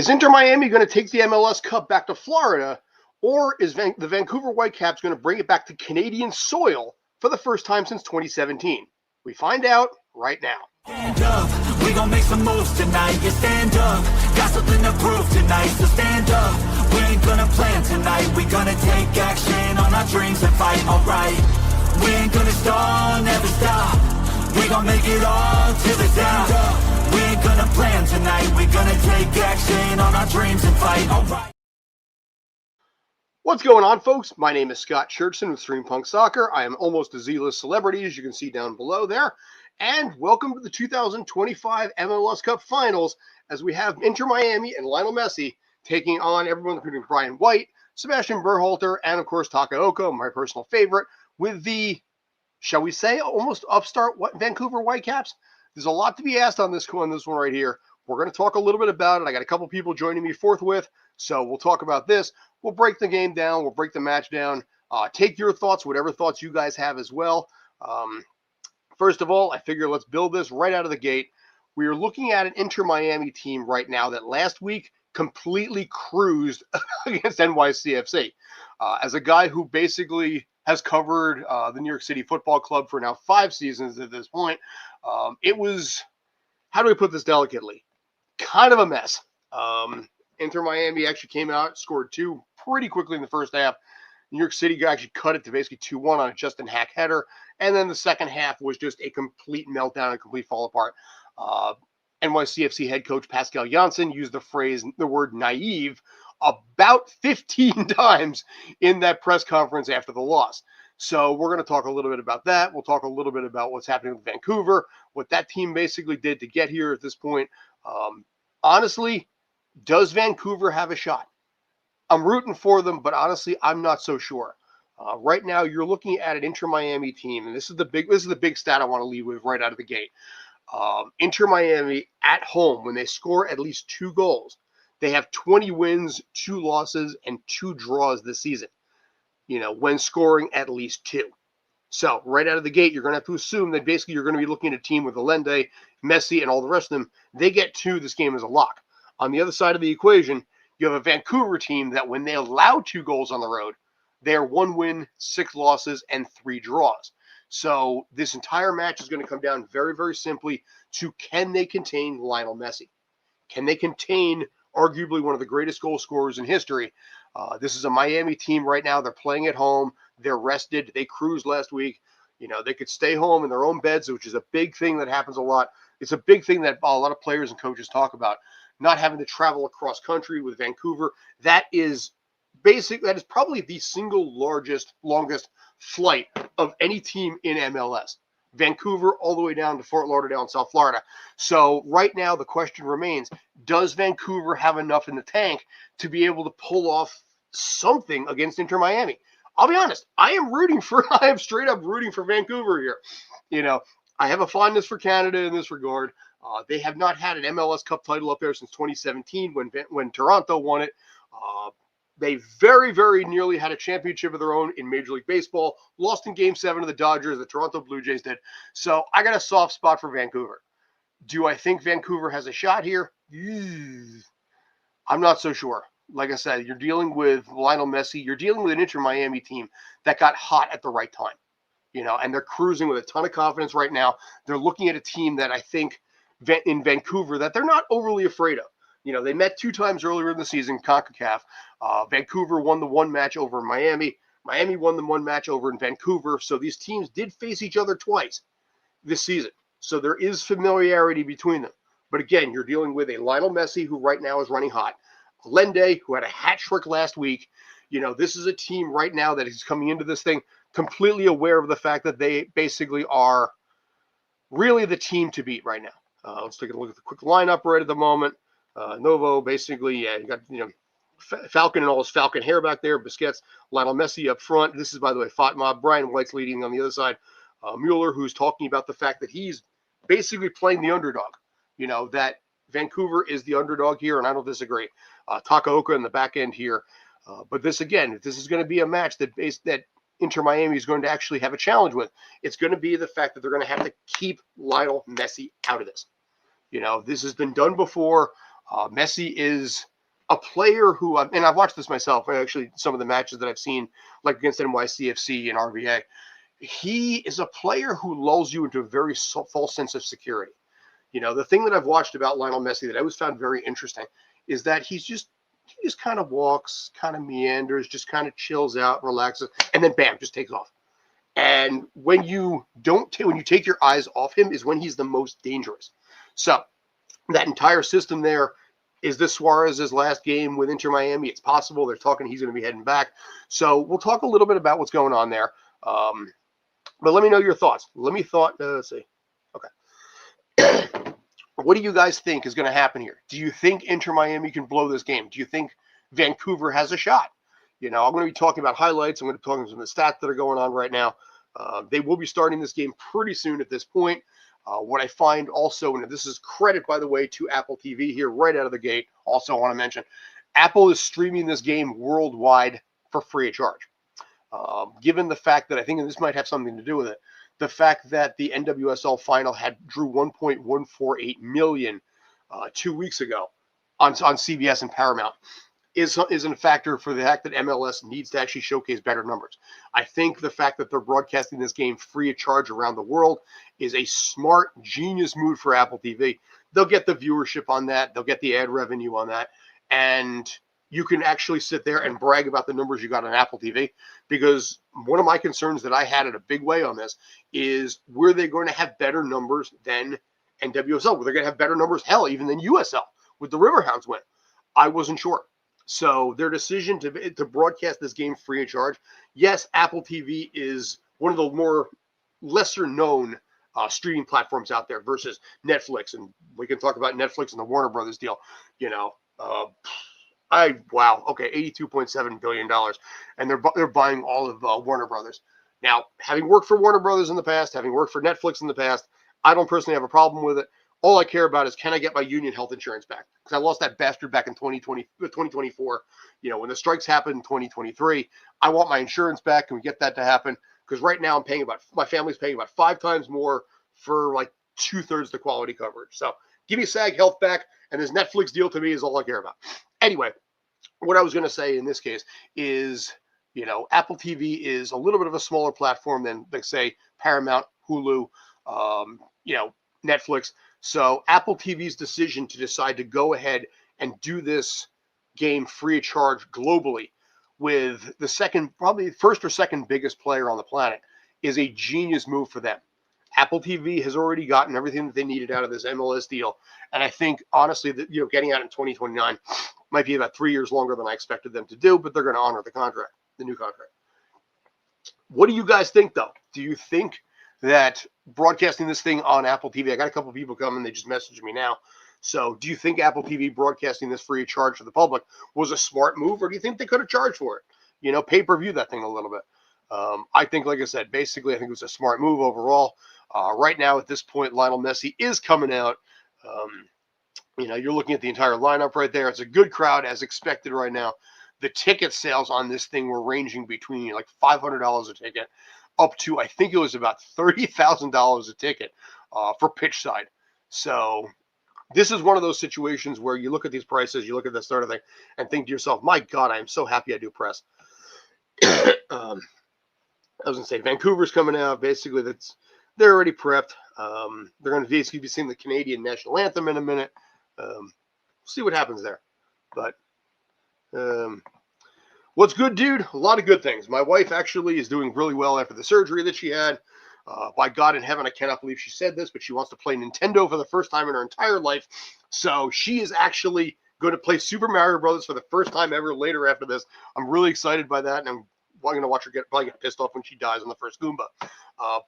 Is Inter Miami going to take the MLS Cup back to Florida, or is the Vancouver Whitecaps going to bring it back to Canadian soil for the first time since 2017? We find out right now. Stand up, we gon' make some moves tonight. Yeah, stand up, got something to prove tonight. So stand up, we ain't gonna plan tonight. We gonna take action on our dreams and fight, alright. We ain't gonna stall, never stop. We gon' make it all till the top. We ain't gonna plan tonight. We gonna take action on our dreams and fight, alright. What's going on, folks? My name is Scott Churchson with Stream Punk Soccer. I am almost a Z-list celebrity, as you can see down below there. And welcome to the 2025 MLS Cup Finals, as we have Inter Miami and Lionel Messi taking on everyone, including Brian White, Sebastian Berhalter, and of course Takaoka, my personal favorite, with the, shall we say, almost upstart Vancouver Whitecaps. There's a lot to be asked on this one right here. We're going to talk a little bit about it. I got a couple people joining me forthwith, so we'll talk about this. We'll break the game down. We'll break the match down. Take your thoughts, whatever thoughts you guys have as well. First of all, I figure let's build this right out of the gate. We are looking at an Inter Miami team right now that last week completely cruised against NYCFC. As a guy who basically has covered the New York City Football Club for now 5 seasons at this point, it was, how do we put this delicately, kind of a mess. Inter Miami actually came out, scored 2 pretty quickly in the first half. New York City actually cut it to basically 2-1 on a Justin Hack header. And then the second half was just a complete meltdown, a complete fall apart. NYCFC head coach Pascal Janssen used the word naive about 15 times in that press conference after the loss. So we're going to talk a little bit about that. We'll talk a little bit about what's happening with Vancouver, what that team basically did to get here at this point. Honestly, does Vancouver have a shot? I'm rooting for them, but honestly, I'm not so sure. Right now, you're looking at an Inter Miami team, and this is the big stat I want to leave with right out of the gate. Inter Miami at home, when they score at least 2 goals, they have 20 wins, 2 losses, and 2 draws this season. When scoring at least 2. So right out of the gate, you're going to have to assume that basically you're going to be looking at a team with Allende, Messi, and all the rest of them. They get 2, this game is a lock. On the other side of the equation, you have a Vancouver team that when they allow 2 goals on the road, they are 1 win, 6 losses, and 3 draws. So this entire match is going to come down very, very simply to, can they contain Lionel Messi? Can they contain arguably one of the greatest goal scorers in history? This is a Miami team right now. They're playing at home. They're rested. They cruised last week. They could stay home in their own beds, which is a big thing that happens a lot. It's a big thing that a lot of players and coaches talk about. Not having to travel across country with Vancouver. That is probably the single longest flight of any team in MLS. Vancouver all the way down to Fort Lauderdale in South Florida. So right now the question remains, does Vancouver have enough in the tank to be able to pull off something against Inter Miami? I'll be honest, I am straight up rooting for Vancouver here. I have a fondness for Canada in this regard. They have not had an MLS Cup title up there since 2017 when Toronto won it. They very, very nearly had a championship of their own in Major League Baseball, lost in Game 7 to the Dodgers, the Toronto Blue Jays did. So I got a soft spot for Vancouver. Do I think Vancouver has a shot here? I'm not so sure. Like I said, you're dealing with Lionel Messi. You're dealing with an Inter Miami team that got hot at the right time. And they're cruising with a ton of confidence right now. They're looking at a team that I think in Vancouver that they're not overly afraid of. They met 2 times earlier in the season, CONCACAF. Vancouver won the 1 match over in Miami. Miami won the 1 match over in Vancouver. So these teams did face each other twice this season. So there is familiarity between them. But again, you're dealing with a Lionel Messi who right now is running hot. Allende, who had a hat trick last week. This is a team right now that is coming into this thing completely aware of the fact that they basically are really the team to beat right now. Let's take a look at the quick lineup right at the moment. Novo, basically, you got, Falcon and all his Falcon hair back there. Busquets, Lionel Messi up front. This is, by the way, Fatma. Brian White's leading on the other side. Mueller, who's talking about the fact that he's basically playing the underdog. That Vancouver is the underdog here, and I don't disagree. Takaoka in the back end here. But this is going to be a match that Inter Miami is going to actually have a challenge with. It's going to be the fact that they're going to have to keep Lionel Messi out of this. This has been done before. Messi is a player who, and I've watched this myself, actually, some of the matches that I've seen, like against NYCFC and RVA, he is a player who lulls you into a very false sense of security. The thing that I've watched about Lionel Messi that I always found very interesting is that he just kind of walks, kind of meanders, just kind of chills out, relaxes, and then bam, just takes off. And when you take your eyes off him is when he's the most dangerous. So that entire system there, is this Suarez's last game with Inter Miami? It's possible. They're talking he's going to be heading back. So we'll talk a little bit about what's going on there. But let me know your thoughts. Let's see. Okay. What do you guys think is going to happen here? Do you think Inter Miami can blow this game? Do you think Vancouver has a shot? I'm going to be talking about highlights. I'm going to be talking some of the stats that are going on right now. They will be starting this game pretty soon at this point. What I find also, and this is credit, by the way, to Apple TV here right out of the gate. Also, I want to mention, Apple is streaming this game worldwide for free of charge. Given the fact that I think this might have something to do with it, the fact that the NWSL final drew 1.148 million 2 weeks ago on CBS and Paramount is a factor for the fact that MLS needs to actually showcase better numbers. I think the fact that they're broadcasting this game free of charge around the world is a smart, genius move for Apple TV. They'll get the viewership on that. They'll get the ad revenue on that. And you can actually sit there and brag about the numbers you got on Apple TV, because one of my concerns that I had in a big way on this is, were they going to have better numbers than NWSL? Were they going to have better numbers, hell, even than USL with the Riverhounds win? I wasn't sure. So their decision to broadcast this game free of charge, yes, Apple TV is one of the more lesser known streaming platforms out there versus Netflix, and we can talk about Netflix and the Warner Brothers deal. $82.7 billion, and they're buying all of Warner Brothers. Now, having worked for Warner Brothers in the past, having worked for Netflix in the past, I don't personally have a problem with it. All I care about is, can I get my union health insurance back? Because I lost that bastard back in 2024. When the strikes happened in 2023, I want my insurance back. Can we get that to happen? Because right now my family's paying about 5 times more for like 2/3 the quality coverage. So give me SAG health back, and this Netflix deal to me is all I care about. Anyway, what I was going to say in this case is, Apple TV is a little bit of a smaller platform than, like, say, Paramount, Hulu, Netflix. So Apple TV's decision to decide to go ahead and do this game free of charge globally with the probably first or second biggest player on the planet is a genius move for them. Apple TV has already gotten everything that they needed out of this MLS deal. And I think, honestly, that getting out in 2029 might be about 3 years longer than I expected them to do, but they're going to honor the new contract. What do you guys think, though? Do you think that broadcasting this thing on Apple TV, I got a couple of people coming, they just messaged me now. So do you think Apple TV broadcasting this free of charge to the public was a smart move, or do you think they could have charged for it? Pay-per-view that thing a little bit. I think, like I said, basically, I think it was a smart move overall. Right now, at this point, Lionel Messi is coming out. You're looking at the entire lineup right there. It's a good crowd, as expected right now. The ticket sales on this thing were ranging between like $500 a ticket up to, I think it was about $30,000 a ticket for pitch side. So this is one of those situations where you look at these prices, you look at that sort of thing, and think to yourself, my God, I am so happy I do press. I was going to say, Vancouver's coming out. Basically, they're already prepped. They're going to basically be singing the Canadian national anthem in a minute. We'll see what happens there. But what's good, dude? A lot of good things. My wife actually is doing really well after the surgery that she had. By God in heaven, I cannot believe she said this, but she wants to play Nintendo for the first time in her entire life. So she is actually going to play Super Mario Brothers for the first time ever later after this. I'm really excited by that, and I'm going to watch her probably get pissed off when she dies on the first Goomba.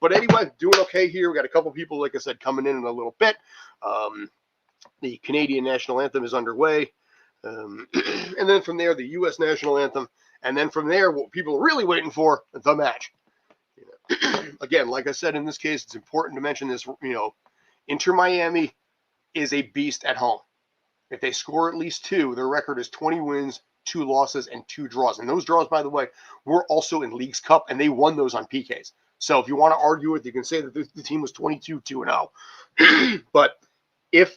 But anyway, doing okay here. We got a couple people, like I said, coming in a little bit. The Canadian national anthem is underway. And then from there, the U.S. national anthem. And then from there, what people are really waiting for, the match. Again, like I said, in this case, it's important to mention this, Inter Miami is a beast at home. If they score at least 2, their record is 20 wins, 2 losses, and 2 draws. And those draws, by the way, were also in Leagues Cup, and they won those on PKs. So if you want to argue it, you can say that the team was 22-2-0. But if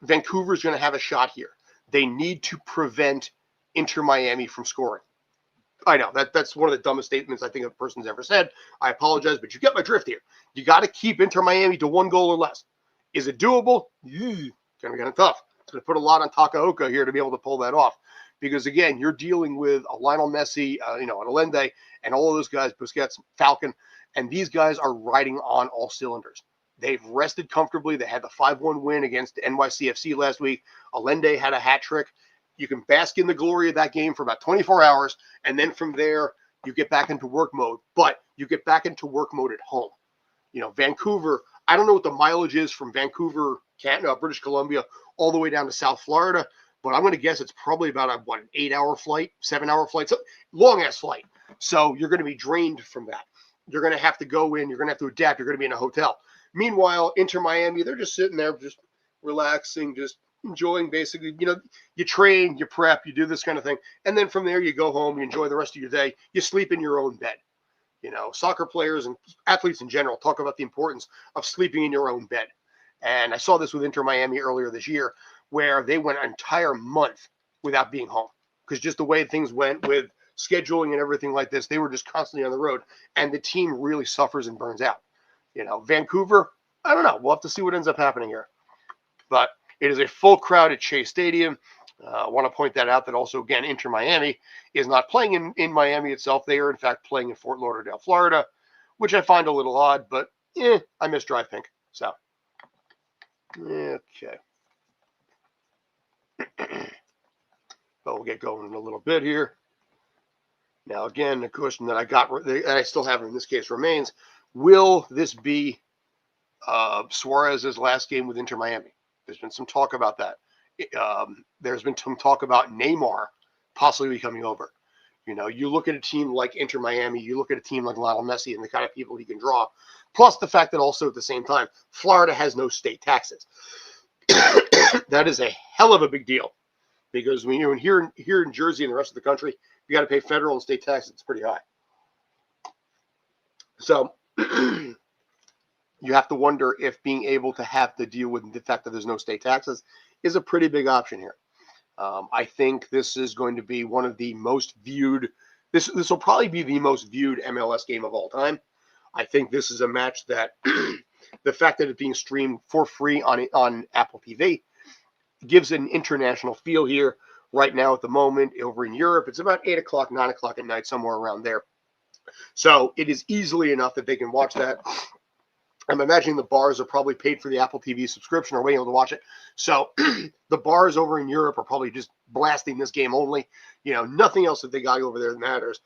Vancouver's going to have a shot here, They need to prevent Inter Miami from scoring. I know that's one of the dumbest statements I think a person's ever said. I apologize, but you get my drift here. You got to keep Inter Miami to 1 goal or less. Is it doable? It's going to be kind of tough. It's going to put a lot on Takaoka here to be able to pull that off. Because, again, you're dealing with a Lionel Messi, an Allende, and all of those guys, Busquets, Falcon, and these guys are riding on all cylinders. They've rested comfortably. They had the 5-1 win against NYCFC last week. Allende had a hat trick. You can bask in the glory of that game for about 24 hours, and then from there, you get back into work mode. But you get back into work mode at home. Vancouver, I don't know what the mileage is from Vancouver, British Columbia, all the way down to South Florida, but I'm going to guess it's probably about an 8-hour flight, 7-hour flight, long-ass flight. So you're going to be drained from that. You're going to have to go in. You're going to have to adapt. You're going to be in a hotel. Meanwhile, Inter Miami, they're just sitting there, just relaxing, just enjoying basically, you train, you prep, you do this kind of thing. And then from there, you go home, you enjoy the rest of your day. You sleep in your own bed. Soccer players and athletes in general talk about the importance of sleeping in your own bed. And I saw this with Inter Miami earlier this year, where they went an entire month without being home because just the way things went with scheduling and everything like this, they were just constantly on the road, and the team really suffers and burns out. Vancouver, I don't know. We'll have to see what ends up happening here. But it is a full crowd at Shea Stadium. I want to point that out that also, again, Inter Miami is not playing in Miami itself. They are, in fact, playing in Fort Lauderdale, Florida, which I find a little odd, but I miss Drive Pink. So, okay. But we'll get going in a little bit here. Now, again, the question that I got, that I still have in this case remains, will this be Suarez's last game with Inter Miami? There's been some talk about that. There's been some talk about Neymar possibly coming over. You look at a team like Inter Miami, you look at a team like Lionel Messi and the kind of people he can draw, plus the fact that also at the same time, Florida has no state taxes. That is a hell of a big deal because when you're here in Jersey and the rest of the country, you got to pay federal and state taxes. It's pretty high. So you have to wonder if being able to have to deal with the fact that there's no state taxes is a pretty big option here. I think this is going to be one of the most viewed. This will probably be the most viewed MLS game of all time. I think this is a match that the fact that it's being streamed for free on Apple TV gives an international feel here. Right now, at the moment, over in Europe, it's about 8 o'clock, 9 o'clock at night, somewhere around there. So it is easily enough that they can watch that. I'm imagining the bars are probably paid for the Apple TV subscription or being able to watch it. So the bars over in Europe are probably just blasting this game only. Nothing else that they got over there that matters.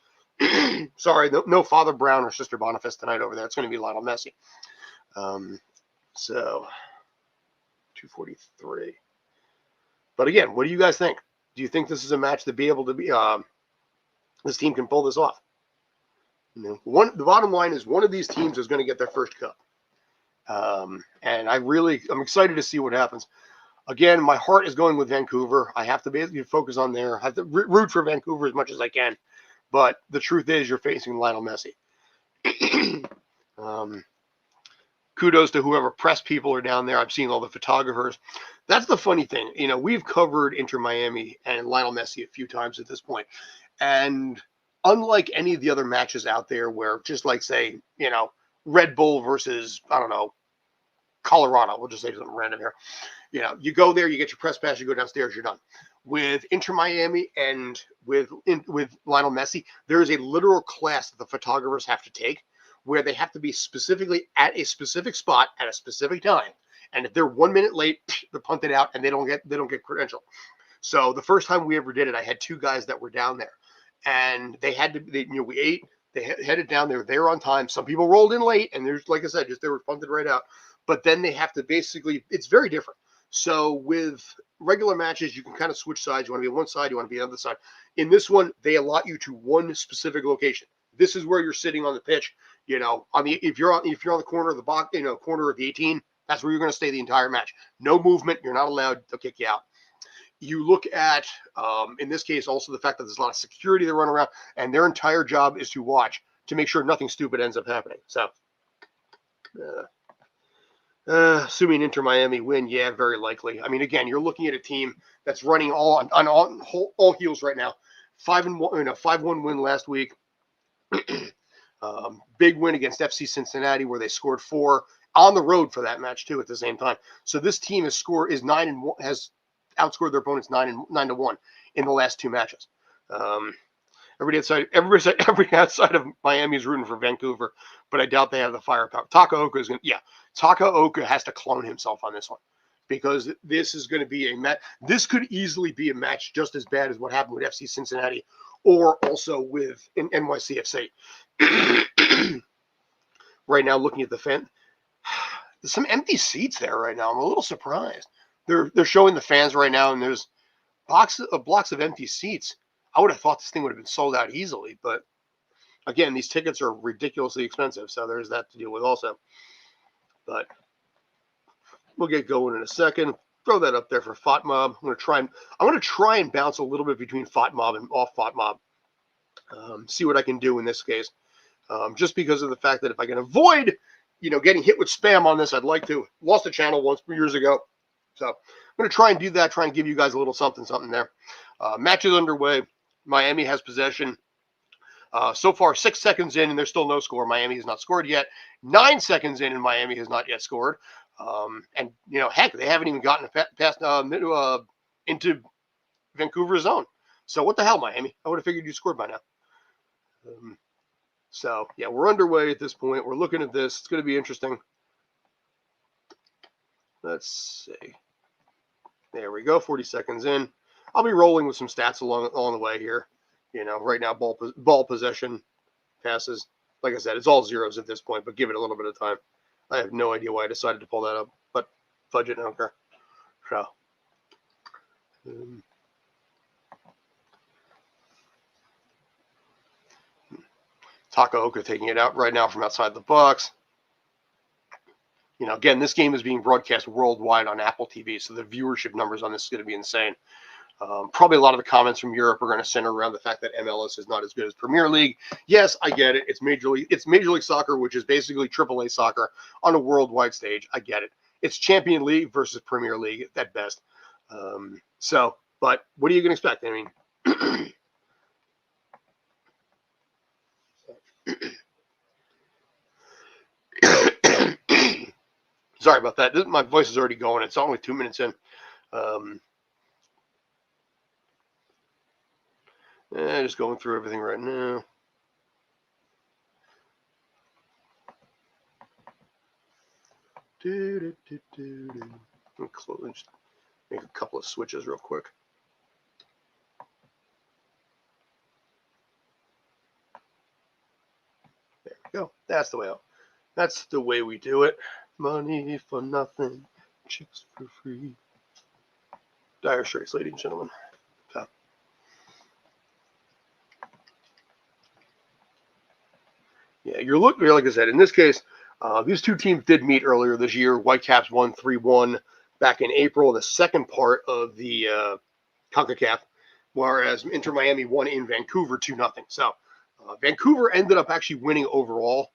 Sorry, no Father Brown or Sister Boniface tonight over there. It's going to be Lionel Messi. So 243. But again, what do you guys think? Do you think this is a match to be able to be? This team can pull this off. The bottom line is one of these teams is going to get their first cup. And I'm excited to see what happens. Again, my heart is going with Vancouver. I have to basically focus on there. I have to root for Vancouver as much as I can. But the truth is you're facing Lionel Messi. Kudos to whoever press people are down there. I've seen all the photographers. That's the funny thing. We've covered Inter Miami and Lionel Messi a few times at this point. And unlike any of the other matches out there where just like, say, Red Bull versus, I don't know, Colorado, we'll just say something random here. You go there, you get your press pass, you go downstairs, you're done. With Inter Miami and with Lionel Messi, there is a literal class that the photographers have to take where they have to be specifically at a specific spot at a specific time. And if they're 1 minute late, they're punted out and they don't get credential. So the first time we ever did it, I had two guys that were down there, and they had to. We ate. They headed down there. They were on time. Some people rolled in late, and there's, like I said, they were punted right out. But then they have to basically. It's very different. So with regular matches, you can kind of switch sides. You want to be on one side, you want to be on the other side. In this one, they allot you to one specific location. This is where you're sitting on the pitch. If you're on the corner of the box, corner of the 18, that's where you're going to stay the entire match. No movement. You're not allowed. They'll kick you out. You look at, in this case, also the fact that there's a lot of security that run around, and their entire job is to watch to make sure nothing stupid ends up happening. So, Assuming Inter Miami win, yeah, very likely. I mean, again, you're looking at a team that's running all heels right now. 5-1, 5-1 win last week. Big win against FC Cincinnati where they scored 4 on the road for that match too at the same time. So this team has outscored their opponents 9-1 in the last 2 matches. Everybody outside of Miami is rooting for Vancouver, but I doubt they have the firepower. Taka Oka has to clone himself on this one because this is going to be a match. This could easily be a match just as bad as what happened with FC Cincinnati or also with NYCFC. Right now, looking at the fan, there's some empty seats there right now. I'm a little surprised. They're showing the fans right now, and there's blocks of empty seats. I would have thought this thing would have been sold out easily, but again, these tickets are ridiculously expensive, so there's that to deal with also. But we'll get going in a second. Throw that up there for FOTMob. I'm going to try and bounce a little bit between FOTMob and off FOTMob. See what I can do in this case. Just because of the fact that if I can avoid, getting hit with spam on this, I'd like to. Lost the channel once years ago. So I'm going to try and do that, try and give you guys a little something there. Match is underway. Miami has possession. So far, 6 seconds in, and there's still no score. Miami has not scored yet. 9 seconds in, and Miami has not yet scored. And, heck, they haven't even gotten past into Vancouver's zone. So what the hell, Miami? I would have figured you scored by now. So, yeah, we're underway at this point. We're looking at this. It's going to be interesting. Let's see. There we go, 40 seconds in. I'll be rolling with some stats along the way here. Right now, ball possession, passes. Like I said, it's all zeros at this point, but give it a little bit of time. I have no idea why I decided to pull that up, but fudge it, I don't care. So, Takaoka taking it out right now from outside the box. Again, this game is being broadcast worldwide on Apple TV, so the viewership numbers on this is going to be insane. Probably a lot of the comments from Europe are going to center around the fact that MLS is not as good as Premier League. Yes, I get it. It's Major League Soccer, which is basically AAA soccer on a worldwide stage. I get it. It's Champions League versus Premier League at best. But what are you going to expect? I mean, sorry about that. My voice is already going. It's only 2 minutes in. Just going through everything right now. Just make a couple of switches real quick. There we go. That's the way we do it. Money for nothing, chicks for free. Dire Straits, ladies and gentlemen. So. Yeah, like I said, in this case, these two teams did meet earlier this year. Whitecaps won 3-1 back in April, the second part of the CONCACAF, whereas Inter Miami won in Vancouver 2-0. So Vancouver ended up actually winning overall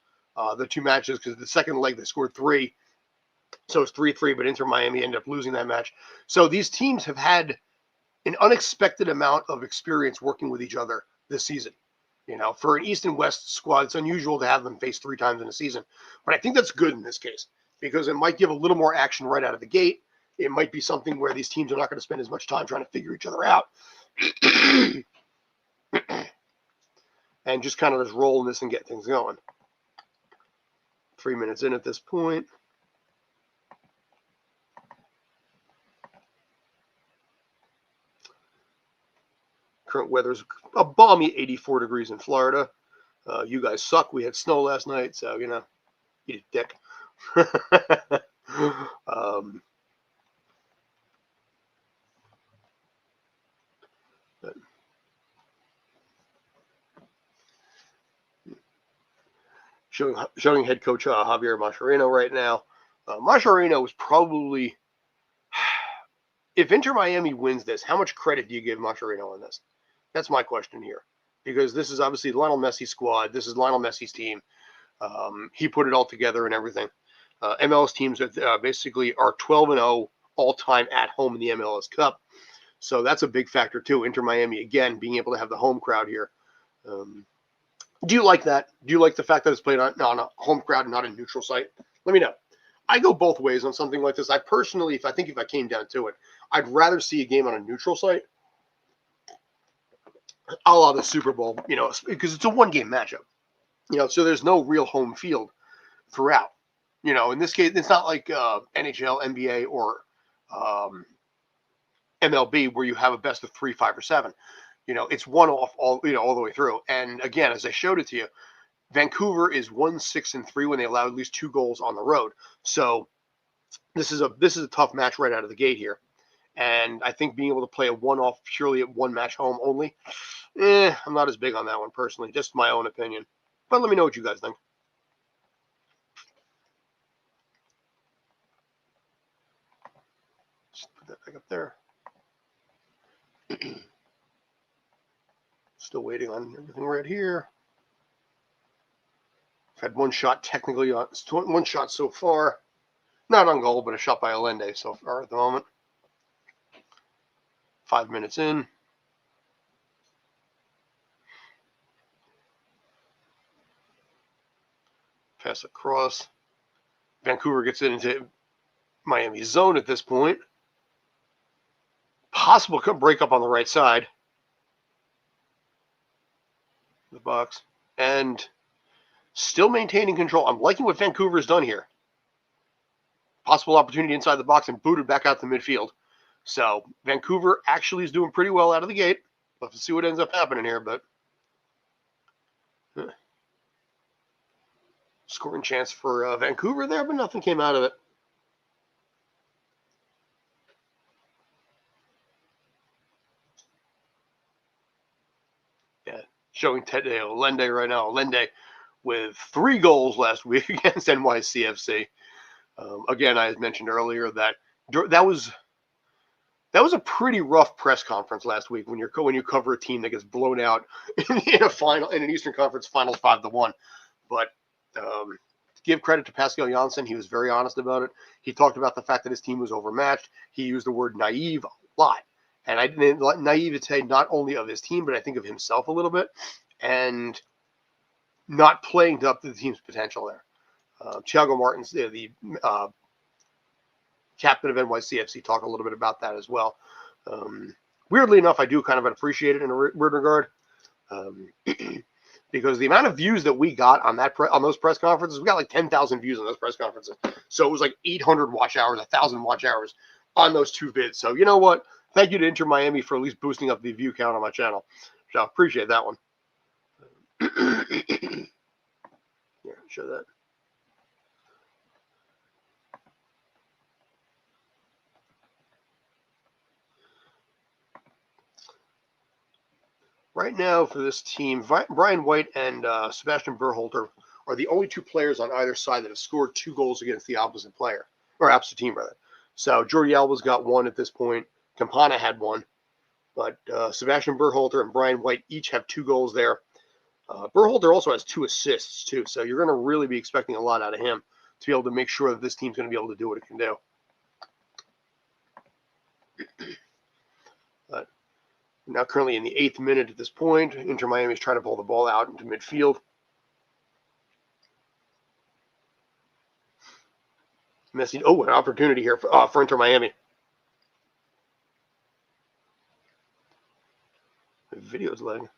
the 2 matches because the second leg they scored 3. So it's 3-3, but Inter Miami ended up losing that match. So these teams have had an unexpected amount of experience working with each other this season. For an East and West squad, it's unusual to have them face 3 times in a season. But I think that's good in this case because it might give a little more action right out of the gate. It might be something where these teams are not going to spend as much time trying to figure each other out. And just kind of just roll in this and get things going. 3 minutes in at this point. Current weather's a balmy 84 degrees in Florida. You guys suck. We had snow last night, so, eat a dick. Showing head coach Javier Mascherano right now. Mascherano was probably, if Inter Miami wins this, how much credit do you give Mascherano on this? That's my question here, because this is obviously Lionel Messi's squad. This is Lionel Messi's team. He put it all together and everything. MLS teams that basically are 12-0 all-time at home in the MLS Cup. So that's a big factor too. Inter Miami, again, being able to have the home crowd here. Do you like that? Do you like the fact that it's played on a home crowd and not a neutral site? Let me know. I go both ways on something like this. I personally, if I came down to it, I'd rather see a game on a neutral site, a la the Super Bowl, because it's a one-game matchup. So there's no real home field throughout. In this case, it's not like NHL, NBA, or MLB where you have a best of 3, 5, or 7. It's one off all the way through. And again, as I showed it to you, Vancouver is 1-6-3 when they allow at least 2 goals on the road. So this is a tough match right out of the gate here. And I think being able to play a one-off purely at one match home only, I'm not as big on that one personally. Just my own opinion. But let me know what you guys think. Just put that back up there. Still waiting on everything right here. I've had one shot technically on one shot so far. Not on goal, but a shot by Allende so far at the moment. 5 minutes in. Pass across. Vancouver gets it into Miami's zone at this point. Possible breakup on the right side. The box. And still maintaining control. I'm liking what Vancouver's done here. Possible opportunity inside the box and booted back out to midfield. So Vancouver actually is doing pretty well out of the gate. We'll have to see what ends up happening here, but scoring chance for Vancouver there, but nothing came out of it. Yeah, showing Allende right now. Allende with 3 goals last week against NYCFC. Again, I had mentioned earlier that was a pretty rough press conference last week when you cover a team that gets blown out in an Eastern Conference Finals 5-1. But to give credit to Pascal Janssen, he was very honest about it. He talked about the fact that his team was overmatched. He used the word naive a lot, and I didn't naivete not only of his team, but I think of himself a little bit, and not playing up to the team's potential there. Thiago Martins, the captain of NYCFC, talked a little bit about that as well. Weirdly enough, I do kind of appreciate it in a weird regard, because the amount of views that we got on those press conferences, we got like 10,000 views on those press conferences. So it was like 800 watch hours, 1,000 watch hours on those 2 vids. So you know what? Thank you to Inter Miami for at least boosting up the view count on my channel. So I appreciate that one. Yeah, show that. Right now for this team, Brian White and Sebastian Berhalter are the only 2 players on either side that have scored 2 goals against the opposite player, or opposite team rather. So Jordi Alba's got 1 at this point. Campana had 1, but Sebastian Berhalter and Brian White each have 2 goals there. Berhalter also has 2 assists too, so you're going to really be expecting a lot out of him to be able to make sure that this team's going to be able to do what it can do. But now currently in the 8th minute at this point, Inter Miami is trying to pull the ball out into midfield. Messi, an opportunity here for Inter Miami. The video's lagging.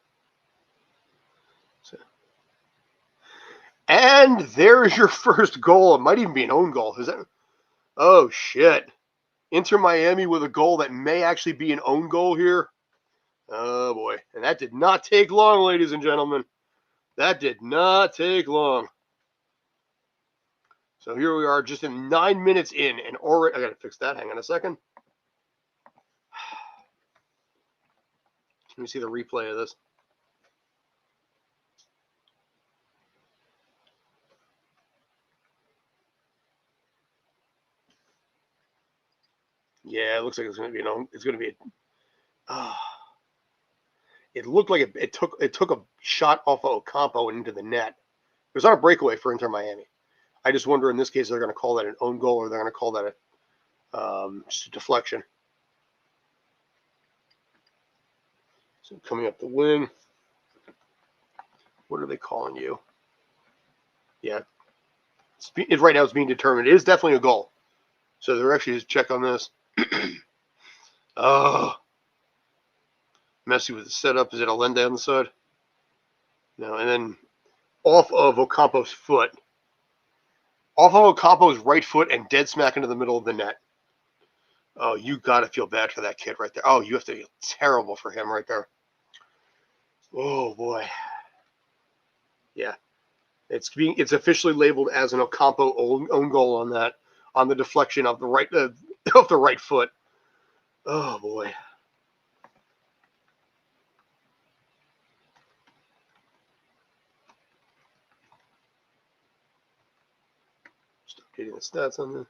And there's your first goal. It might even be an own goal. Is that? Oh, shit. Inter Miami with a goal that may actually be an own goal here. Oh, boy. And that did not take long, ladies and gentlemen. That did not take long. So here we are just in 9 minutes in. And already, I got to fix that. Hang on a second. Can you see the replay of this? Yeah, it looks like it's going to be it's going to be it looked like it took a shot off of Ocampo and into the net. It was on a breakaway for Inter Miami. I just wonder in this case, they're going to call that an own goal or they're going to call that just a deflection. So coming up the wing. What are they calling you? Yeah. Right now it's being determined. It is definitely a goal. So they're actually just check on this. Oh. Messi with the setup. Is it Allende on the side? No, and then off of Ocampo's foot. Off of Ocampo's right foot and dead smack into the middle of the net. Oh, you got to feel bad for that kid right there. Oh, you have to feel terrible for him right there. Oh, boy. Yeah. It's officially labeled as an Ocampo own goal on that, on the deflection of the right foot. Oh, boy. Stop getting the stats on this.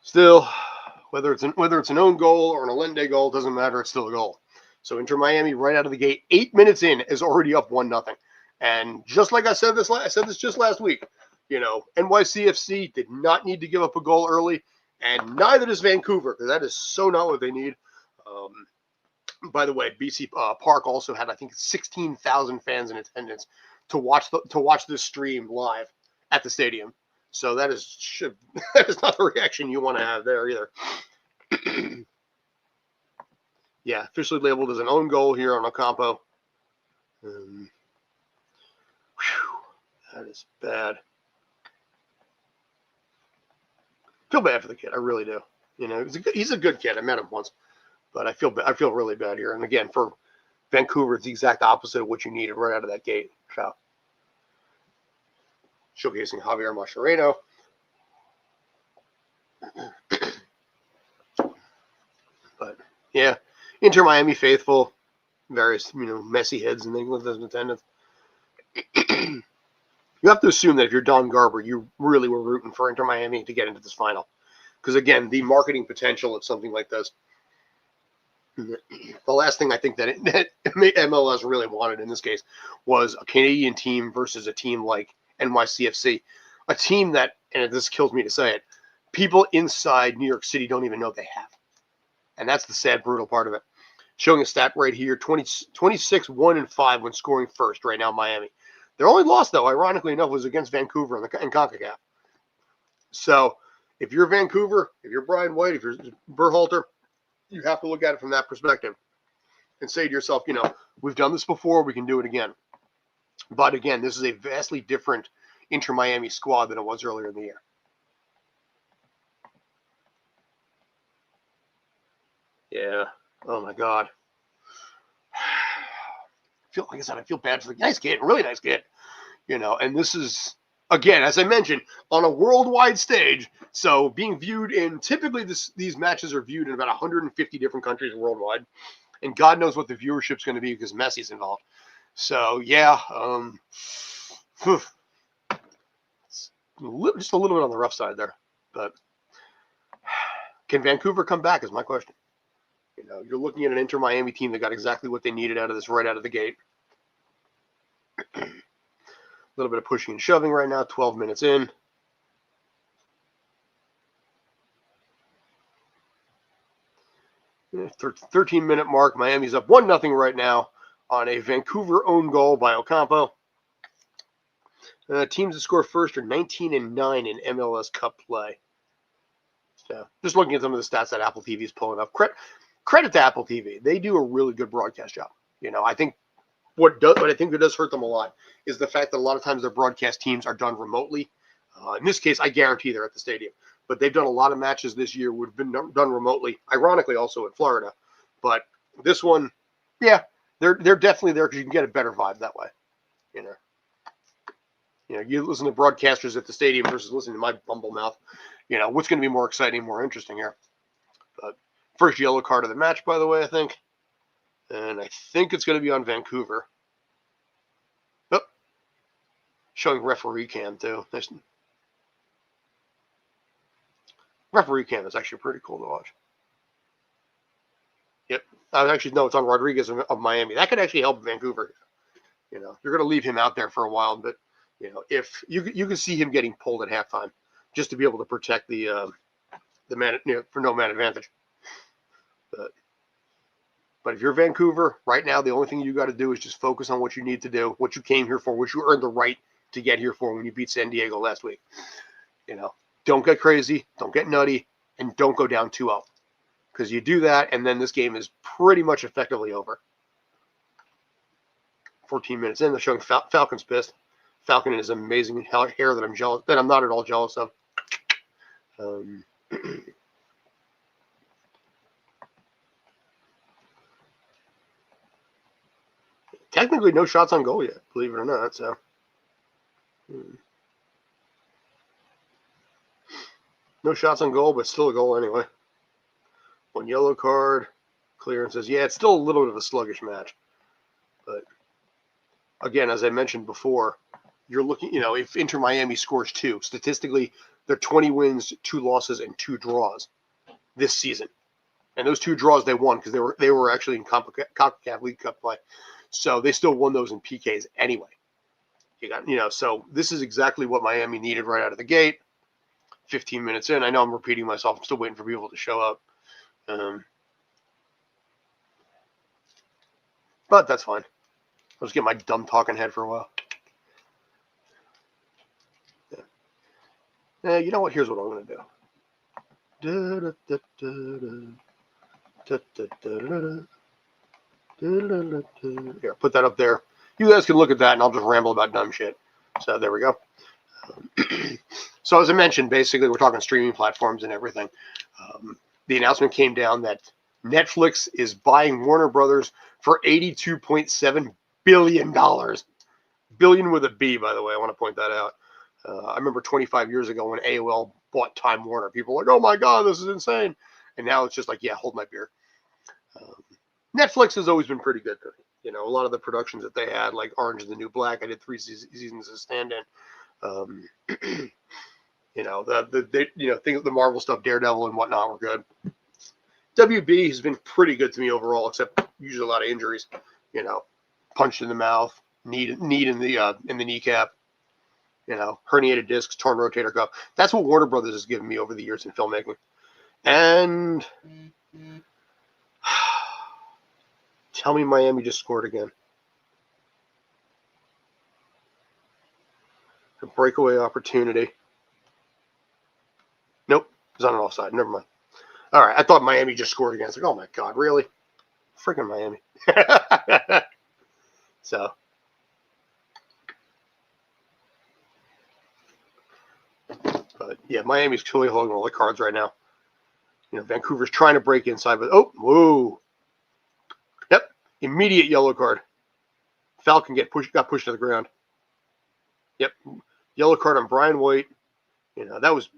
Still, whether it's an own goal or an Allende goal, doesn't matter. It's still a goal. So Inter Miami right out of the gate, 8 minutes in, is already up 1-0. And just like I said this just last week, NYCFC did not need to give up a goal early, and neither does Vancouver, because that is so not what they need. By the way, BC Park also had, I think, 16,000 fans in attendance to watch this stream live at the stadium. So that is not the reaction you want to have there either. Yeah, officially labeled as an own goal here on Ocampo. That is bad. Feel bad for the kid. I really do. He's a good kid. I met him once, but I feel really bad here. And again, for Vancouver, it's the exact opposite of what you needed right out of that gate. So, showcasing Javier Mascherano. But yeah, Inter Miami faithful, various Messi heads and things with those in attendance. You have to assume that if you're Don Garber, you really were rooting for Inter Miami to get into this final, because again, the marketing potential of something like this. The last thing I think that MLS really wanted in this case was a Canadian team versus a team like NYCFC, a team that, and this kills me to say it, people inside New York City don't even know they have. And that's the sad, brutal part of it. Showing a stat right here, 26, 1-5 when scoring first right now, Miami. Their only loss, though, ironically enough, was against Vancouver in CONCACAF. So if you're Vancouver, if you're Brian White, if you're Berhalter, you have to look at it from that perspective and say to yourself, we've done this before, we can do it again. But again, this is a vastly different Inter Miami squad than it was earlier in the year. Yeah. Oh my God. Like I said, I feel bad for the nice kid, really nice kid. And this is, again, as I mentioned, on a worldwide stage. So being viewed in, typically these matches are viewed in about 150 different countries worldwide. And God knows what the viewership's going to be because Messi's involved. So yeah, it's just a little bit on the rough side there. But can Vancouver come back is my question. You're looking at an Inter Miami team that got exactly what they needed out of this right out of the gate. A little bit of pushing and shoving right now, 12 minutes in. Yeah, 13-minute mark. Miami's up 1-0 right now on a Vancouver own goal by Ocampo. Teams that score first are 19-9 in MLS Cup play. So just looking at some of the stats that Apple TV is pulling up. Credit to Apple TV. They do a really good broadcast job. I think what I think that does hurt them a lot is the fact that a lot of times their broadcast teams are done remotely. In this case, I guarantee they're at the stadium. But they've done a lot of matches this year would have been done remotely, ironically also in Florida. But this one, yeah, they're definitely there because you can get a better vibe that way. You listen to broadcasters at the stadium versus listening to my bumble mouth. What's going to be more exciting, more interesting here. But first yellow card of the match, by the way, I think. And I think it's going to be on Vancouver. Oh, showing referee cam, too. Nice. Referee cam is actually pretty cool to watch. Yep. Actually, no, it's on Rodriguez of Miami. That could actually help Vancouver. You know, you're going to leave him out there for a while, but you know, if you can see him getting pulled at halftime just to be able to protect the man, you know, for no man advantage. But if you're Vancouver right now, the only thing you got to do is just focus on what you need to do, what you came here for, what you earned the right to get here for when you beat San Diego last week. You know, don't get crazy, don't get nutty, and don't go down 2-0. Because you do that, and then this game is pretty much effectively over. 14 minutes in, they're showing Falcon's pissed. Falcon and his amazing hair that I'm not at all jealous of. Technically, no shots on goal yet, believe it or not. So, no shots on goal, but still a goal anyway. 1 yellow card, clearances. Yeah, it's still a little bit of a sluggish match. But again, as I mentioned before, you're looking, you know, if Inter Miami scores 2, statistically, they're 20 wins, 2 losses, and 2 draws this season. And those 2 draws they won because they were actually in CONCACAF League Cup play. So they still won those in PKs anyway. So this is exactly what Miami needed right out of the gate. 15 minutes in, I know I'm repeating myself. I'm still waiting for people to show up. But that's fine. I'll just get my dumb talking head for a while. Yeah. You know what? Here's what I'm going to do. Here, put that up there. You guys can look at that, and I'll just ramble about dumb shit. So there we go. So as I mentioned, basically we're talking streaming platforms and everything. The announcement came down that Netflix is buying Warner Brothers for $82.7 billion. Billion with a B, by the way. I want to point that out. I remember 25 years ago when AOL bought Time Warner. People were like, oh my God, this is insane. And now it's just like, yeah, hold my beer. Netflix has always been pretty good to me. You know, a lot of the productions that they had, like Orange is the New Black, I did 3 seasons as stand-in. You know, the Marvel stuff, Daredevil and whatnot were good. WB has been pretty good to me overall, except usually a lot of injuries. You know, punched in the mouth, knee in the kneecap. You know, herniated discs, torn rotator cuff. That's what Warner Brothers has given me over the years in filmmaking. And tell me Miami just scored again. A breakaway opportunity. Nope, it was on an offside. Never mind. All right, I thought Miami just scored again. It's like, oh my God, really? Freaking Miami. So, but yeah, Miami's truly holding all the cards right now. You know, Vancouver's trying to break inside, but whoa. Yep, immediate yellow card. Falcon got pushed to the ground. Yep, yellow card on Brian White. You know, that was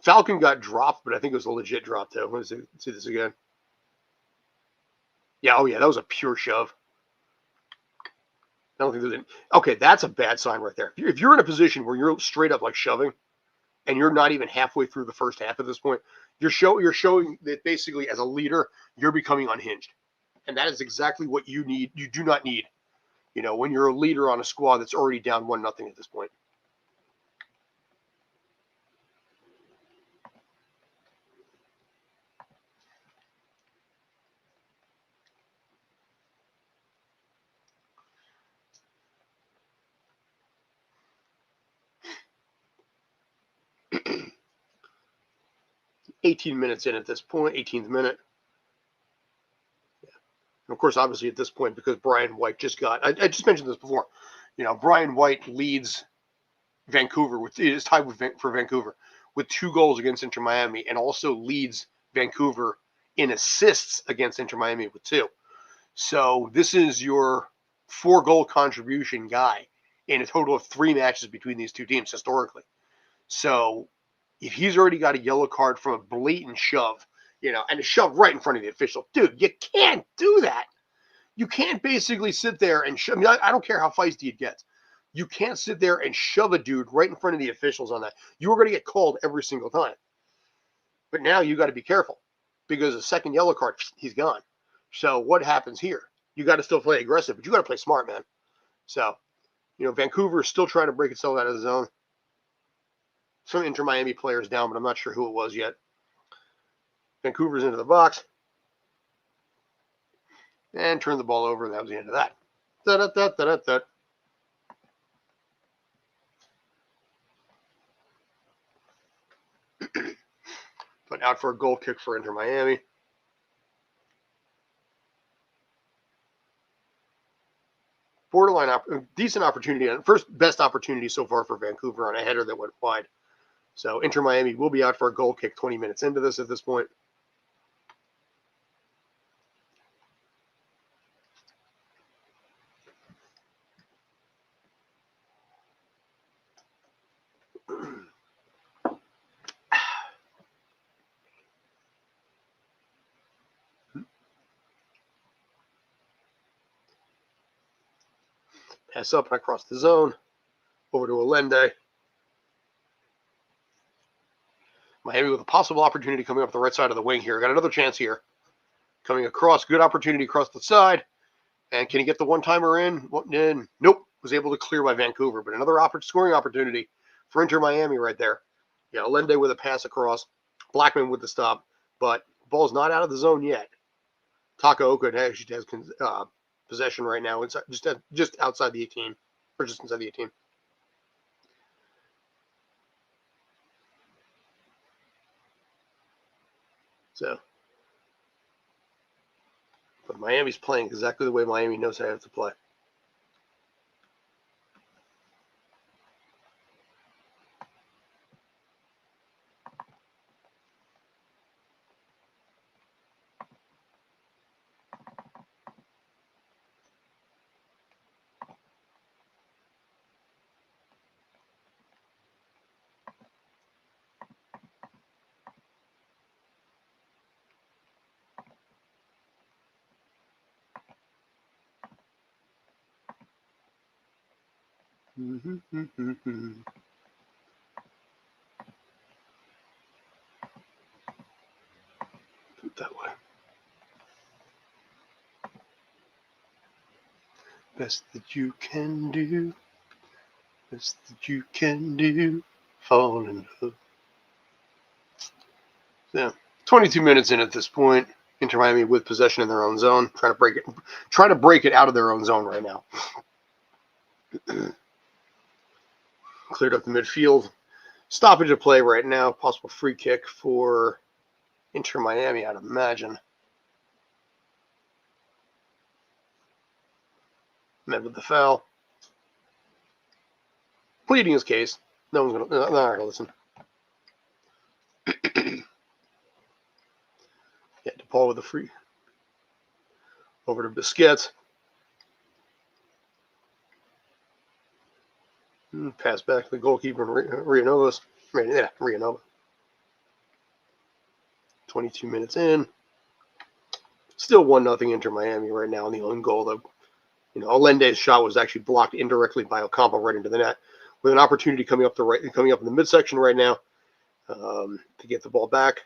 Falcon got dropped, but I think it was a legit drop too. Let's see this again. Yeah, oh yeah, that was a pure shove. I don't think there's any. Okay, that's a bad sign right there. If you're in a position where you're straight up like shoving, and you're not even halfway through the first half at this point, you're showing that basically as a leader, you're becoming unhinged. And that is exactly what you need. You do not need, you know, when you're a leader on a squad that's already down 1-0 at this point. $18 minutes in at this point, 18th minute. Yeah. And of course, obviously at this point, because Brian White just got, I just mentioned this before, you know, Brian White leads Vancouver, is tied for Vancouver with 2 goals against Inter Miami, and also leads Vancouver in assists against Inter Miami with 2. So this is your 4-goal contribution guy in a total of 3 matches between these 2 teams historically. So if he's already got a yellow card from a blatant shove, you know, and a shove right in front of the official, dude, you can't do that. You can't basically sit there and shove. I mean, I don't care how feisty it gets. You can't sit there and shove a dude right in front of the officials on that. You are going to get called every single time. But now you got to be careful because a second yellow card, he's gone. So what happens here? You got to still play aggressive, but you got to play smart, man. So, Vancouver is still trying to break itself out of the zone. Some Inter Miami players down, but I'm not sure who it was yet. Vancouver's into the box. And turned the ball over, and that was the end of that. Da-da-da-da-da-da. But out for a goal kick for Inter Miami. Borderline, decent opportunity, first best opportunity so far for Vancouver on a header that went wide. So Inter Miami will be out for a goal kick 20 minutes into this at this point. Pass up and across the zone. Over to Allende. Miami with a possible opportunity coming up the right side of the wing here. Got another chance here. Coming across. Good opportunity across the side. And can he get the one-timer in? Nope. Was able to clear by Vancouver. But another scoring opportunity for Inter Miami right there. Yeah, Allende with a pass across. Blackman with the stop. But ball's not out of the zone yet. Takaoka actually has possession right now. Inside, just outside the 18. Or just inside the 18. So, but Miami's playing exactly the way Miami knows how to play. Put it that way. Best that you can do. Best that you can do. Fall in love. So, 22 minutes in at this point. Inter Miami with possession in their own zone, trying to break it out of their own zone right now. Cleared up the midfield. Stoppage of play right now. Possible free kick for Inter Miami, I'd imagine. Met with the foul. Pleading his case. No one's not going to listen. Yeah, DePaul with the free. Over to Busquets. Pass back to the goalkeeper, Rianovas. Yeah, Rianova. 22 minutes in. Still 1-0 Inter Miami right now on the own goal. Though, Allende's shot was actually blocked indirectly by Ocampo right into the net, with an opportunity coming up in the midsection right now to get the ball back.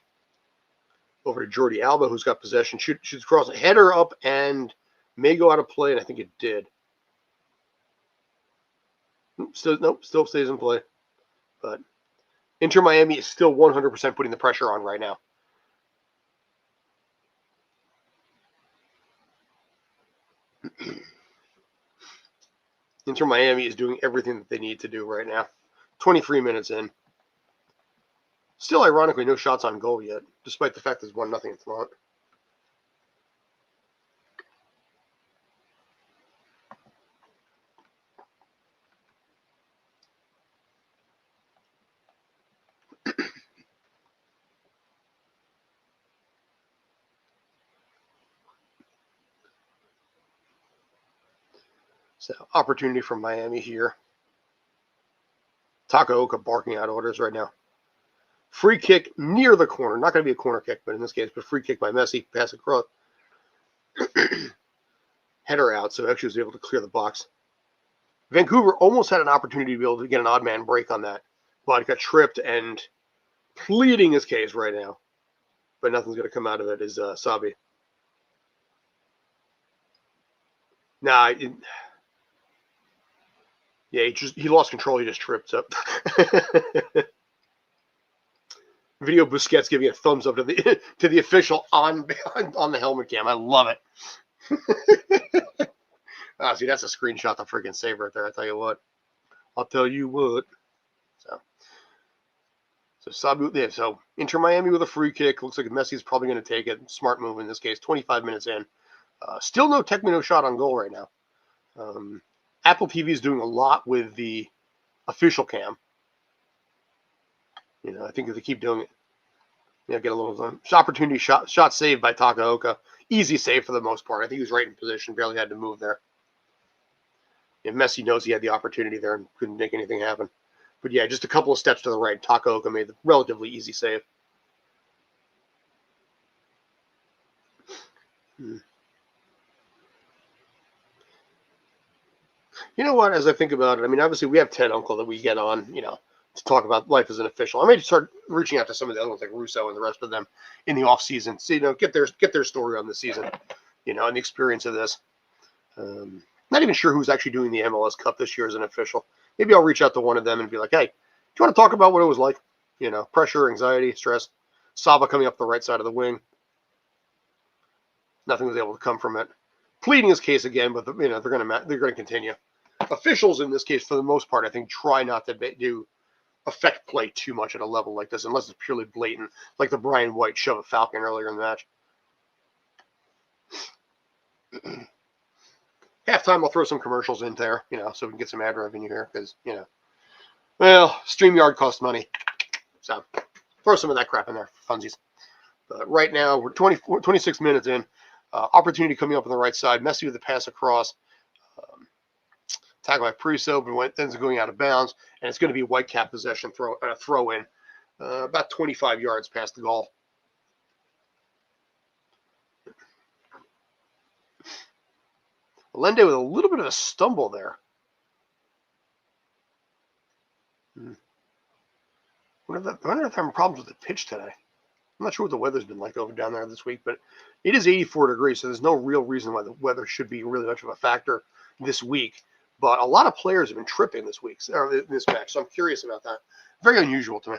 Over to Jordi Alba, who's got possession. Shoots across a header up and may go out of play, and I think it did. Still stays in play. But Inter Miami is still 100% putting the pressure on right now. Inter Miami is doing everything that they need to do right now. 23 minutes in. Still, ironically, no shots on goal yet, despite the fact there's 1-0 at the moment. So, opportunity for Miami here. Takaoka barking out orders right now. Free kick near the corner. Not going to be a corner kick, but in this case, free kick by Messi. Pass across. Header out, so actually was able to clear the box. Vancouver almost had an opportunity to be able to get an odd man break on that, but got tripped and pleading his case right now. But nothing's going to come out of it is Sabi. Nah, yeah, he lost control. He just tripped up. Video Busquets giving a thumbs up to the official on the helmet cam. I love it. See, that's a screenshot to freaking save right there. I tell you what. I'll tell you what. So Inter Miami with a free kick. Looks like Messi's probably going to take it. Smart move in this case. 25 minutes in. Still no Tecmo shot on goal right now. Apple TV is doing a lot with the official cam. I think if they keep doing it, get a little opportunity shot saved by Takaoka. Easy save for the most part. I think he was right in position, barely had to move there. Messi knows he had the opportunity there and couldn't make anything happen. But yeah, just a couple of steps to the right. Takaoka made the relatively easy save. You know what? As I think about it, I mean, obviously we have Ted Uncle that we get on, to talk about life as an official. I may start reaching out to some of the other ones like Russo and the rest of them in the off season, so get their story on the season, and the experience of this. Not even sure who's actually doing the MLS Cup this year as an official. Maybe I'll reach out to one of them and be like, hey, do you want to talk about what it was like? Pressure, anxiety, stress. Saba coming up the right side of the wing. Nothing was able to come from it. Pleading his case again, but they're going to continue. Officials in this case, for the most part, I think try not to affect play too much at a level like this, unless it's purely blatant, like the Brian White shove of Falcon earlier in the match. Halftime, I'll throw some commercials in there, so we can get some ad revenue here, because, StreamYard costs money. So throw some of that crap in there for funsies. But right now, we're 26 minutes in. Opportunity coming up on the right side. Messi with the pass across. Tackled by Priso, but ends up going out of bounds. And it's going to be Whitecap possession throw in. About 25 yards past the goal. Allende with a little bit of a stumble there. I wonder if they're having problems with the pitch today. I'm not sure what the weather's been like over down there this week, but it is 84 degrees, so there's no real reason why the weather should be really much of a factor this week. But a lot of players have been tripping this week, or this match, so I'm curious about that. Very unusual to me.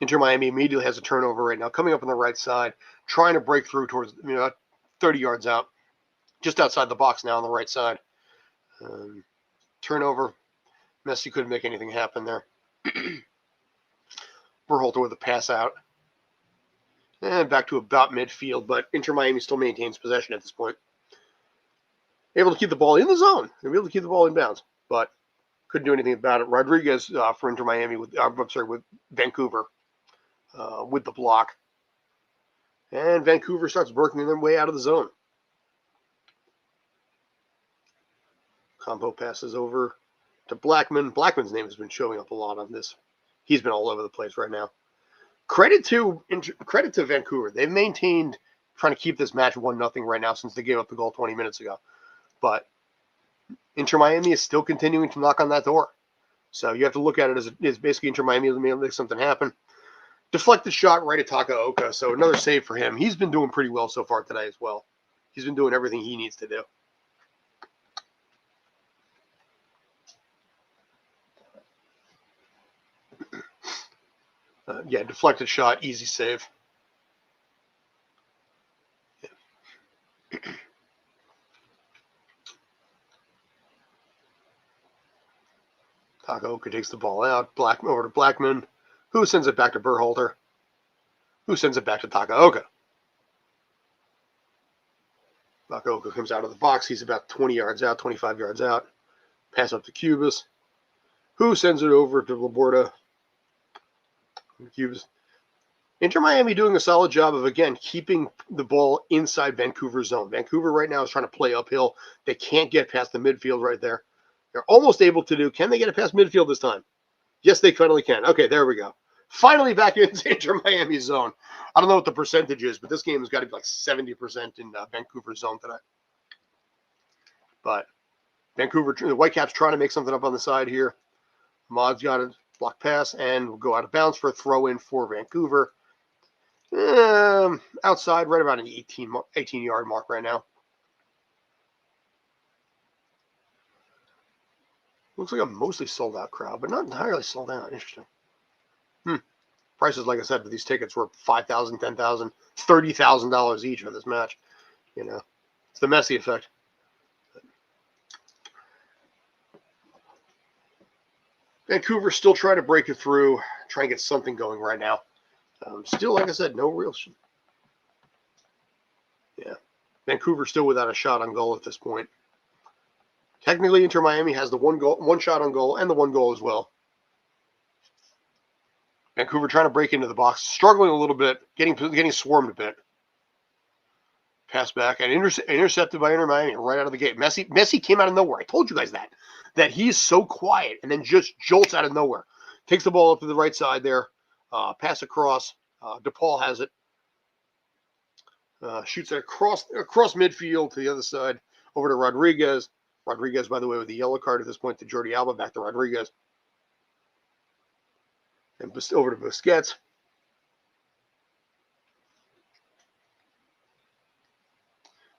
Inter Miami immediately has a turnover right now, coming up on the right side, trying to break through towards 30 yards out, just outside the box now on the right side. Turnover. Messi couldn't make anything happen there. Berhalter with a pass out. And back to about midfield, but Inter Miami still maintains possession at this point. Able to keep the ball in the zone. They were able to keep the ball in bounds, but couldn't do anything about it. Rodriguez for Inter Miami with Vancouver with the block. And Vancouver starts working their way out of the zone. Combo passes over to Blackman. Blackman's name has been showing up a lot on this. He's been all over the place right now. Credit to Vancouver. They've maintained trying to keep this match 1-0 right now since they gave up the goal 20 minutes ago. But Inter Miami is still continuing to knock on that door. So you have to look at it as basically Inter Miami is going to make something happen. Deflected shot right at Takaoka. So another save for him. He's been doing pretty well so far today as well. He's been doing everything he needs to do. Deflected shot, easy save. Takaoka takes the ball out. Over to Blackman, who sends it back to Berhalter, who sends it back to Takaoka. Takaoka comes out of the box. He's about 20 yards out, 25 yards out. Pass up to Cubas, who sends it over to Laborda. Cubas. Inter Miami doing a solid job of, again, keeping the ball inside Vancouver's zone. Vancouver right now is trying to play uphill. They can't get past the midfield right there. They're almost able to do. Can they get it past midfield this time? Yes, they finally can. Okay, there we go. Finally back into Inter Miami's zone. I don't know what the percentage is, but this game has got to be like 70% in Vancouver's zone tonight. But Vancouver, the Whitecaps trying to make something up on the side here. Mod's got a block pass and will go out of bounds for a throw in for Vancouver. Outside, right about an 18-yard mark right now. Looks like a mostly sold out crowd, but not entirely sold out. Interesting. Prices, like I said, for these tickets were $5,000, $10,000, $30,000 each for this match. You know, it's the Messi effect. Vancouver still trying to break it through, trying to get something going right now. Still, like I said, no real. Yeah, Vancouver still without a shot on goal at this point. Technically, Inter Miami has the one shot on goal, and the one goal as well. Vancouver trying to break into the box, struggling a little bit, getting swarmed a bit. Pass back and intercepted by Inter Miami right out of the gate. Messi came out of nowhere. I told you guys that he's so quiet and then just jolts out of nowhere. Takes the ball up to the right side there. Pass across. DePaul has it. Shoots it across midfield to the other side over to Rodriguez. Rodriguez, by the way, with the yellow card at this point to Jordi Alba. Back to Rodriguez. And over to Busquets.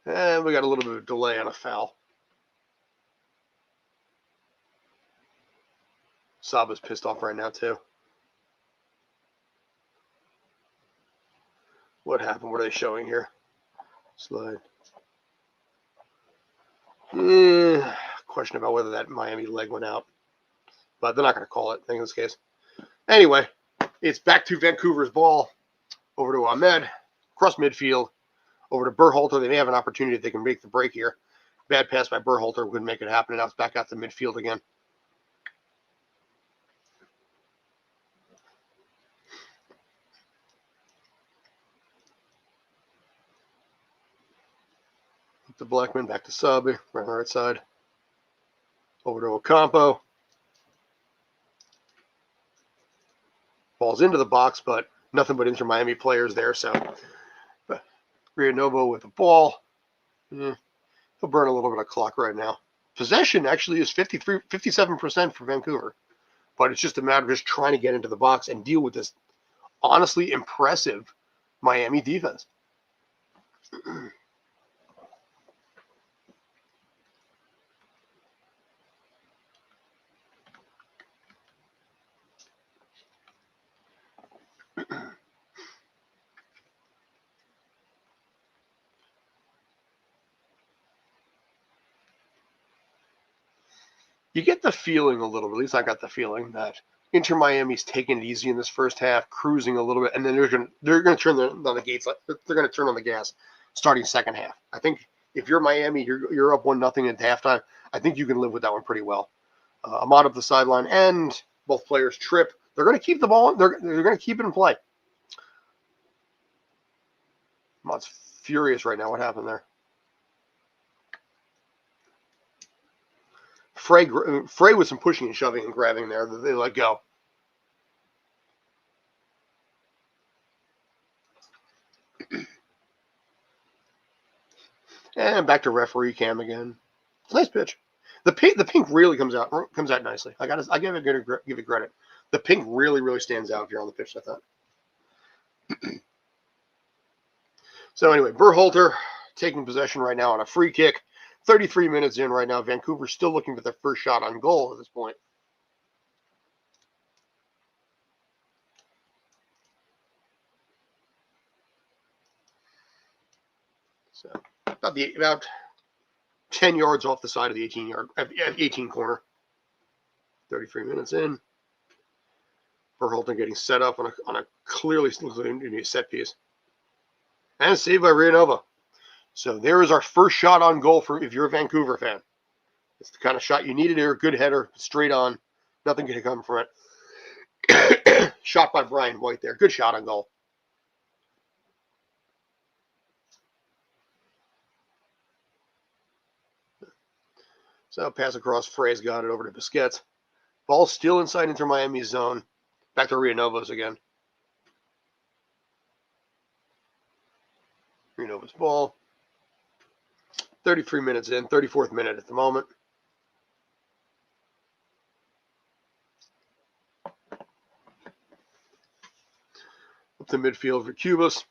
And we got a little bit of delay on a foul. Saba's pissed off right now, too. What happened? What are they showing here? Slide. Question about whether that Miami leg went out. But they're not going to call it, I think, in this case. Anyway, it's back to Vancouver's ball. Over to Ahmed. Across midfield. Over to Berhalter. They may have an opportunity if they can make the break here. Bad pass by Berhalter. Wouldn't make it happen. And now it's back out to midfield again. To Blackman. Back to Sub. Right on the right side. Over to Ocampo. Ball's into the box, but nothing but Inter Miami players there. So Rianovo with the ball. He'll burn a little bit of clock right now. Possession actually is 57% for Vancouver. But it's just a matter of just trying to get into the box and deal with this honestly impressive Miami defense. You get the feeling a little bit, at least I got the feeling, that Inter Miami's taking it easy in this first half, cruising a little bit, and then they're going to turn on the gates. They're going to turn on the gas starting second half. I think if you're Miami, you're up 1-0 at halftime. I think you can live with that one pretty well. Ahmad up the sideline, and both players trip. They're going to keep the ball. They're going to keep it in play. Ahmad's furious right now. What happened there? Frey with some pushing and shoving and grabbing there. They let go. And back to referee cam again. It's a nice pitch. The pink really comes out nicely. I give it credit. The pink really stands out if you're on the pitch. I thought. So anyway, Berhalter taking possession right now on a free kick. 33 minutes in right now. Vancouver still looking for their first shot on goal at this point. So about 10 yards off the side of the 18 corner. 33 minutes in. Berhalter getting set up on a clearly set piece. And saved by Rianova. So there is our first shot on goal for if you're a Vancouver fan. It's the kind of shot you needed here. Good header, straight on. Nothing can come from it. Shot by Brian White there. Good shot on goal. So pass across. Frey's got it over to Busquets. Ball still inside Inter Miami's zone. Back to Rianovas again. Rianova's ball. 33 minutes in, 34th minute at the moment. to midfield for Cubas.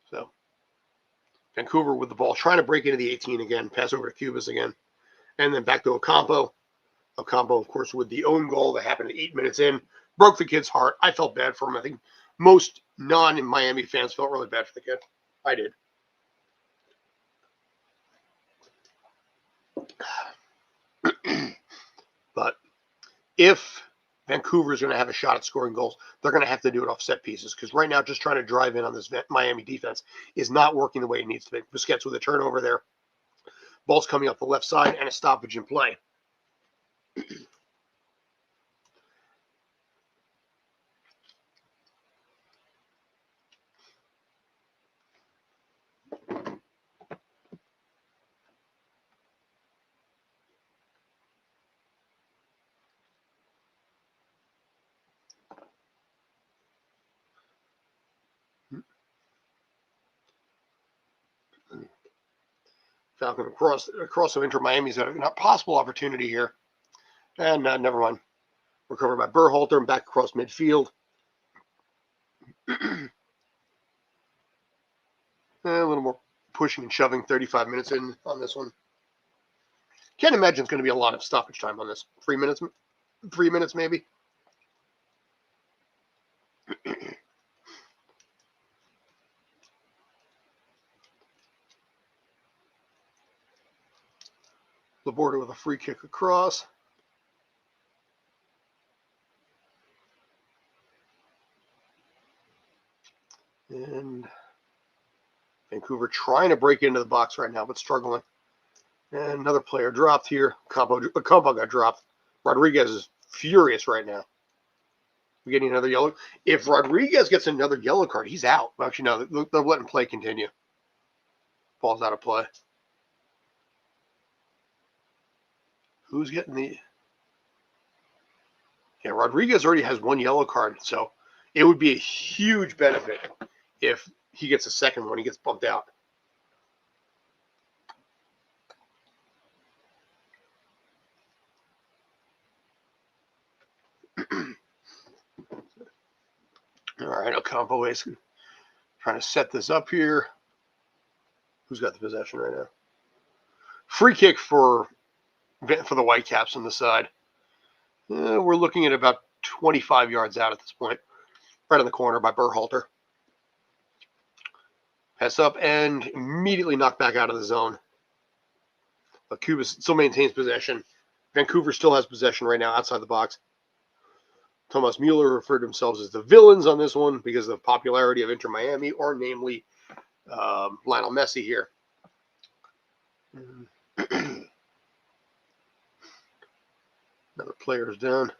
So Vancouver with the ball, trying to break into the 18 again, pass over to Cubas again, and then back to Ocampo. Ocampo, of course, with the own goal that happened 8 minutes in, broke the kid's heart. I felt bad for him. I think most non-Miami fans felt really bad for the kid. I did. But if Vancouver is going to have a shot at scoring goals, they're going to have to do it off set pieces, because right now just trying to drive in on this Miami defense is not working the way it needs to be. Busquets with a turnover there. Ball's coming up the left side and a stoppage in play. Falcon across of Inter Miami's got a possible opportunity here. And never mind. Recovered by Berhalter and back across midfield. A little more pushing and shoving, 35 minutes in on this one. Can't imagine it's going to be a lot of stoppage time on this. 3 minutes maybe. Laborda with a free kick across. And Vancouver trying to break into the box right now, but struggling. And another player dropped here. Ocampo got dropped. Rodriguez is furious right now. We're getting another yellow. If Rodriguez gets another yellow card, he's out. Well, actually, no, they're letting play continue. Ball's out of play. Who's getting the... Yeah, Rodriguez already has one yellow card, so it would be a huge benefit if he gets a second one. He gets bumped out. All right, Ocampo is trying to set this up here. Who's got the possession right now? Free kick for the Whitecaps on the side. We're looking at about 25 yards out at this point. Right in the corner by Berhalter. Pass up and immediately knocked back out of the zone. But Cuba still maintains possession. Vancouver still has possession right now outside the box. Thomas Mueller referred to themselves as the villains on this one because of the popularity of Inter Miami, or namely Lionel Messi here. Another player is down.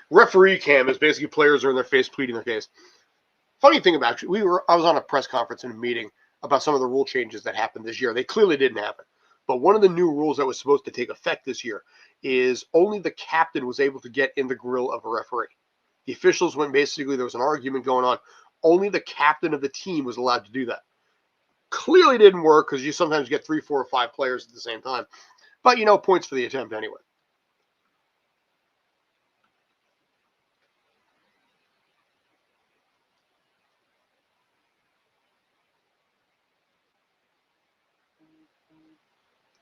Referee cam is basically players are in their face pleading their case. Funny thing about it, I was on a press conference in a meeting about some of the rule changes that happened this year. They clearly didn't happen. But one of the new rules that was supposed to take effect this year is only the captain was able to get in the grill of a referee. The officials went basically, there was an argument going on. Only the captain of the team was allowed to do that. Clearly didn't work because you sometimes get 3, 4, or 5 players at the same time. But, points for the attempt anyway.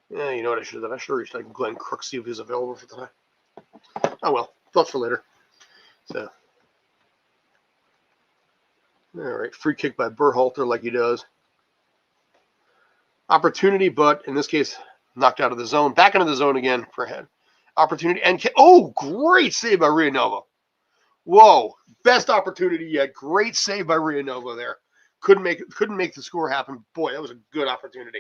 Yeah, you know what I should have done? I should have reached out to Glenn Crook, see if he's available for tonight. Oh, well. Thoughts for later. So, all right. Free kick by Berhalter like he does. Opportunity, but in this case, knocked out of the zone. Back into the zone again for a head. Opportunity. And great save by Rianovo. Whoa. Best opportunity yet. Great save by Rianovo there. Couldn't make the score happen. Boy, that was a good opportunity.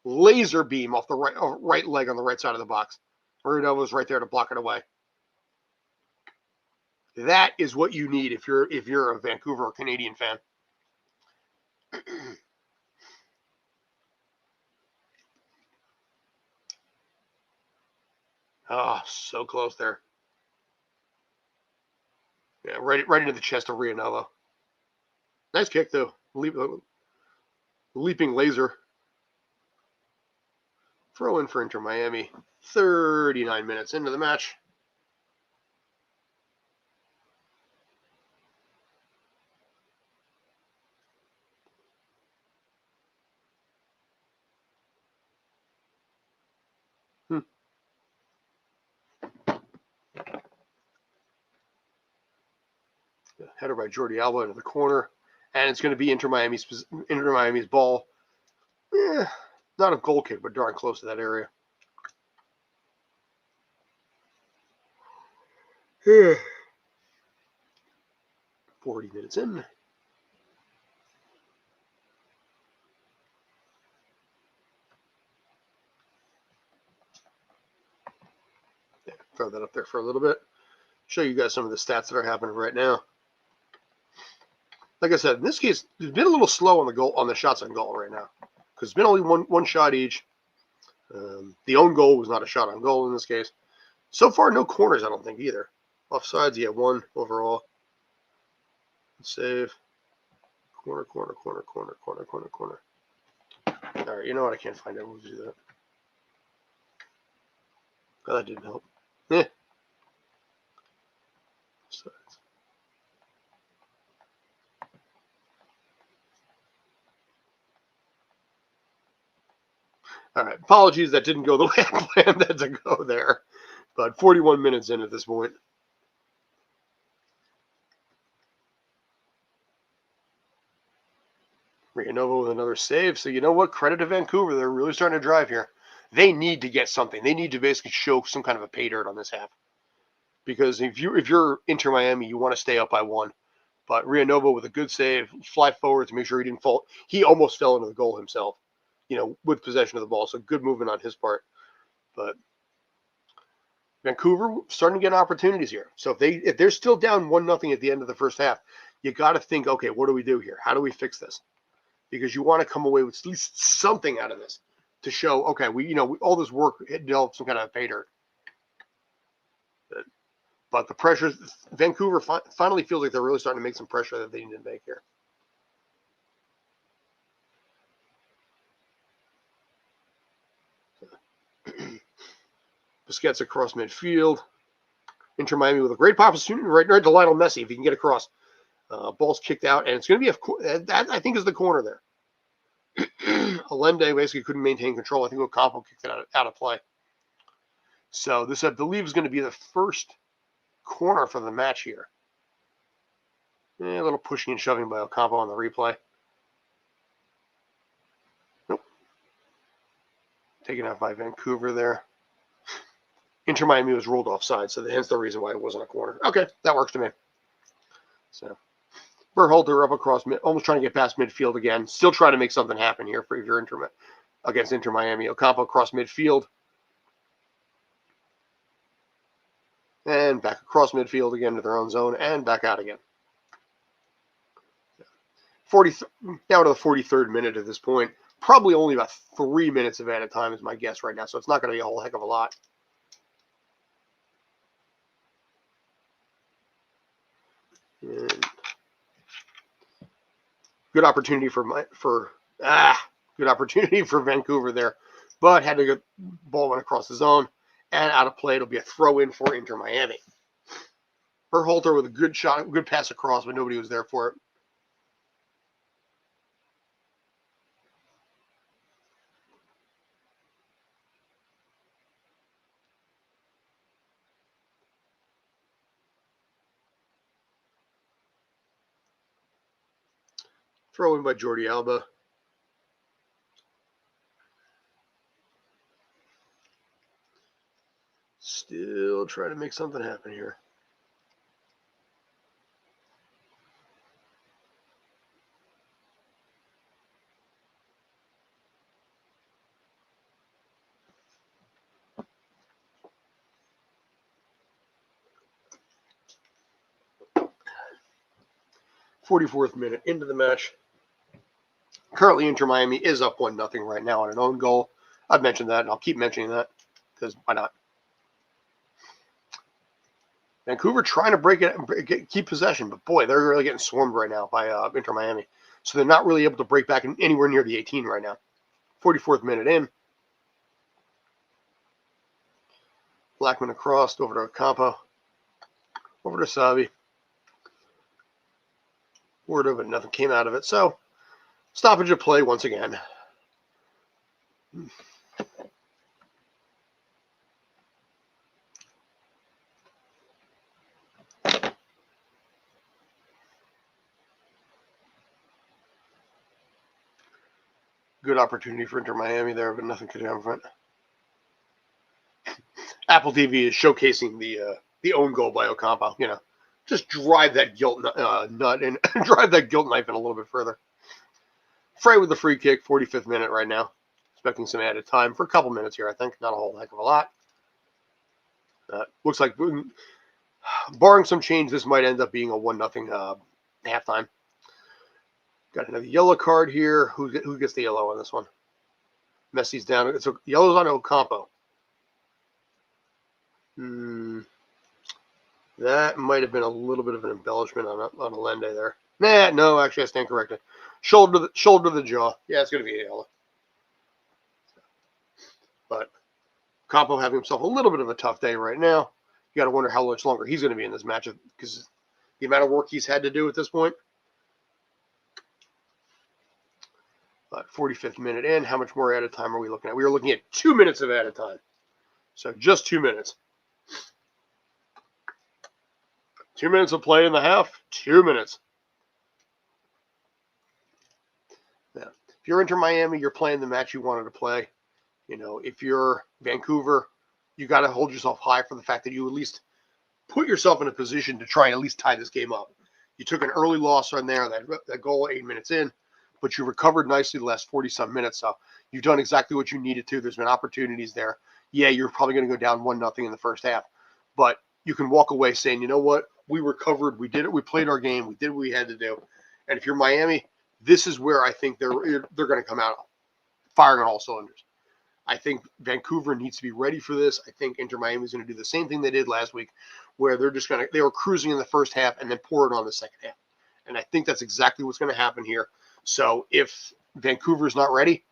Laser beam off the right leg on the right side of the box. Rianovo was right there to block it away. That is what you need if you're a Vancouver or Canadian fan. Oh, so close there. Yeah, right into the chest of Rianovo. Nice kick though. Leaping laser. Throw in for Inter Miami. 39 minutes into the match. Header by Jordi Alba into the corner, and it's going to be Inter Miami's ball. Not a goal kick, but darn close to that area. 40 minutes in. Throw that up there for a little bit. Show you guys some of the stats that are happening right now. Like I said, in this case, it's been a little slow on the shots on goal right now, because it's been only one shot each. The own goal was not a shot on goal in this case. So far, no corners, I don't think, either. Offsides, yeah, one overall. Save. Corner. All right, you know what? I can't find it. We'll do that. Oh, that didn't help. All right, apologies, that didn't go the way I planned that to go there. But 41 minutes in at this point. Rianova with another save. So you know what? Credit to Vancouver. They're really starting to drive here. They need to get something. They need to basically show some kind of a pay dirt on this half. Because if you're Inter Miami, you want to stay up by one. But Rianova with a good save, fly forward to make sure he didn't fall. He almost fell into the goal himself, with possession of the ball. So good movement on his part. But Vancouver starting to get opportunities here. So if they're still down 1-0 at the end of the first half, you got to think, okay, what do we do here? How do we fix this? Because you want to come away with at least something out of this to show, okay, all this work developed some kind of pay dirt. But the pressures, Vancouver finally feels like they're really starting to make some pressure that they need to make here. Busquets across midfield. Inter Miami with a great opportunity right to Lionel Messi if he can get across. Ball's kicked out, and it's going to be that I think is the corner there. Allende basically couldn't maintain control. I think Ocampo kicked it out of play. So this, I believe, is going to be the first corner for the match here. A little pushing and shoving by Ocampo on the replay. Nope. Taken out by Vancouver there. Inter Miami was ruled offside, so hence the reason why it wasn't a corner. Okay, that works to me. So Berhalter up across mid, almost trying to get past midfield again. Still trying to make something happen here for your against Inter Miami. Ocampo across midfield. And back across midfield again to their own zone and back out again. Now to the 43rd minute at this point. Probably only about 3 minutes of added time is my guess right now, so it's not going to be a whole heck of a lot. And good opportunity for Vancouver there, but had to get ball went across the zone and out of play. It'll be a throw in for Inter Miami. Berhalter with a good shot, good pass across, but nobody was there for it. Throw in by Jordi Alba. Still trying to make something happen here. "44th minute into the match. Currently, Inter Miami is up 1-0 right now on an own goal. I've mentioned that, and I'll keep mentioning that because why not? Vancouver trying to break it, keep possession, but boy, they're really getting swarmed right now by Inter Miami. So they're not really able to break back anywhere near the 18 right now. 44th minute in. Blackman across, over to Ocampo, over to Savi. Word of it, nothing came out of it. So, stoppage of play once again. Good opportunity for Inter Miami there, but nothing could come from it. Apple TV is showcasing the own goal by Ocampo. Just drive that guilt nut and drive that guilt knife in a little bit further. Frey with the free kick, 45th minute right now. Expecting some added time for a couple minutes here, I think. Not a whole heck of a lot. Looks like, barring some change, this might end up being a 1-0 halftime. Got another yellow card here. Who gets the yellow on this one? Messi's down. It's yellow's on Ocampo. That might have been a little bit of an embellishment on Allende there. No, actually I stand corrected. Shoulder to the jaw. Yeah, it's going to be a yellow. But Ocampo having himself a little bit of a tough day right now. You got to wonder how much longer he's going to be in this match because the amount of work he's had to do at this point. But 45th minute in, how much more added time are we looking at? We are looking at 2 minutes of added time. So just 2 minutes. 2 minutes of play in the half. 2 minutes. Now, if you're Inter Miami, you're playing the match you wanted to play. If you're Vancouver, you got to hold yourself high for the fact that you at least put yourself in a position to try and at least tie this game up. You took an early loss on there, that goal 8 minutes in, but you recovered nicely the last 40-some minutes. So you've done exactly what you needed to. There's been opportunities there. Yeah, you're probably going to go down 1-0 in the first half, but you can walk away saying, you know what? We recovered. We did it. We played our game. We did what we had to do. And if you're Miami, this is where I think they're going to come out firing on all cylinders. I think Vancouver needs to be ready for this. I think Inter Miami is going to do the same thing they did last week, where they were cruising in the first half and then pour it on the second half. And I think that's exactly what's going to happen here. So if Vancouver's not ready,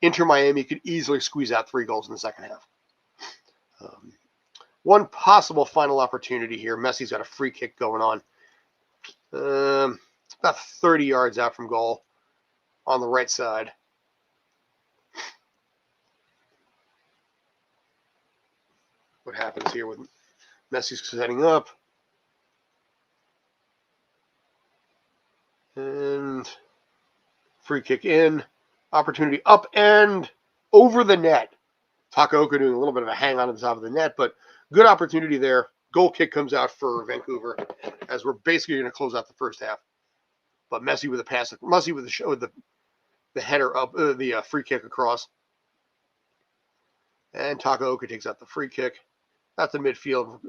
Inter Miami could easily squeeze out 3 goals in the second half. One possible final opportunity here. Messi's got a free kick going on. About 30 yards out from goal on the right side. What happens here with Messi setting up? And free kick in. Opportunity up and over the net. Takaoka doing a little bit of a hang on the top of the net, but good opportunity there. Goal kick comes out for Vancouver as we're basically going to close out the first half. But Messi with a pass. Messi with the header up, the free kick across. And Takaoka takes out the free kick. That's the midfield.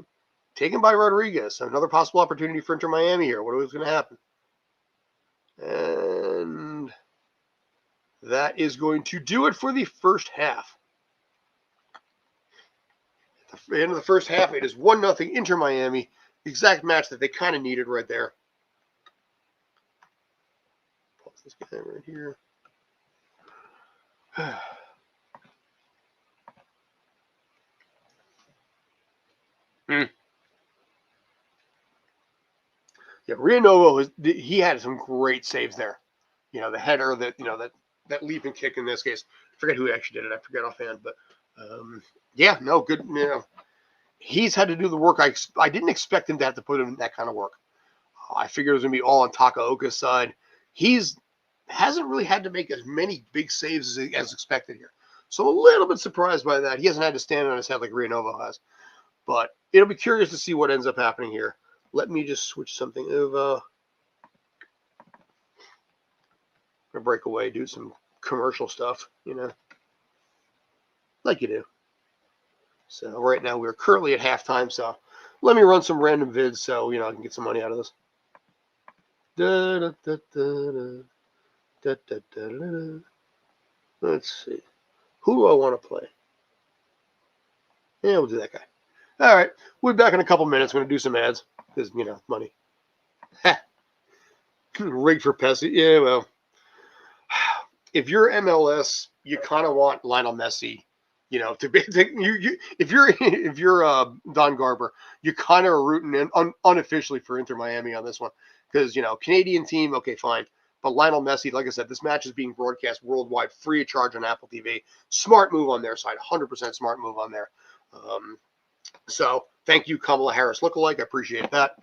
Taken by Rodriguez. Another possible opportunity for Inter Miami here. What is going to happen? And that is going to do it for the first half. At the end of the first half, it is 1-0 Inter Miami. The exact match that they kind of needed right there. Pause this guy right here. Yeah, Rianovo, he had some great saves there. The header, that leaping kick in this case. I forget who actually did it. I forget offhand, but good. He's had to do the work. I didn't expect him to have to put in that kind of work. I figured it was going to be all on Takaoka's side. Hasn't really had to make as many big saves as expected here. So a little bit surprised by that. He hasn't had to stand on his head like Rianovo has. But it'll be curious to see what ends up happening here. Let me just switch something over. Gonna break away, do some commercial stuff, like you do. So right now we're currently at halftime. So let me run some random vids so I can get some money out of this. Let's see. Who do I want to play? Yeah, we'll do that guy. All right, we'll be back in a couple minutes. We're going to do some ads because, money. Rigged for Pesci. Yeah, well, if you're MLS, you kind of want Lionel Messi if you're Don Garber, you kind of rooting in unofficially for Inter Miami on this one because Canadian team, okay, fine, but Lionel Messi, like I said, this match is being broadcast worldwide, free of charge on Apple TV. Smart move on their side, 100% smart move on there. So thank you, Kamala Harris lookalike. I appreciate that.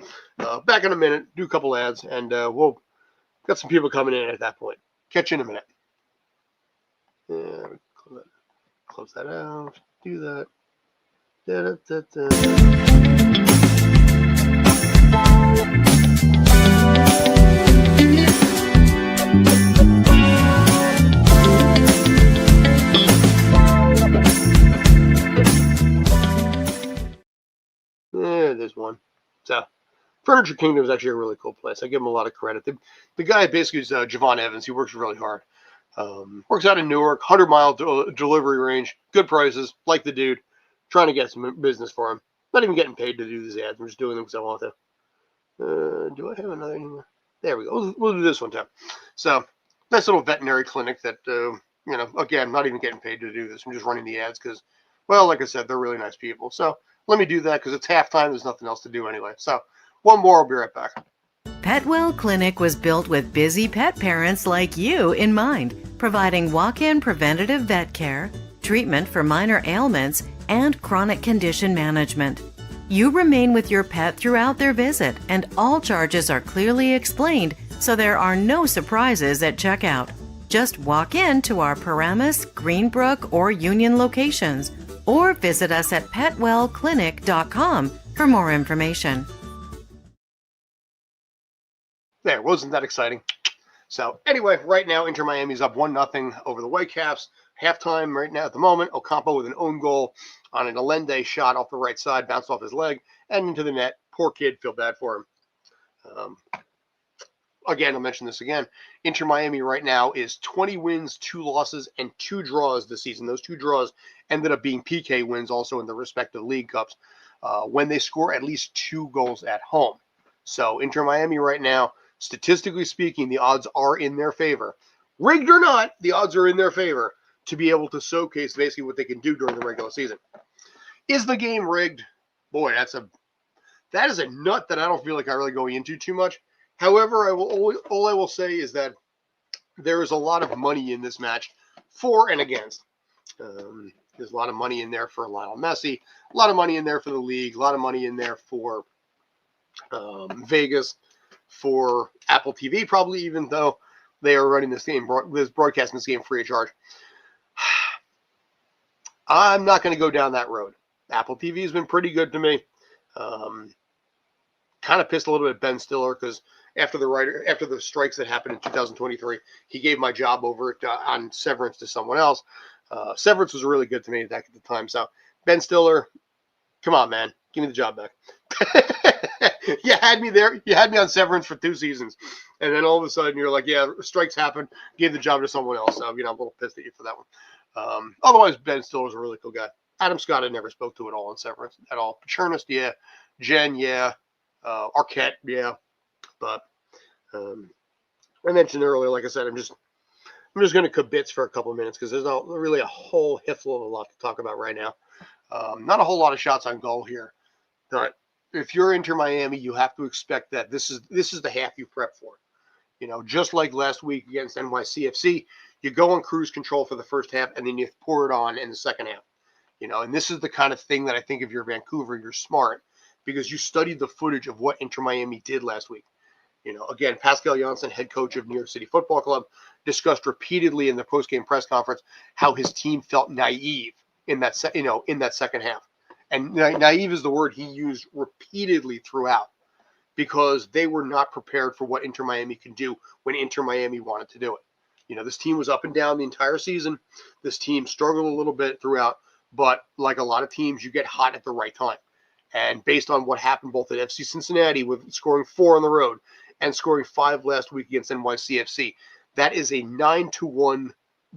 Back in a minute, do a couple ads, and we'll got some people coming in at that point. Catch you in a minute. Close that out. Do that. There's one. So, Furniture Kingdom is actually a really cool place. I give him a lot of credit. The guy basically is Javon Evans. He works really hard. Works out in Newark, 100-mile delivery range, good prices, like the dude. Trying to get some business for him. Not even getting paid to do these ads. I'm just doing them because I want to. Do I have another anymore? There we go. We'll do this one too. So, nice little veterinary clinic that, again, not even getting paid to do this. I'm just running the ads because, well, like I said, they're really nice people. So, let me do that because it's halftime. There's nothing else to do anyway. So, one more. I'll be right back. Petwell Clinic was built with busy pet parents like you in mind, providing walk-in preventative vet care, treatment for minor ailments, and chronic condition management. You remain with your pet throughout their visit, and all charges are clearly explained, so there are no surprises at checkout. Just walk in to our Paramus, Greenbrook, or Union locations, or visit us at petwellclinic.com for more information. There, wasn't that exciting? So anyway, right now Inter Miami's up 1-0 over the Whitecaps. Halftime right now at the moment. Ocampo with an own goal on an Allende shot off the right side, bounced off his leg and into the net. Poor kid, feel bad for him. Again, I'll mention this again. Inter Miami right now is 20 wins, 2 losses, and 2 draws this season. Those 2 draws ended up being PK wins also in the respective league cups when they score at least 2 goals at home. So Inter Miami right now, statistically speaking, the odds are in their favor. Rigged or not, the odds are in their favor to be able to showcase basically what they can do during the regular season. Is the game rigged? Boy, that is a nut that I don't feel like I really go into too much. However, all I will say is that there is a lot of money in this match for and against. There's a lot of money in there for Lionel Messi, a lot of money in there for the league, a lot of money in there for Vegas, for Apple TV, probably, even though they are running this broadcasting this game free of charge. I'm not going to go down that road. Apple TV has been pretty good to me. Kind of pissed a little bit at Ben Stiller because after the strikes that happened in 2023, he gave my job over on Severance to someone else. Severance was really good to me back at the time. So Ben Stiller, come on, man, give me the job back. You had me there. You had me on Severance for 2 seasons, and then all of a sudden you're like, yeah, strikes happened. Gave the job to someone else. So I'm a little pissed at you for that one. Otherwise, Ben Stiller's a really cool guy. Adam Scott I never spoke to at all on Severance at all. Chernist, yeah. Jen, yeah. Arquette, yeah. But I mentioned earlier, like I said, I'm just going to kibitz for a couple of minutes because there's not really a whole hiffle of a lot to talk about right now. Not a whole lot of shots on goal here, but if you're Inter Miami, you have to expect that this is the half you prep for. Just like last week against NYCFC, you go on cruise control for the first half and then you pour it on in the second half. And this is the kind of thing that I think if you're Vancouver, you're smart because you studied the footage of what Inter Miami did last week. Again, Pascal Janssen, head coach of New York City Football Club, discussed repeatedly in the post-game press conference how his team felt naive in that second half. And naive is the word he used repeatedly throughout because they were not prepared for what Inter Miami can do when Inter Miami wanted to do it. This team was up and down the entire season. This team struggled a little bit throughout, but like a lot of teams, you get hot at the right time. And based on what happened both at FC Cincinnati with scoring 4 on the road and scoring 5 last week against NYCFC, that is a 9-1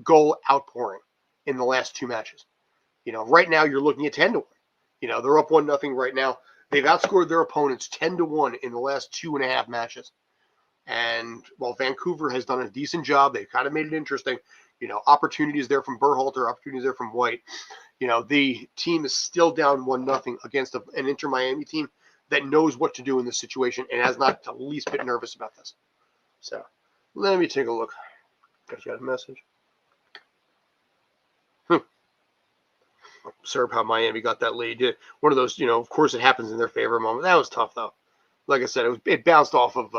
goal outpouring in the last 2 matches. Right now you're looking at 10-1. They're up 1-0 right now. They've outscored their opponents 10-1 in the last 2.5 matches. And while Vancouver has done a decent job, they've kind of made it interesting. Opportunities there from Berhalter, opportunities there from White. The team is still down 1-0 against an Inter Miami team that knows what to do in this situation and has not the least bit nervous about this. So let me take a look. Guys got a message. Observe how Miami got that lead. One of those, of course it happens in their favor moment. That was tough though. Like I said, it bounced off of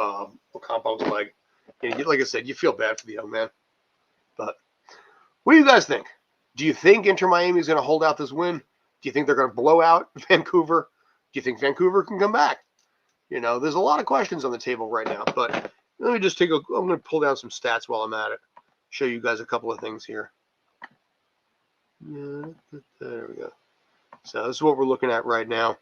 Ocampo's leg. And like I said, you feel bad for the young man. But what do you guys think? Do you think Inter Miami is going to hold out this win? Do you think they're going to blow out Vancouver? Do you think Vancouver can come back? There's a lot of questions on the table right now. But let me just I'm going to pull down some stats while I'm at it. Show you guys a couple of things here. There we go. So this is what we're looking at right now.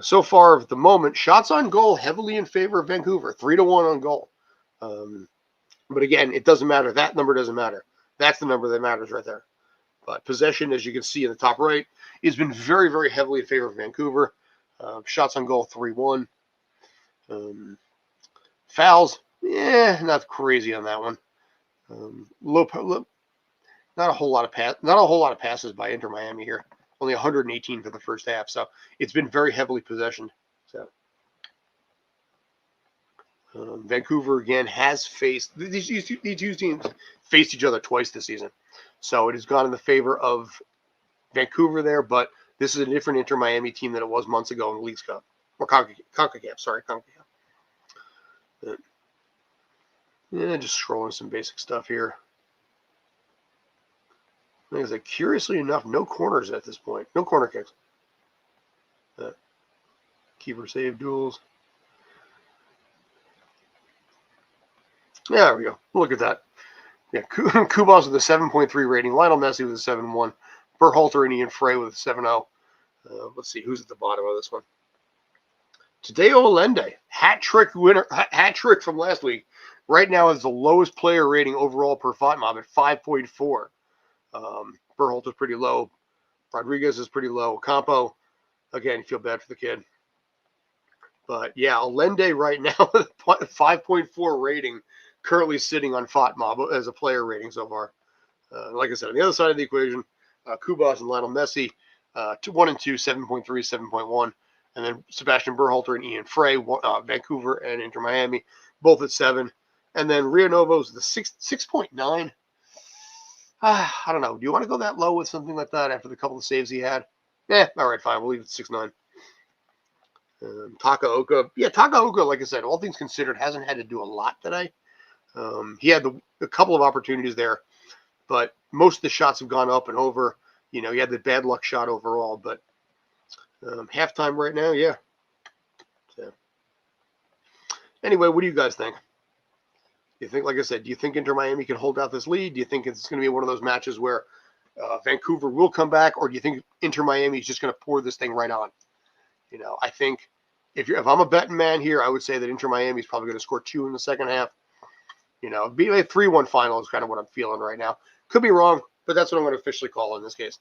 So far at the moment, shots on goal heavily in favor of Vancouver, 3-1 on goal. But again, it doesn't matter. That number doesn't matter. That's the number that matters right there. But possession, as you can see in the top right, has been very, very heavily in favor of Vancouver. Shots on goal, 3-1. Fouls, not crazy on that one. Not a whole lot of passes by Inter Miami here. Only 118 for the first half, so it's been very heavily possessioned. So Vancouver again has faced these two teams faced each other twice this season, so it has gone in the favor of Vancouver there. But this is a different Inter Miami team than it was months ago in the Leagues Cup or CONCACAF. Sorry, CONCACAF. Just scrolling some basic stuff here. Like, curiously enough, no corners at this point. No corner kicks. Keeper save duels. Yeah, there we go. Look at that. Yeah, Kubas with a 7.3 rating. Lionel Messi with a 7.1. Berhalter and Ian Frey with a 7.0. Let's see who's at the bottom of this one. Tadeo Allende, hat trick winner, hat trick from last week. Right now is the lowest player rating overall per FOTMOB at 5.4. Berhalter's pretty low. Rodriguez is pretty low. Campo, again, you feel bad for the kid. But yeah, Allende right now with a 5.4 rating, currently sitting on FOTMOB as a player rating so far. Like I said, on the other side of the equation, Kubas and Lionel Messi, 1 and 2, 7.3, 7.1. And then Sebastian Berhalter and Ian Frey, Vancouver and Inter Miami, both at 7. And then Rio Novo's the 6.9. I don't know. Do you want to go that low with something like that after the couple of saves he had? All right, fine. We'll leave it at 6.9. Takaoka. Yeah, Takaoka, like I said, all things considered, hasn't had to do a lot today. He had a couple of opportunities there, but most of the shots have gone up and over. He had the bad luck shot overall, but halftime right now, yeah. So, anyway, what do you guys think? You think, like I said, do you think Inter Miami can hold out this lead? Do you think it's going to be one of those matches where Vancouver will come back, or do you think Inter Miami is just going to pour this thing right on? I think if I'm a betting man here, I would say that Inter Miami is probably going to score 2 in the second half. Be a 3-1 final is kind of what I'm feeling right now. Could be wrong, but that's what I'm going to officially call in this case.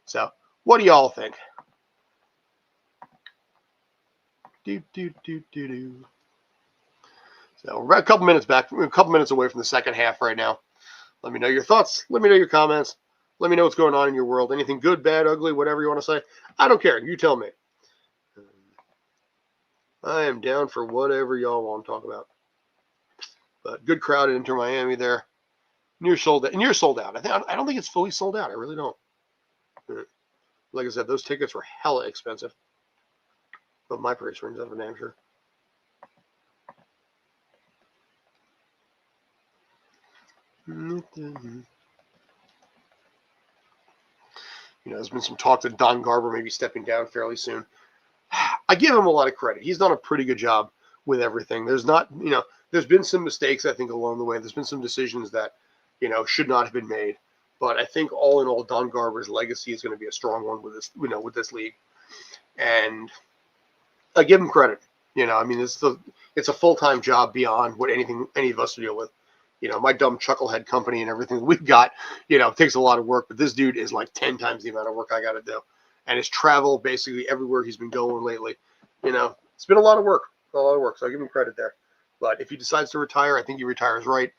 So, what do y'all think? So we're a couple minutes back. We're a couple minutes away from the second half right now. Let me know your thoughts. Let me know your comments. Let me know what's going on in your world. Anything good, bad, ugly, whatever you want to say. I don't care. You tell me. I am down for whatever y'all want to talk about. But good crowd at Inter Miami there. You're sold out. And you're sold out. I don't think it's fully sold out. I really don't. Like I said, those tickets were hella expensive. But my price range, I'm damn sure. There's been some talk that Don Garber may be stepping down fairly soon. I give him a lot of credit. He's done a pretty good job with everything. There's been some mistakes, I think, along the way. There's been some decisions that, should not have been made. But I think all in all, Don Garber's legacy is going to be a strong one with this, with this league. And I give him credit. It's a full-time job beyond what any of us deal with. My dumb chucklehead company and everything we've got, takes a lot of work, but this dude is like 10 times the amount of work I got to do. And his travel basically everywhere he's been going lately, it's been a lot of work. A lot of work, so I give him credit there. But if he decides to retire, I think he retires right.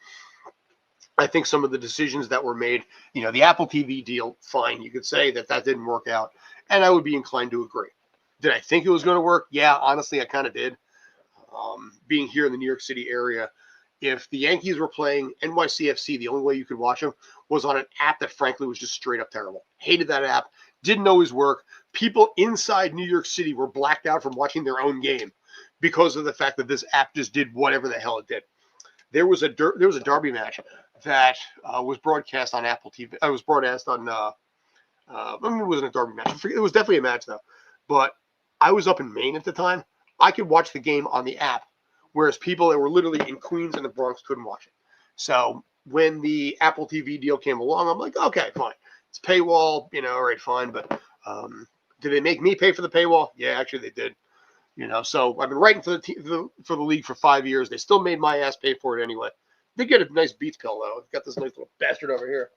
I think some of the decisions that were made, the Apple TV deal, fine, you could say that didn't work out, and I would be inclined to agree. Did I think it was going to work? Yeah, honestly, I kind of did. Being here in the New York City area, if the Yankees were playing NYCFC, the only way you could watch them was on an app that frankly was just straight up terrible. Hated that app. Didn't always work. People inside New York City were blacked out from watching their own game because of the fact that this app just did whatever the hell it did. There was a derby match that was broadcast on Apple TV. It was broadcast on. It wasn't a derby match. It was definitely a match though. But I was up in Maine at the time. I could watch the game on the app, whereas people that were literally in Queens and the Bronx couldn't watch it. So when the Apple TV deal came along, I'm like, okay, fine. It's paywall, all right, fine. But did they make me pay for the paywall? Yeah, actually they did. So I've been writing for the league for 5 years. They still made my ass pay for it anyway. They get a nice Beats pill though. I've got this nice little bastard over here.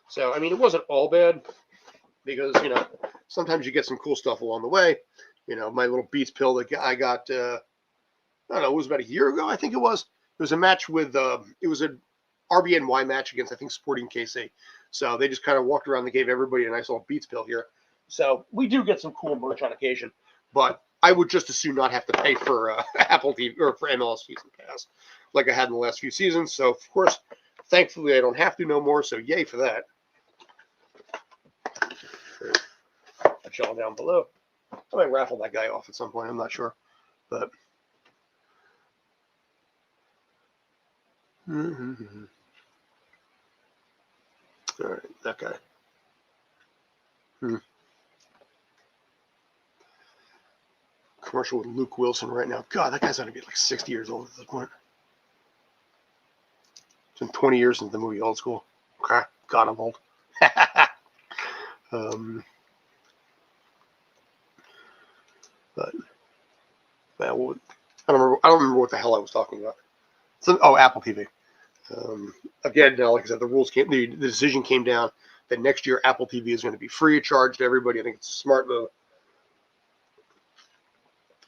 So I mean, it wasn't all bad because sometimes you get some cool stuff along the way. My little Beats pill that I got. I don't know. It was about a year ago. I think it was. It was a match with. It was an RBNY match against I think Sporting KC. So they just kind of walked around and gave everybody a nice little Beats pill here. So we do get some cool merch on occasion, but I would just as soon not have to pay for Apple TV or for MLS season pass like I had in the last few seasons. So of course, thankfully I don't have to no more. So yay for that. Put y'all down below. I might raffle that guy off at some point. I'm not sure, but. All right, that guy. Commercial with Luke Wilson right now. God, that guy's going to be like 60 years old at this point. It's been 20 years since the movie Old School. Okay, God, I'm old. But I don't remember what the hell I was talking about. Apple TV. Again, now, like I said, the decision came down that next year Apple TV is going to be free of charge to everybody. I think it's a smart move.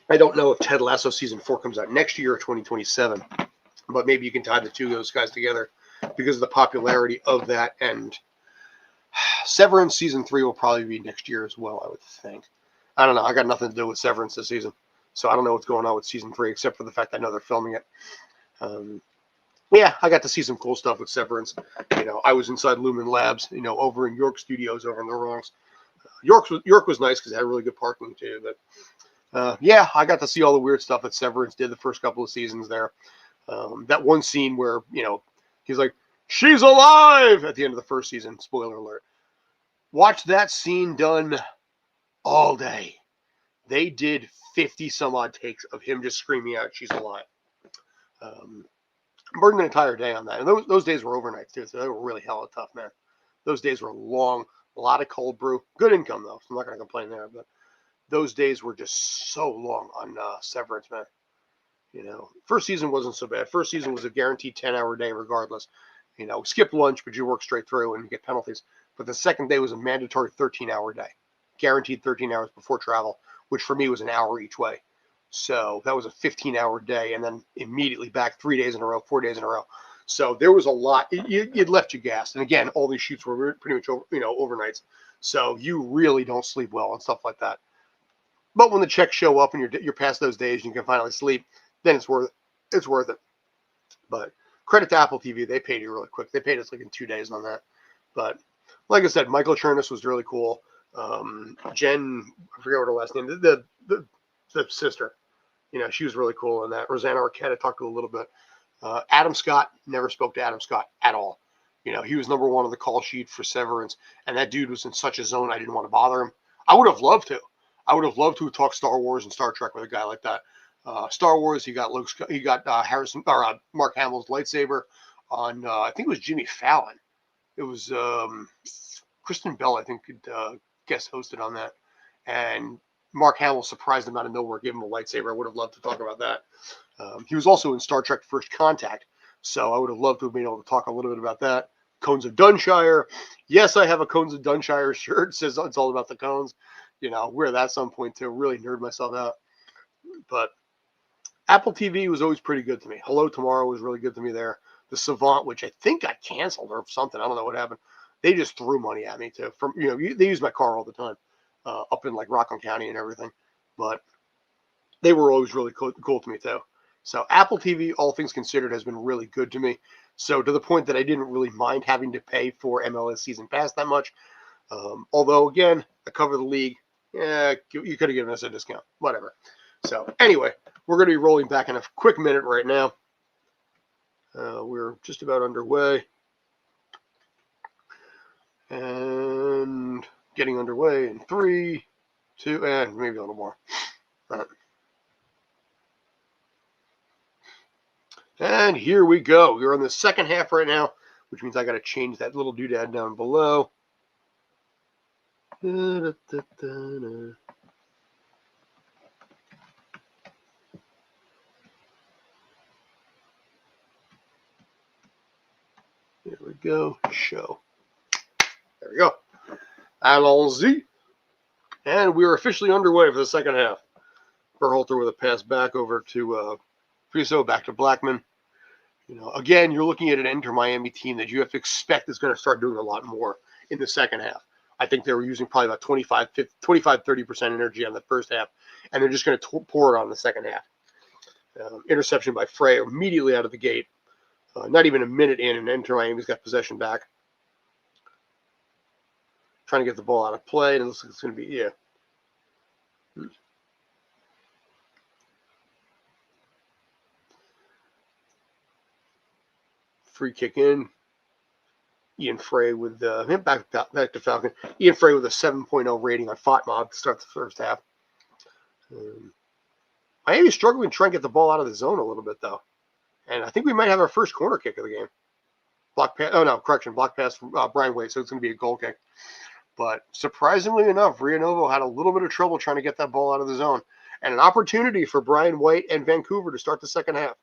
I don't know if Ted Lasso season 4 comes out next year or 2027, but maybe you can tie the two of those guys together because of the popularity of that. And Severance season 3 will probably be next year as well, I would think. I don't know. I got nothing to do with Severance this season, so I don't know what's going on with season 3 except for the fact I know they're filming it. Yeah, I got to see some cool stuff with Severance. I was inside Lumen Labs, over in York Studios over in the Bronx. York was nice because it had really good parking too. But yeah, I got to see all the weird stuff that Severance did the first couple of seasons there. That one scene where he's like, "She's alive" at the end of the first season. Spoiler alert. Watch that scene done all day. They did 50 some odd takes of him just screaming out, "She's alive." Burned an entire day on that. And those days were overnights too, so they were really hella tough, man. Those days were long, a lot of cold brew. Good income though, so I'm not going to complain there. But those days were just so long on Severance, man. First season wasn't so bad. First season was a guaranteed 10-hour day regardless. Skip lunch, but you work straight through and you get penalties. But the second day was a mandatory 13-hour day, guaranteed 13 hours before travel, which for me was an hour each way. So that was a 15-hour day, and then immediately back 3 days in a row, 4 days in a row. So there was a lot. It left you gassed. And again, all these shoots were pretty much overnights. So you really don't sleep well and stuff like that. But when the checks show up and you're past those days and you can finally sleep, then it's worth it. But credit to Apple TV, they paid you really quick. They paid us like in 2 days on that. But like I said, Michael Chernus was really cool. Jen, I forget what her last name. The sister. She was really cool in that. Rosanna Arquette, I talked to a little bit. Adam Scott, never spoke to Adam Scott at all. He was number one on the call sheet for Severance, and that dude was in such a zone I didn't want to bother him. I would have loved to. I would have loved to talk Star Wars and Star Trek with a guy like that. Star Wars, he got Mark Hamill's lightsaber on. I think it was Jimmy Fallon. It was Kristen Bell, I think, guest hosted on that, and Mark Hamill surprised him out of nowhere, gave him a lightsaber. I would have loved to talk about that. He was also in Star Trek First Contact, so I would have loved to have been able to talk a little bit about that. Cones of Dunshire. Yes, I have a Cones of Dunshire shirt. It says it's all about the cones. wear that at some point to really nerd myself out. But Apple TV was always pretty good to me. Hello Tomorrow was really good to me there. The Savant, which I think got canceled or something. I don't know what happened. They just threw money at me too. They use my car all the time, up in like Rockland County and everything. But they were always really cool to me too. So Apple TV, all things considered, has been really good to me. So to the point that I didn't really mind having to pay for MLS season pass that much. Although again, I cover the league. Yeah, you could have given us a discount. Whatever. So anyway, we're going to be rolling back in a quick minute right now. We're just about underway. And getting underway in 3, 2, and maybe a little more. And here we go. We're in the second half right now, which means I got to change that little doodad down below. Here we go. Show. There we go. Allons-y. And we are officially underway for the second half. Berhalter with a pass back over to Friso, back to Blackman. Again, you're looking at an Inter Miami team that you have to expect is going to start doing a lot more in the second half. I think they were using probably about 25-30% energy on the first half, and they're just going to pour it on the second half. Interception by Frey immediately out of the gate. Not even a minute in, and Inter Miami's got possession back. Trying to get the ball out of play, and it looks like it's going to be, yeah. Free kick in. Ian Frey with back to Falcon. Ian Frey with a 7.0 rating on FOTMob to start the first half. Miami's struggling to try and get the ball out of the zone a little bit, though. And I think we might have our first corner kick of the game. Block pass from Brian Waite, so it's going to be a goal kick. But surprisingly enough, Rianovo had a little bit of trouble trying to get that ball out of the zone. And an opportunity for Brian Waite and Vancouver to start the second half.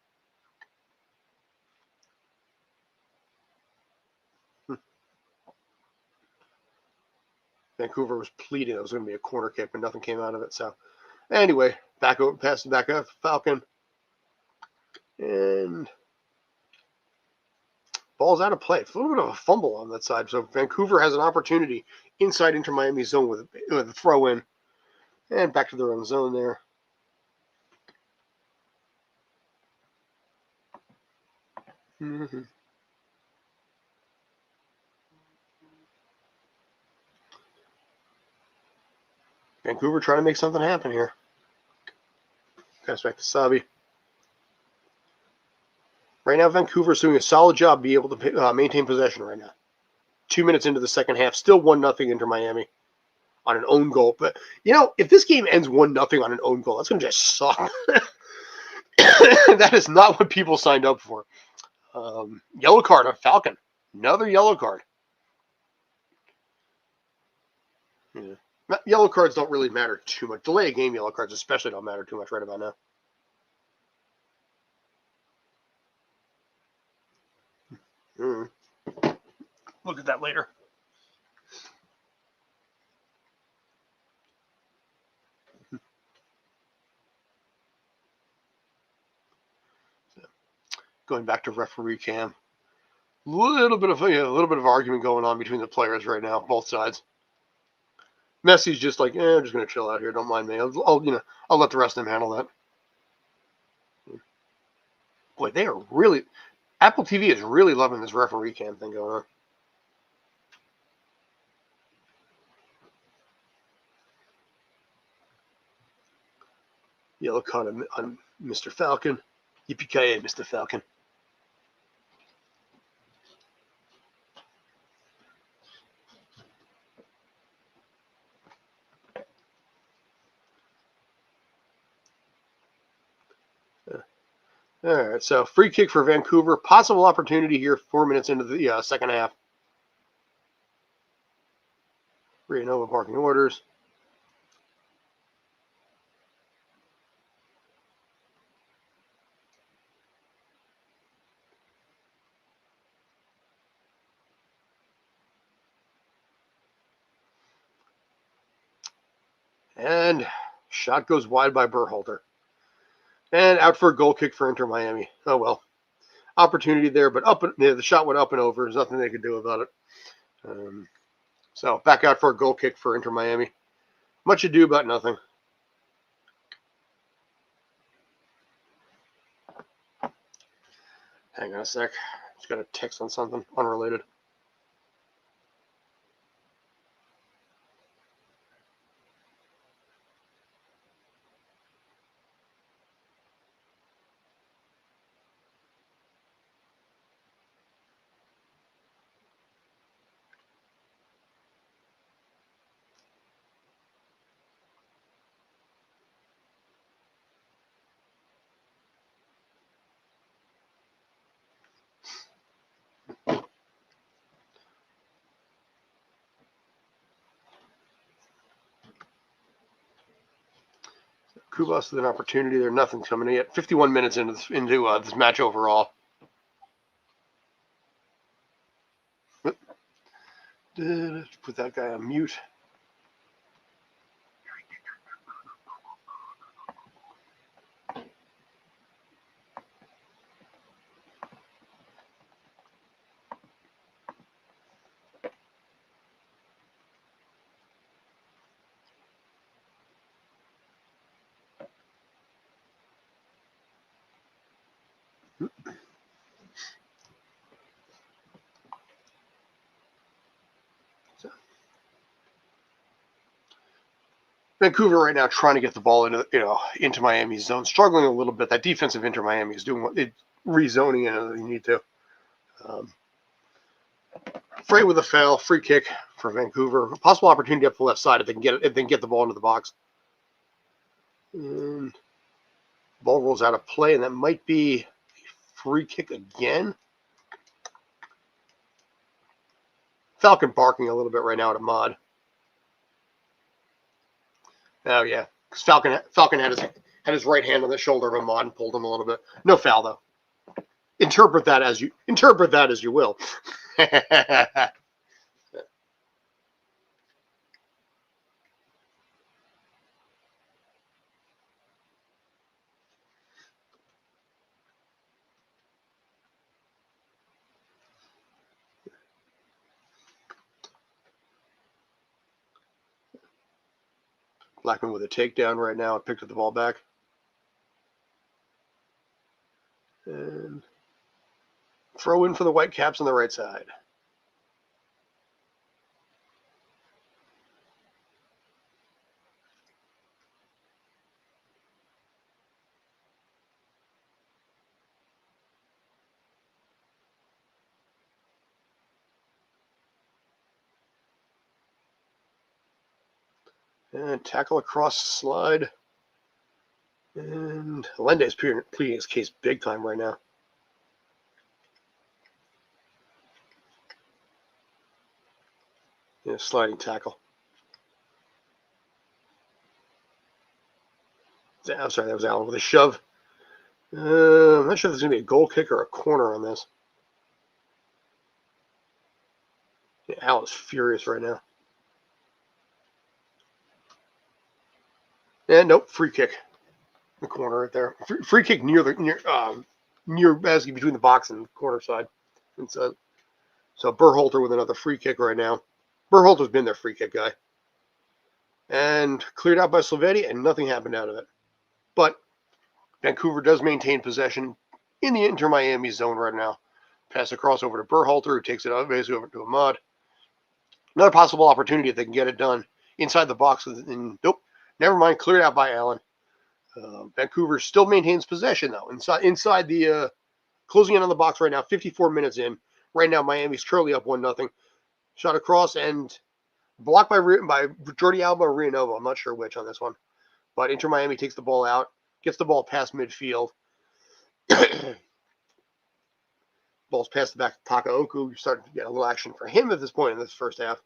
Vancouver was pleading it was going to be a corner kick, but nothing came out of it. So anyway, passing back up, Falcon. And ball's out of play. It's a little bit of a fumble on that side. So Vancouver has an opportunity inside Inter Miami zone with a throw in. And back to their own zone there. Mm-hmm. Vancouver trying to make something happen here. Pass back to Sabi. Right now, Vancouver's doing a solid job being able to maintain possession right now. 2 minutes into the second half, still 1-0 Inter Miami on an own goal. But, if this game ends 1-0 on an own goal, that's going to just suck. That is not what people signed up for. Yellow card on Falcon. Another yellow card. Yeah. Yellow cards don't really matter too much. Delay a game yellow cards especially don't matter too much right about now. Look at that later. Going back to referee cam. A little bit of argument going on between the players right now, both sides. Messi's just like, I'm just going to chill out here. Don't mind me. I'll let the rest of them handle that. Boy, they are really... Apple TV is really loving this referee cam thing going on. Yellow card on Mr. Falcon. Yippee-ki-yay, Mr. Falcon. All right, so free kick for Vancouver. Possible opportunity here 4 minutes into the second half. Rianova parking orders. And shot goes wide by Berhalter. And out for a goal kick for Inter Miami. Oh, well. Opportunity there, but the shot went up and over. There's nothing they could do about it. So back out for a goal kick for Inter Miami. Much ado about nothing. Hang on a sec. Just got a text on something unrelated. Kubas with an opportunity there. Nothing's coming in yet. 51 minutes into this match overall. Put that guy on mute. Vancouver right now trying to get the ball into Miami's zone, struggling a little bit. That defensive Inter Miami is doing what it rezoning in as they need to. Frey with a foul, free kick for Vancouver. A possible opportunity up the left side if they can get the ball into the box. And ball rolls out of play, and that might be a free kick again. Falcon barking a little bit right now at Ahmad. Oh yeah, because Falcon had his right hand on the shoulder of Ahmad and pulled him a little bit. No foul though. Interpret that as you will. Blackman with a takedown right now. I picked up the ball back. And throw in for the Whitecaps on the right side. And tackle across slide. And Lende's pleading his case big time right now. Yeah, sliding tackle. I'm sorry, that was Allen with a shove. I'm not sure if there's going to be a goal kick or a corner on this. Yeah, Allen's furious right now. And nope, free kick. The corner right there. Free kick near basically between the box and the corner side. And so Berhalter with another free kick right now. Berhalter's been their free kick guy. And cleared out by Slovetti, and nothing happened out of it. But Vancouver does maintain possession in the Inter Miami zone right now. Pass across over to Berhalter, who takes it basically over to Ahmad. Another possible opportunity if they can get it done inside the box. Nope, never mind. Cleared out by Allen. Vancouver still maintains possession though inside the closing in on the box right now. 54 minutes in. Right now, Miami's currently up 1-0. Shot across and blocked by Jordi Alba or Rianovo. I'm not sure which on this one. But Inter Miami takes the ball out, gets the ball past midfield. Ball's passed back to Takaoku. You're starting to get a little action for him at this point in this first half.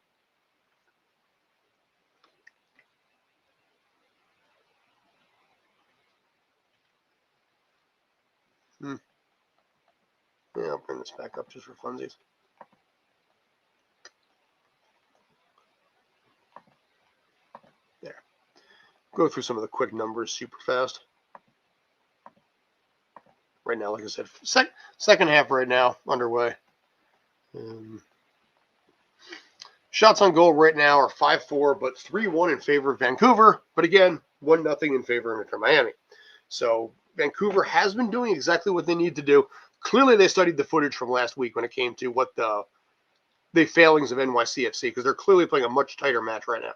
Yeah, I'll bring this back up just for funsies. There. Go through some of the quick numbers super fast. Right now, like I said, second half right now underway. Shots on goal right now are 5-4, but 3-1 in favor of Vancouver. But again, 1-0 in favor of Inter Miami. So Vancouver has been doing exactly what they need to do. Clearly, they studied the footage from last week when it came to what the failings of NYCFC, because they're clearly playing a much tighter match right now.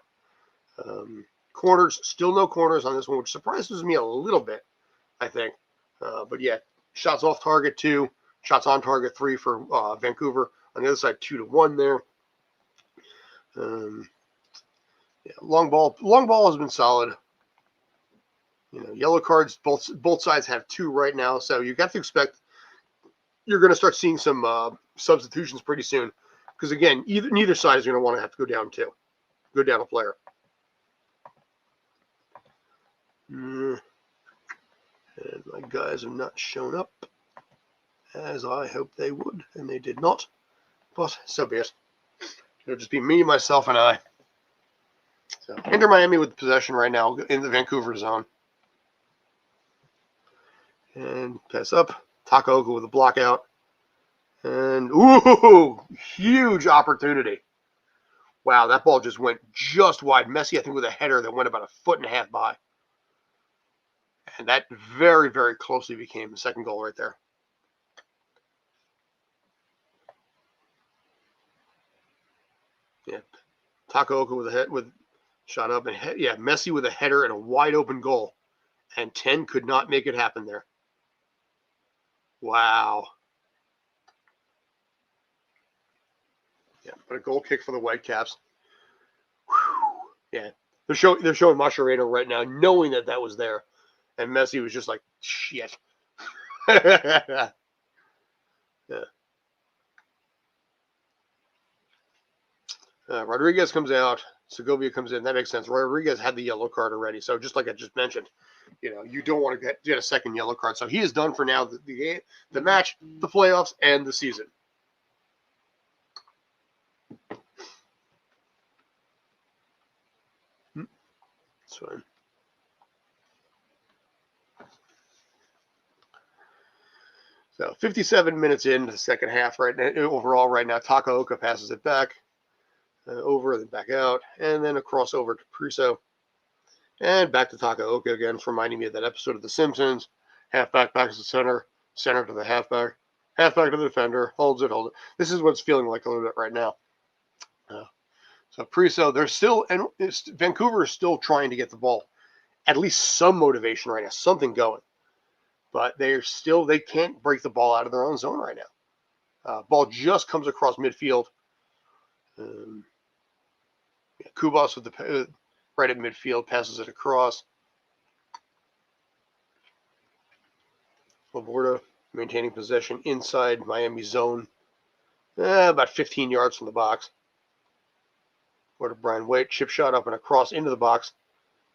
Corners, still no corners on this one, which surprises me a little bit, I think. But yeah, shots off target 2, shots on target 3 for Vancouver. On the other side, 2-1 there. Yeah, long ball has been solid. Yellow cards, both sides have 2 right now, so you got to expect you're going to start seeing some substitutions pretty soon, because again, neither side is going to want to have to go down a player. And my guys have not shown up as I hoped they would, and they did not. But so be it. It'll just be me, myself, and I. So Inter Miami with possession right now in the Vancouver zone. And pass up. Takaoka with a block out. And, ooh, huge opportunity. Wow, that ball just went just wide. Messi, I think, with a header that went about 1.5 feet by. And that very, very closely became the second goal right there. Yeah, Takaoka with shot up, and Messi with a header and a wide open goal, and 10 could not make it happen there. Wow. Yeah, but a goal kick for the Whitecaps. Whew. Yeah, they're showing Mascherano right now, knowing that was there, and Messi was just like, shit. Yeah. Rodriguez comes out. Segovia comes in. That makes sense. Rodriguez had the yellow card already. So just like I just mentioned, you don't want to get a second yellow card. So he is done for now. The game, the match, the playoffs, and the season. That's fine. So 57 minutes into the second half right now. Overall, right now, Takaoka passes it back. Over and then back out, and then a crossover to Priso, and back to Takaoka again. It's reminding me of that episode of The Simpsons. Halfback back to the center to the halfback to the defender, holds it. This is what it's feeling like a little bit right now. So Priso, they're still, and Vancouver is still trying to get the ball, at least some motivation right now, something going, but they can't break the ball out of their own zone right now. Ball just comes across midfield. Kubas with the right at midfield, passes it across. Laborda maintaining possession inside Miami zone, about 15 yards from the box. Or to Brian Waite, chip shot up and across into the box.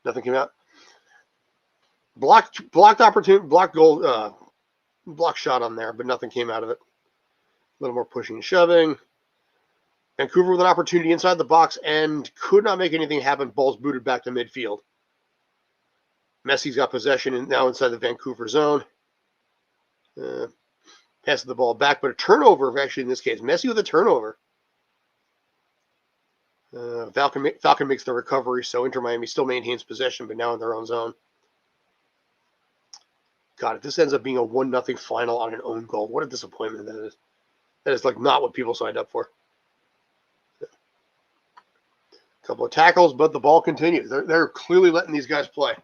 Nothing came out. Blocked opportunity, blocked goal, block shot on there, but nothing came out of it. A little more pushing and shoving. Vancouver with an opportunity inside the box and could not make anything happen. Ball's booted back to midfield. Messi's got possession and now inside the Vancouver zone. Passes the ball back, but a turnover, actually, in this case. Messi with a turnover. Falcon makes the recovery, so Inter Miami still maintains possession, but now in their own zone. God, if this ends up being a 1-0 final on an own goal, what a disappointment that is. That is like not what people signed up for. A couple of tackles, but the ball continues. They're clearly letting these guys play.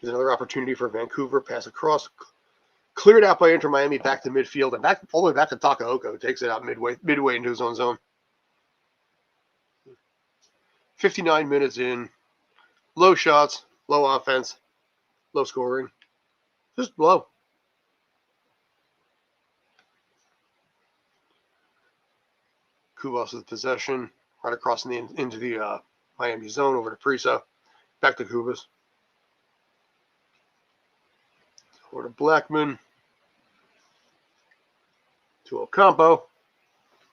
There's another opportunity for Vancouver. Pass across. Cleared out by Inter Miami, back to midfield, and back all the way back to Takaoka, who takes it out midway into his own zone. 59 minutes in. Low shots, low offense, low scoring. Just low. Kubas with possession, right across into the Miami zone over to Prisa. Back to Kubas. Over to Blackman. To Ocampo.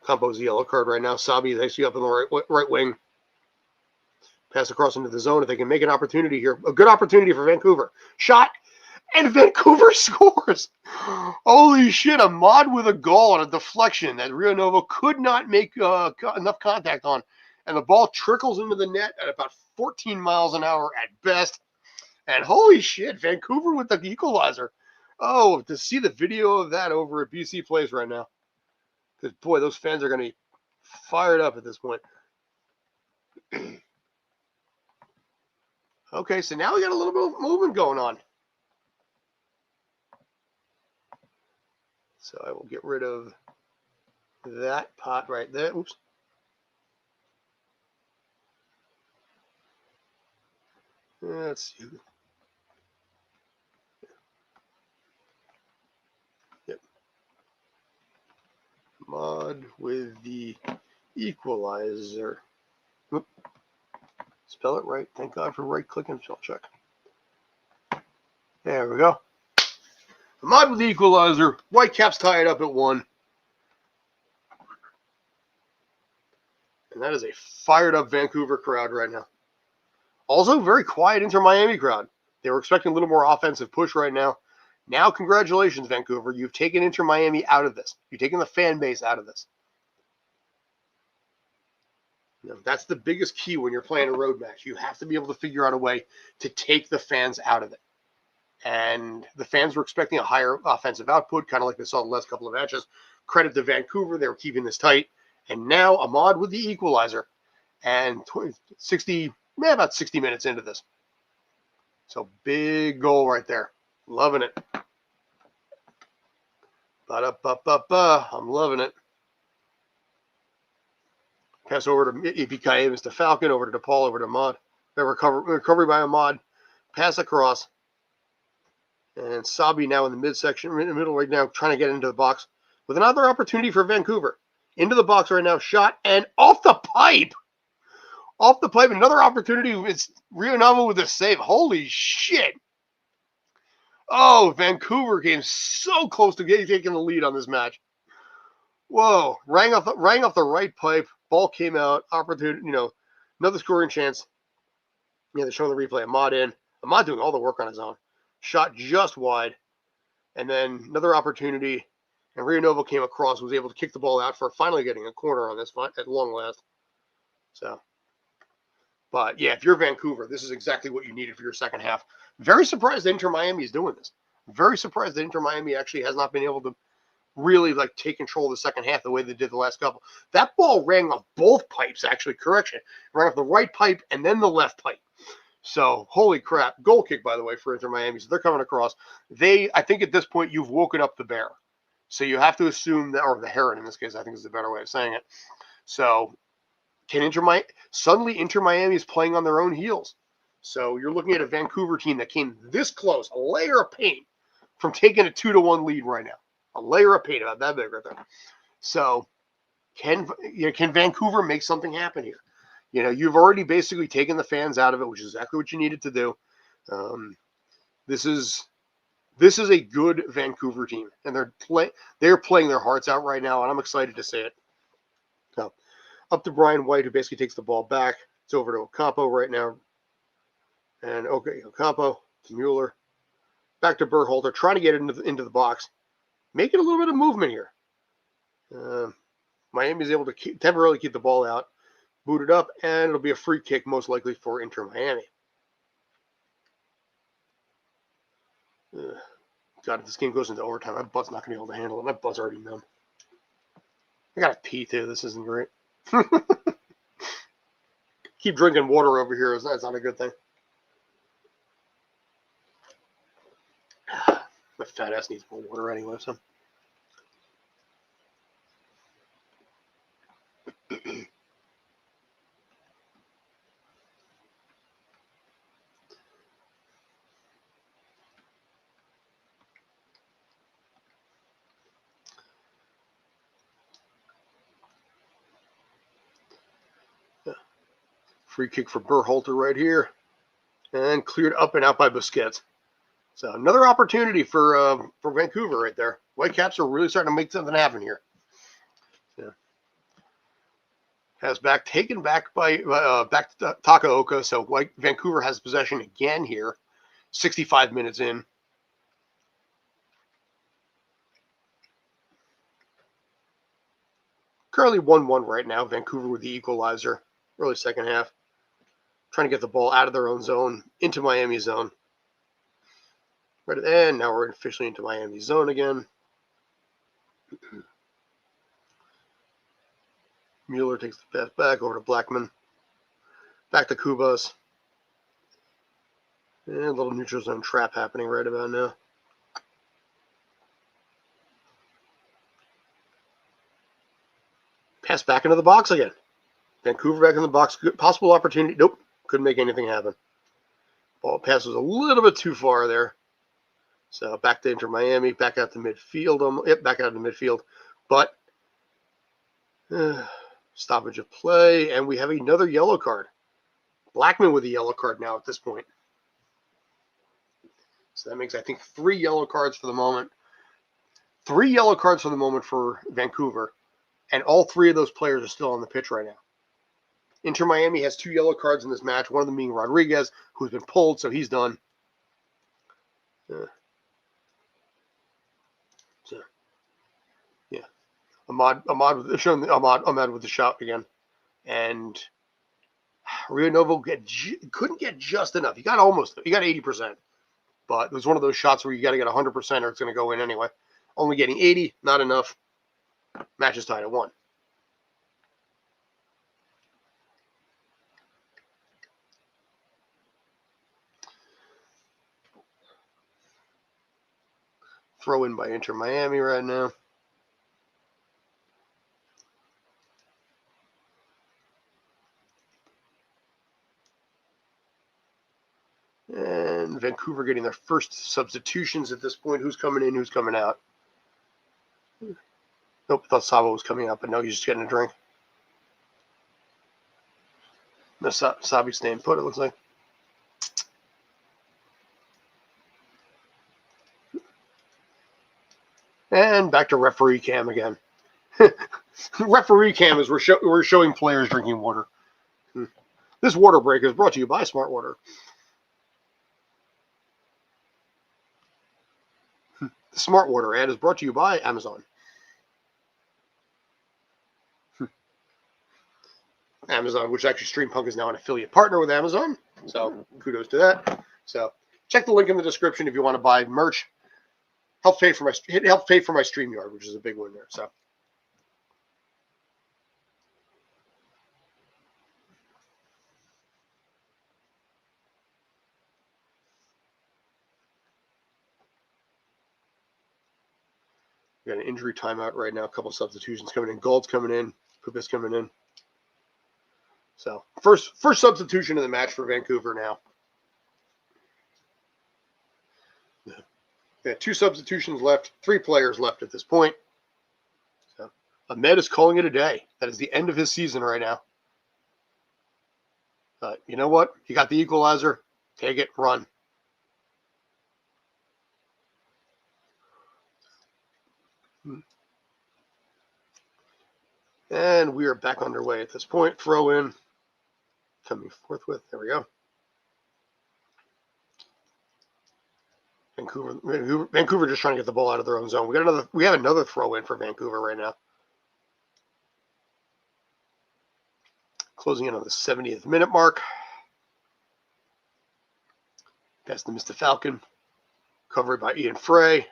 Ocampo's a yellow card right now. Sabi is actually up in the right wing. Pass across into the zone if they can make an opportunity here. A good opportunity for Vancouver. Shot, and Vancouver scores. Holy shit, Ahmad with a goal on a deflection that Rio Novo could not make enough contact on. And the ball trickles into the net at about 14 miles an hour at best. And holy shit, Vancouver with the equalizer. Oh, to see the video of that over at BC Place right now. Because, boy, those fans are going to be fired up at this point. Okay, so now we got a little bit of movement going on. So I will get rid of that pot right there. Oops. Let's see. Yep. Mod with the equalizer. Oop. Spell it right. Thank God for right click and spell check. There we go. Mod with the equalizer. Whitecaps tie it up at 1. And that is a fired up Vancouver crowd right now. Also, very quiet Inter Miami crowd. They were expecting a little more offensive push right now. Now, congratulations, Vancouver. You've taken Inter Miami out of this. You've taken the fan base out of this. You know, that's the biggest key when you're playing a road match. You have to be able to figure out a way to take the fans out of it. And the fans were expecting a higher offensive output, kind of like they saw the last couple of matches. Credit to Vancouver. They were keeping this tight. And now Ahmad with the equalizer. And about 60 minutes into this. So big goal right there. Loving it. Ba-da-ba-ba-ba. I'm loving it. Pass over to Ipicaemis to Falcon, over to DePaul, over to Ahmad. Recovery by Ahmad. Pass across. And Sabi now in the midsection, in the middle right now, trying to get into the box with another opportunity for Vancouver. Into the box right now, shot, and off the pipe. Off the pipe, another opportunity. It's Rio Novo with a save. Holy shit. Oh, Vancouver came so close to taking the lead on this match. Whoa, rang off the right pipe. Ball came out. Opportunity, another scoring chance. Yeah, they're showing the replay. Ahmad in. Ahmad doing all the work on his own. Shot just wide. And then another opportunity. And Rio Novo came across, was able to kick the ball out for finally getting a corner on this at long last. So, but yeah, if you're Vancouver, this is exactly what you needed for your second half. Very surprised that Inter Miami is doing this. Very surprised that Inter Miami actually has not been able to really take control of the second half the way they did the last couple. That ball rang off both pipes, actually. Correction. Rang off the right pipe and then the left pipe. So, holy crap. Goal kick, by the way, for Inter Miami. So they're coming across. I think at this point, you've woken up the bear. So you have to assume that, or the heron in this case, I think is the better way of saying it. So, suddenly Inter Miami is playing on their own heels. So you're looking at a Vancouver team that came this close, a layer of paint from taking a 2-1 lead right now. A layer of paint, about that big right there. So can Vancouver make something happen here? You've already basically taken the fans out of it, which is exactly what you needed to do. This is a good Vancouver team, and they're playing their hearts out right now, and I'm excited to see it. So, up to Brian White, who basically takes the ball back. It's over to Ocampo right now. And Ocampo to Mueller. Back to Berhalter, trying to get into the box. Making a little bit of movement here. Miami's able to temporarily keep the ball out. Boot it up, and it'll be a free kick, most likely for Inter Miami. God, if this game goes into overtime, my butt's not going to be able to handle it. My butt's already numb. I got to pee, too. This isn't great. Keep drinking water over here. That's not a good thing. My fat ass needs more water anyway, so. Free kick for Berhalter right here. And cleared up and out by Busquets. So another opportunity for Vancouver right there. Whitecaps are really starting to make something happen here. Yeah. Has back taken back by back to Takaoka. So Vancouver has possession again here. 65 minutes in. Currently 1-1 right now. Vancouver with the equalizer. Early second half. Trying to get the ball out of their own zone into Miami's zone. Right at the end. Now we're officially into Miami's zone again. Mueller takes the pass back over to Blackman. Back to Kubas. And a little neutral zone trap happening right about now. Pass back into the box again. Vancouver back in the box. Good possible opportunity. Nope. Couldn't make anything happen. Ball passes a little bit too far there. So back to Inter Miami. Back out to midfield. Yep, back out to midfield. But stoppage of play. And we have another yellow card. Blackman with a yellow card now at this point. So that makes, I think, 3 yellow cards for the moment. 3 yellow cards for the moment for Vancouver. And all 3 of those players are still on the pitch right now. Inter Miami has 2 yellow cards in this match, one of them being Rodriguez, who's been pulled, so he's done. Ahmad with the shot again. And Rio Novo couldn't get just enough. He got 80%. But it was one of those shots where you got to get 100% or it's going to go in anyway. Only getting 80, not enough. Match is tied at 1. Throw in by Inter Miami right now. And Vancouver getting their first substitutions at this point. Who's coming in, who's coming out? Nope, I thought Sabo was coming out, but no, he's just getting a drink. No, Sabi's staying put, it looks like. And back to referee cam again. Referee cam is we're showing players drinking water. This water break is brought to you by Smart Water. The Smart Water ad is brought to you by Amazon. Amazon, which actually Stream Punk is now an affiliate partner with Amazon. So kudos to that. So check the link in the description if you want to buy merch. It helps pay for my StreamYard, which is a big one there. So we got an injury timeout right now. A couple substitutions coming in. Gauld's coming in. Pupa's coming in. So first substitution of the match for Vancouver now. We have 2 substitutions left, 3 players left at this point. So Ahmed is calling it a day. That is the end of his season right now. But you know what? You got the equalizer. Take it, run. And we are back underway at this point. Throw in. Coming forthwith. There we go. Vancouver just trying to get the ball out of their own zone. We have another throw in for Vancouver right now. Closing in on the 70th minute mark. Pass to Mr. Falcon. Covered by Ian Frey.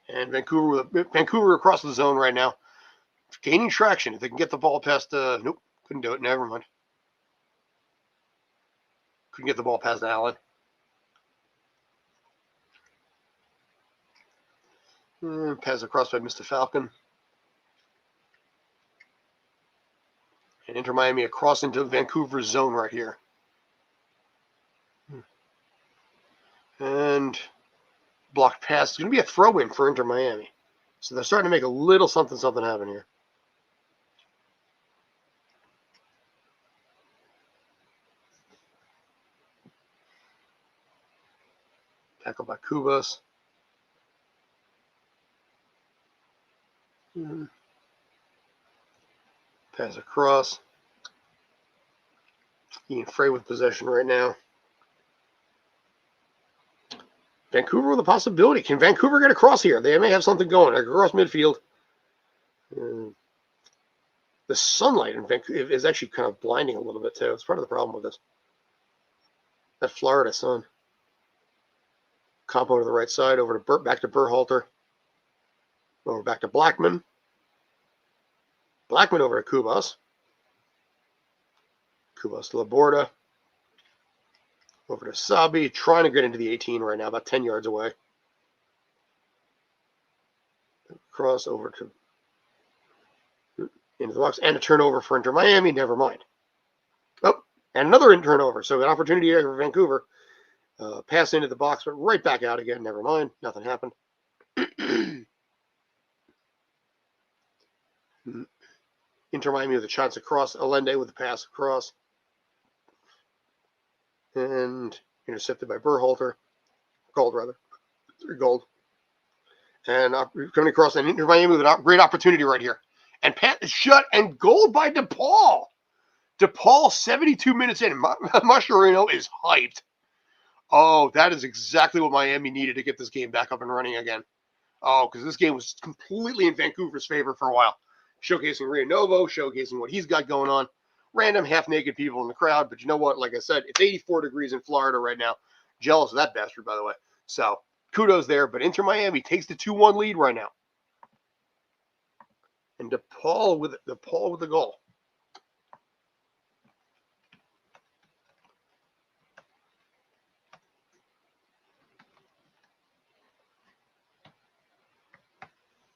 And Vancouver across the zone right now. Gaining traction. If they can get the ball past nope, couldn't do it. Never mind. Couldn't get the ball past Allen. Pass across by Mr. Falcon. And Inter Miami across into Vancouver's zone right here. And blocked pass. It's going to be a throw-in for Inter Miami. So they're starting to make a little something happen here. Tackled by Kubas. Pass across. Ian Frey with possession right now. Vancouver with a possibility. Can Vancouver get across here? They may have something going. Across midfield. The sunlight in Vancouver is actually kind of blinding a little bit, too. It's part of the problem with this. That Florida sun. Compo to the right side. Over to back to Berhalter. Over back to Blackman. Blackman over to Kubas. Kubas to Laborda. Over to Sabi, trying to get into the 18 right now, about 10 yards away. Cross over to into the box, and a turnover for Inter Miami. Never mind. Oh, and another turnover. So an opportunity here for Vancouver. Pass into the box, but right back out again. Never mind. Nothing happened. Inter Miami with a chance across. Allende with the pass across. And intercepted by Berhalter. Gold, rather. Gold. And coming across, and Inter Miami with a great opportunity right here. And Pat is shut, and goal by DePaul. DePaul, 72 minutes in. Mascherino is hyped. Oh, that is exactly what Miami needed to get this game back up and running again. Oh, because this game was completely in Vancouver's favor for a while. Showcasing Rio Novo, showcasing what he's got going on. Random half-naked people in the crowd. But you know what? Like I said, it's 84 degrees in Florida right now. Jealous of that bastard, by the way. So, kudos there. But Inter Miami takes the 2-1 lead right now. And DePaul with the goal.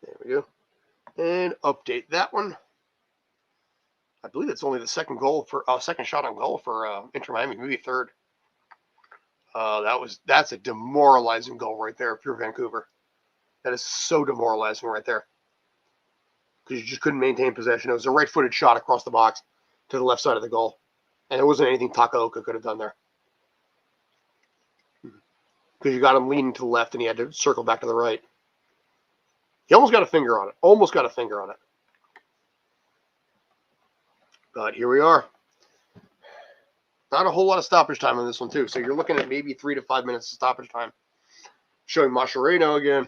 There we go. And update that one. I believe it's only the second shot on goal for Inter Miami, maybe third. That's a demoralizing goal right there if you're Vancouver. That is so demoralizing right there. Because you just couldn't maintain possession. It was a right-footed shot across the box to the left side of the goal. And there wasn't anything Takaoka could have done there. Because you got him leaning to the left and he had to circle back to the right. He almost got a finger on it. But here we are. Not a whole lot of stoppage time on this one, too. So you're looking at maybe 3 to 5 minutes of stoppage time. Showing Mascherino again.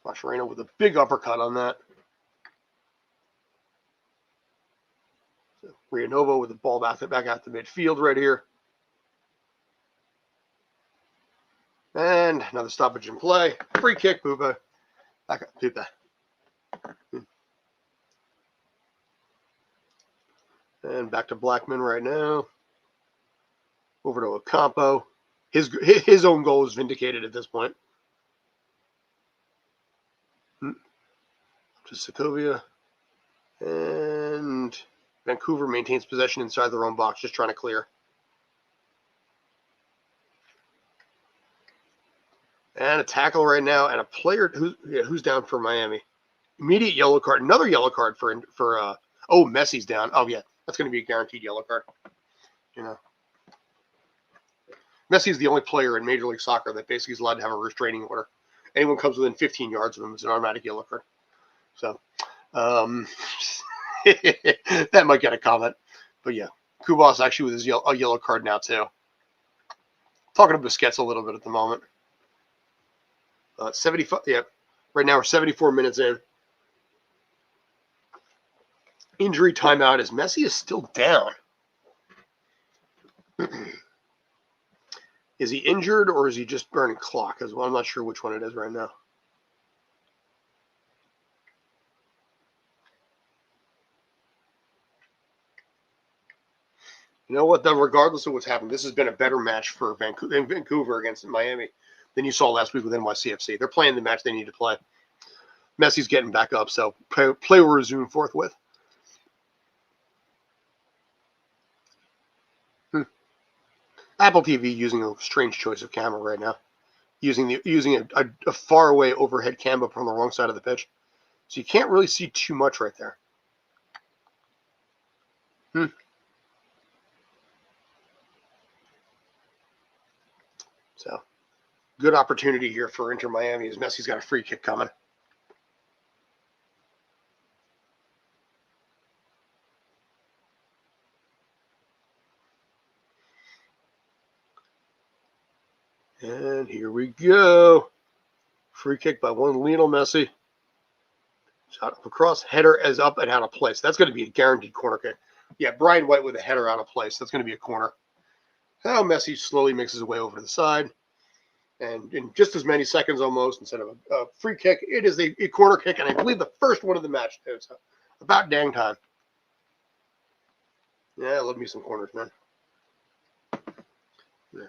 Mascherino with a big uppercut on that. So Rio Novo with the ball back out to midfield right here. And another stoppage in play. Free kick, Pupa. Back up, Pupa. And back to Blackman right now. Over to Ocampo. His own goal is vindicated at this point. To Segovia. And Vancouver maintains possession inside their own box, just trying to clear. And a tackle right now, and a player who's down for Miami. Immediate yellow card. Another yellow card for Messi's down. Oh yeah, that's going to be a guaranteed yellow card. You know, Messi is the only player in Major League Soccer that basically is allowed to have a restraining order. Anyone comes within 15 yards of him is an automatic yellow card. So that might get a comment, but yeah, Kubas actually with his yellow card now too. Talking to Busquets a little bit at the moment. 75. Yeah, right now we're 74 minutes in. Injury timeout as Messi is still down. Is he injured or is he just burning clock? As well, I'm not sure which one it is right now. You know what, though, regardless of what's happened, this has been a better match for Vancouver against Miami than you saw last week with NYCFC. They're playing the match they need to play. Messi's getting back up, so play will resume forthwith. Apple TV using a strange choice of camera right now, using a far away overhead camera from the wrong side of the pitch, so you can't really see too much right there. So, good opportunity here for Inter Miami as Messi's got a free kick coming. And here we go. Free kick by one Lionel Messi. Shot up across. Header is up and out of place. That's going to be a guaranteed corner kick. Yeah, Brian White with a header out of place. That's going to be a corner. Now Messi slowly makes his way over to the side. And in just as many seconds almost, instead of a free kick, it is a corner kick. And I believe the first one of the match, too. So about dang time. Yeah, I love me some corners, man. Yeah.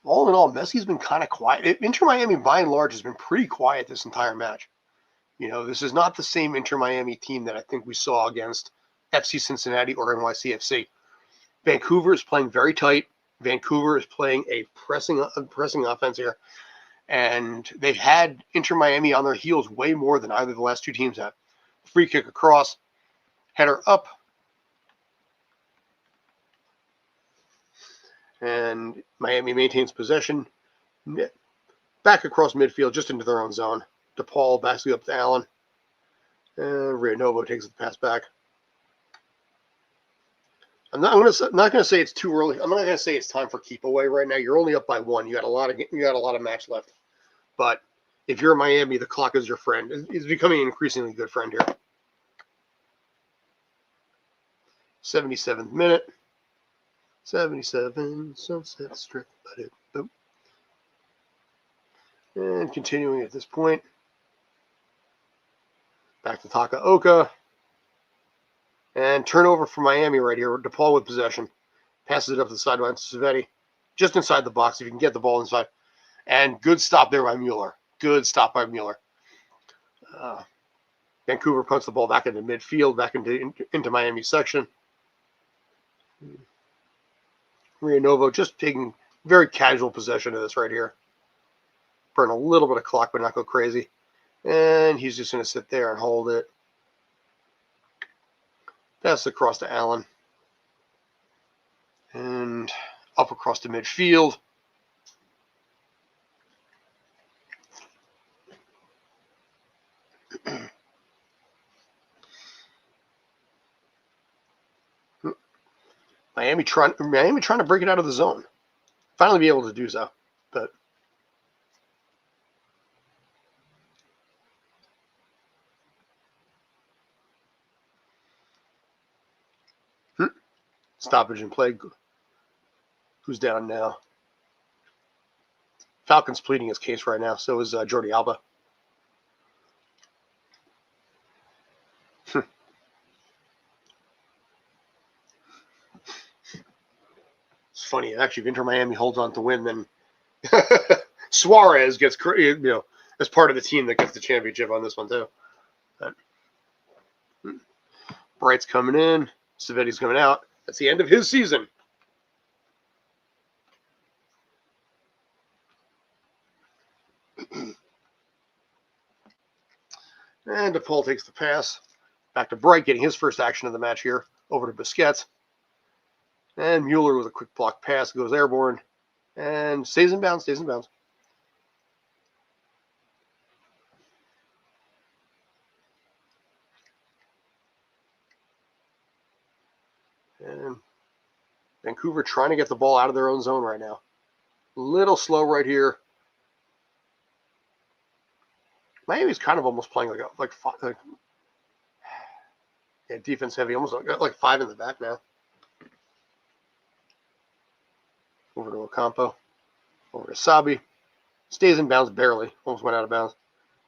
All in all, Messi's been kind of quiet. Inter Miami, by and large, has been pretty quiet this entire match. You know, this is not the same Inter Miami team that I think we saw against FC Cincinnati or NYCFC. Vancouver is playing very tight. Vancouver is playing a pressing offense here. And they've had Inter Miami on their heels way more than either of the last two teams have. Free kick across, header up. And Miami maintains possession. Back across midfield, just into their own zone. DePaul backs it up to Allen. And Renovo takes the pass back. I'm not going to say it's too early. I'm not going to say it's time for keep away right now. You're only up by one. You got a lot of match left. But if you're in Miami, the clock is your friend. It's becoming an increasingly good friend here. 77th minute. 77 Sunset Strip. And continuing at this point. Back to Takaoka. And turnover for Miami right here. DePaul with possession. Passes it up to the sideline to Savetti. Just inside the box if you can get the ball inside. And good stop there by Mueller. Good stop by Mueller. Vancouver punts the ball back into midfield, back into Miami's section. Renovo just taking very casual possession of this right here. Burn a little bit of clock, but not go crazy. And he's just going to sit there and hold it. Pass across to Allen. And up across to midfield. Miami trying to break it out of the zone. Finally be able to do so. But stoppage in play. Who's down now? Falcon's pleading his case right now. So is Jordi Alba. It's funny. Actually, if Inter Miami holds on to win, then Suarez gets, as part of the team that gets the championship on this one too. But, Bright's coming in. Savetti's coming out. That's the end of his season. And DePaul takes the pass. Back to Bright, getting his first action of the match here. Over to Busquets. And Mueller with a quick block pass goes airborne. And stays in bounds. And Vancouver trying to get the ball out of their own zone right now. Little slow right here. Miami's kind of almost playing defense heavy, almost like five in the back now. Over to Ocampo. Over to Sabi. Stays in bounds barely. Almost went out of bounds.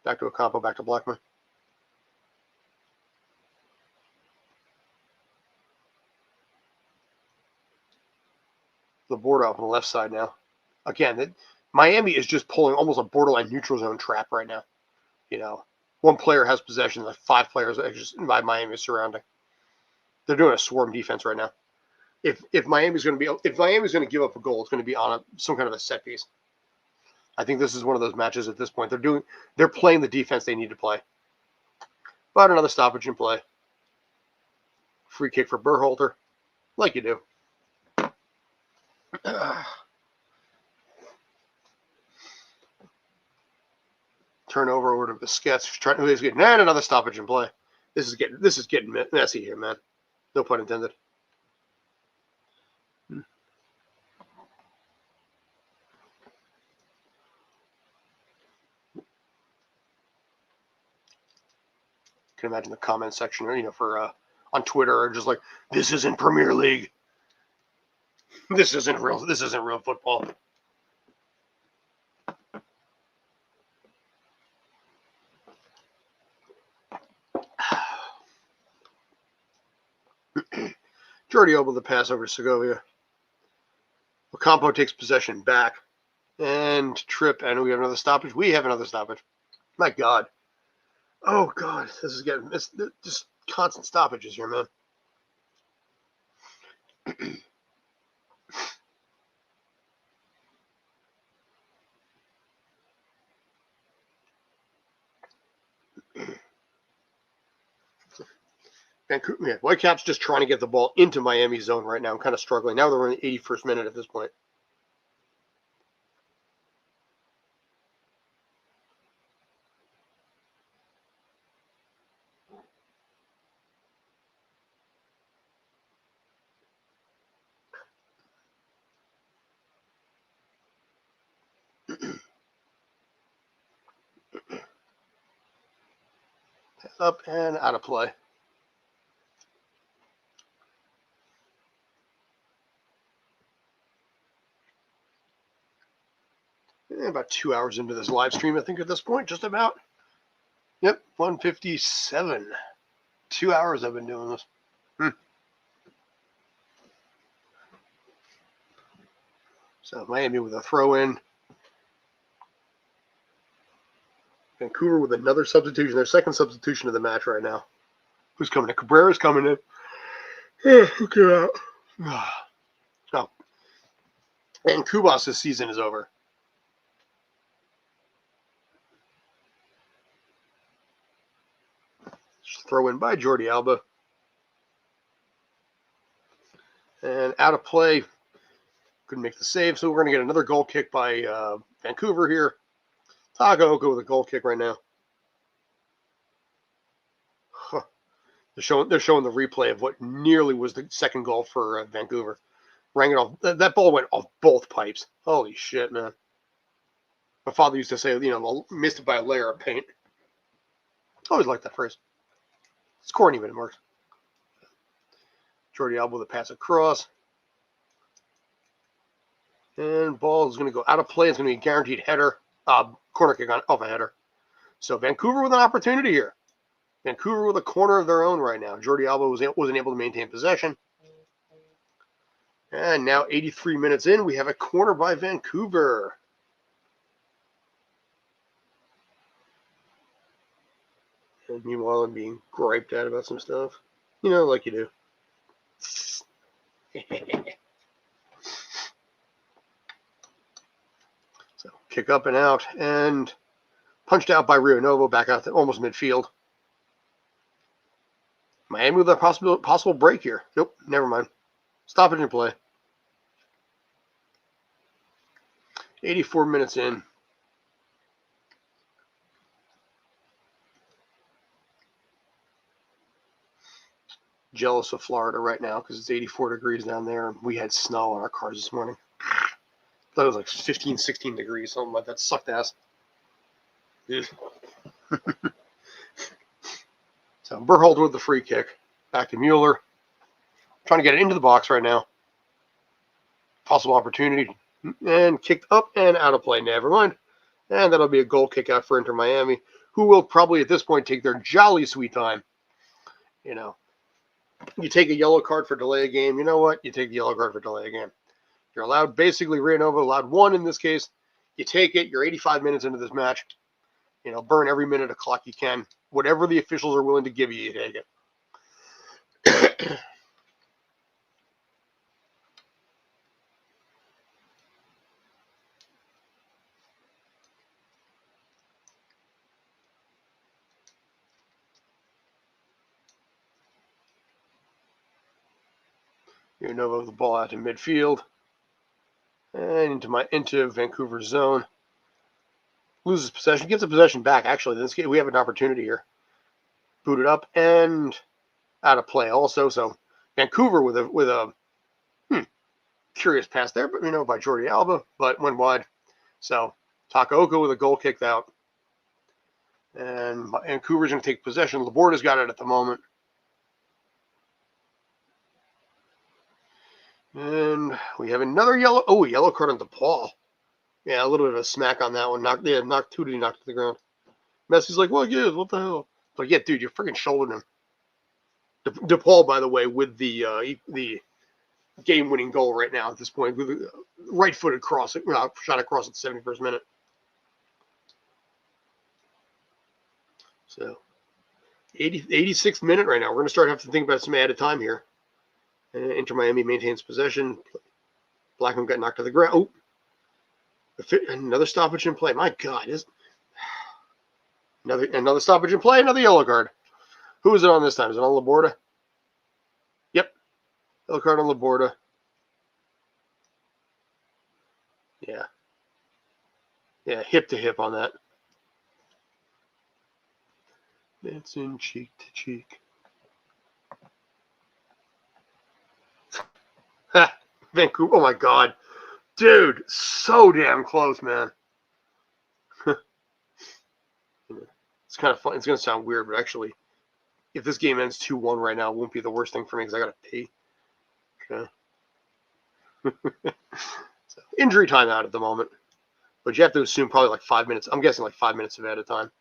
Back to Ocampo. Back to Blackman. Laborda up on the left side now. Again, Miami is just pulling almost a borderline neutral zone trap right now. One player has possession, like five players by Miami surrounding. They're doing a swarm defense right now. if Miami's going to give up a goal, it's going to be on some kind of a set piece. I think this is one of those matches at this point. They're playing the defense they need to play. But another stoppage in play. Free kick for Berhalter, like you do. Turnover over to Busquets. He's getting another stoppage in play. This is getting messy here, man. No pun intended. Can imagine the comment section, for on Twitter, are just like, this isn't Premier League. This isn't real football. Jordi Alba the pass over to Segovia. Ocampo takes possession back. And trip, and we have another stoppage. We have another stoppage. My God. Oh, God. It's just constant stoppages here, man. Vancouver, Whitecaps just trying to get the ball into Miami zone right now. I'm kind of struggling. Now they're in the 81st minute at this point. Up and out of play. About 2 hours into this live stream, I think, at this point, just about. Yep, 1:57. 2 hours I've been doing this. So Miami with a throw-in. Vancouver with another substitution. Their second substitution of the match right now. Who's coming in? Cabrera's coming in. Who came out? Oh. And Kubas' season is over. Throw in by Jordi Alba. And out of play. Couldn't make the save, so we're going to get another goal kick by Vancouver here. Tagaoka with a goal kick right now. Huh. They're showing the replay of what nearly was the second goal for Vancouver. Rang it off. That ball went off both pipes. Holy shit, man. My father used to say, missed it by a layer of paint. Always liked that phrase. It's corny, but it works. Jordi Alba with a pass across. And ball is going to go out of play. It's going to be a guaranteed header. Corner kick off a header. So Vancouver with an opportunity here. Vancouver with a corner of their own right now. Jordi Alba wasn't able to maintain possession. And now 83 minutes in, we have a corner by Vancouver. And meanwhile, I'm being griped at about some stuff. Like you do. So kick up and out, and punched out by Rio Novo back out to almost midfield. Miami with a possible break here. Nope, never mind. Stoppage in play. 84 minutes in. Jealous of Florida right now because it's 84 degrees down there. We had snow on our cars this morning. Thought it was like 15, 16 degrees, something like that. Sucked ass. So Berhalter with the free kick. Back to Mueller. Trying to get it into the box right now. Possible opportunity. And kicked up and out of play. Never mind. And that'll be a goal kick out for Inter Miami, who will probably at this point take their jolly sweet time. You take a yellow card for delay a game. You know what? You take the yellow card for delay a game. You're allowed, basically, Rio Novo allowed one in this case. You take it. You're 85 minutes into this match. Burn every minute of clock you can. Whatever the officials are willing to give you, you take it. Nova with the ball out to midfield. And into Vancouver's zone. Loses possession, gets the possession back. Actually, in this game, we have an opportunity here. Booted up and out of play also. So Vancouver with a curious pass there, but by Jordi Alba, but went wide. So Takaoka with a goal kicked out. And Vancouver's going to take possession. Laborda's got it at the moment. And we have another yellow card on DePaul. Yeah, a little bit of a smack on that one. Knocked Tootie knocked to the ground. Messi's like, well, yeah, what the hell? But yeah, dude, you're freaking shouldering him. DePaul, by the way, with the game-winning goal right now at this point, with a right-footed cross, shot across at the 71st minute. So, 86th minute right now. We're going to start having to think about some added time here. Inter Miami maintains possession. Blackman got knocked to the ground. Oh, another stoppage in play. My God, another stoppage in play. Another yellow card. Who is it on this time? Is it on Laborda? Yep, yellow card on Laborda. Yeah, hip to hip on that. It's in cheek to cheek. Vancouver. Oh my God, dude, so damn close, man. It's kind of fun. It's gonna sound weird, but actually, if this game ends 2-1 right now, it won't be the worst thing for me because I gotta pee. Okay. So, injury timeout at the moment, but you have to assume probably like 5 minutes. I'm guessing like 5 minutes of added time.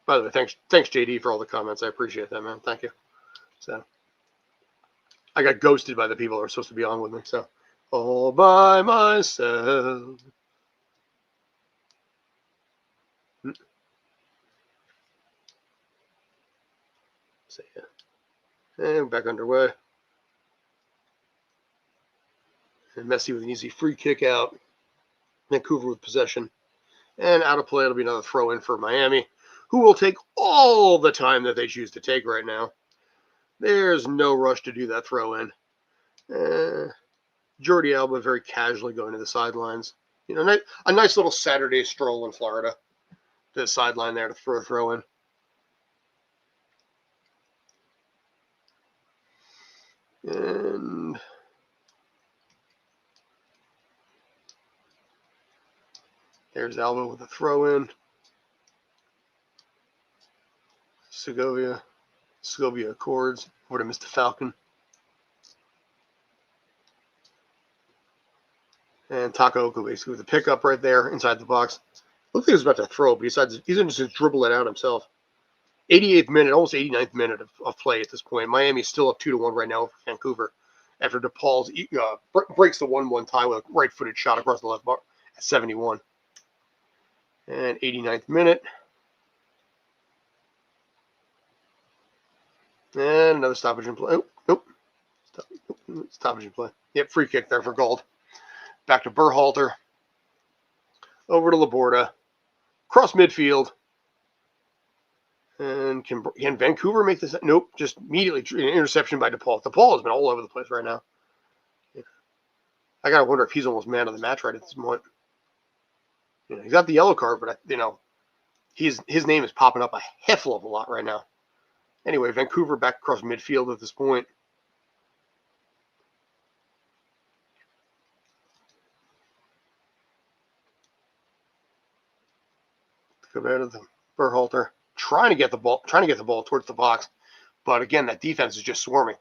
By the way, thanks JD for all the comments. I appreciate that, man. Thank you. So I got ghosted by the people that were supposed to be on with me. So all by myself. So yeah, and back underway. And Messi with an easy free kick out. Vancouver with possession, and out of play. It'll be another throw in for Miami, who will take all the time that they choose to take right now. There's no rush to do that throw in. Jordi Alba very casually going to the sidelines. A nice little Saturday stroll in Florida to the sideline there to throw in. And there's Alba with a throw in. Segovia accords. Would have missed the Falcon. And Takaoka basically with a pickup right there inside the box. Looks like he was about to throw, but he's going to just dribble it out himself. 88th minute, almost 89th minute of play at this point. Miami's still up 2-1 right now over Vancouver after DePaul's breaks the 1-1 tie with a right-footed shot across the left bar at 71. And 89th minute. And another stoppage in play. Stoppage in play. Yep, free kick there for Gold. Back to Berhalter. Over to Laborda. Cross midfield. And can Vancouver make this? Nope, just immediately an interception by DePaul. DePaul has been all over the place right now. I got to wonder if he's almost man of the match right at this moment. He's got the yellow card, but his name is popping up a hell of a lot right now. Anyway, Vancouver back across midfield at this point. Go back to the Berhalter, trying to get the ball towards the box, but again, that defense is just swarming.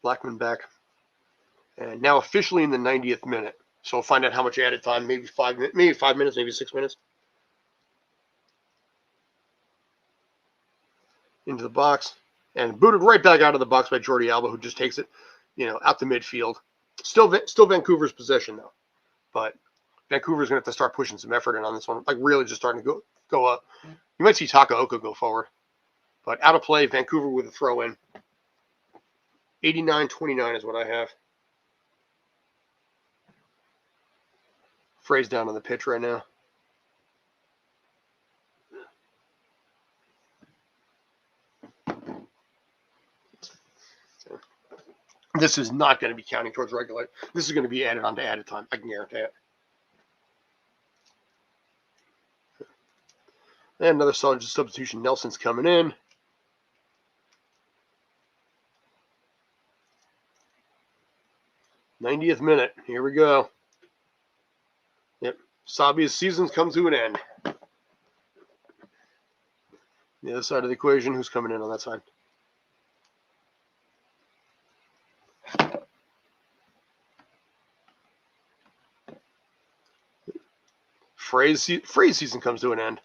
Blackman back, and now officially in the 90th minute. So we'll find out how much added time. Maybe 5 minutes, maybe 6 minutes. Into the box and booted right back out of the box by Jordi Alba, who just takes it, out the midfield. Still Vancouver's possession though, but Vancouver's gonna have to start pushing some effort in on this one, like really just starting to go up. You might see Takaoka go forward, but out of play. Vancouver with a throw in. 89-29 is what I have. Frey's down on the pitch right now. This is not going to be counting towards regular. This is going to be added on to added time. I can guarantee it. And another solid substitution. Nelson's coming in. '90th minute. Here we go. Yep. Sabia's season's come to an end. The other side of the equation, who's coming in on that side? Frey's season comes to an end.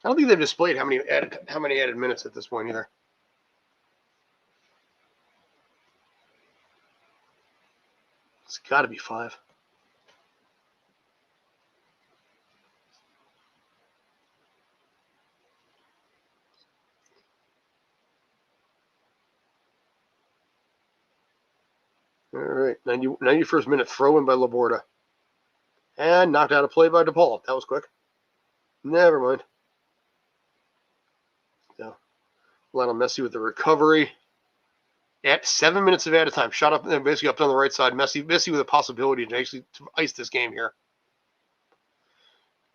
I don't think they've displayed how many added minutes at this point either. It's got to be 5. All right, 91st minute throw in by Laborda. And knocked out of play by DePaul. That was quick. Never mind. So, Lionel Messi with the recovery. At 7 minutes of added time. Shot up, basically up on the right side. Messi with a possibility to actually ice this game here.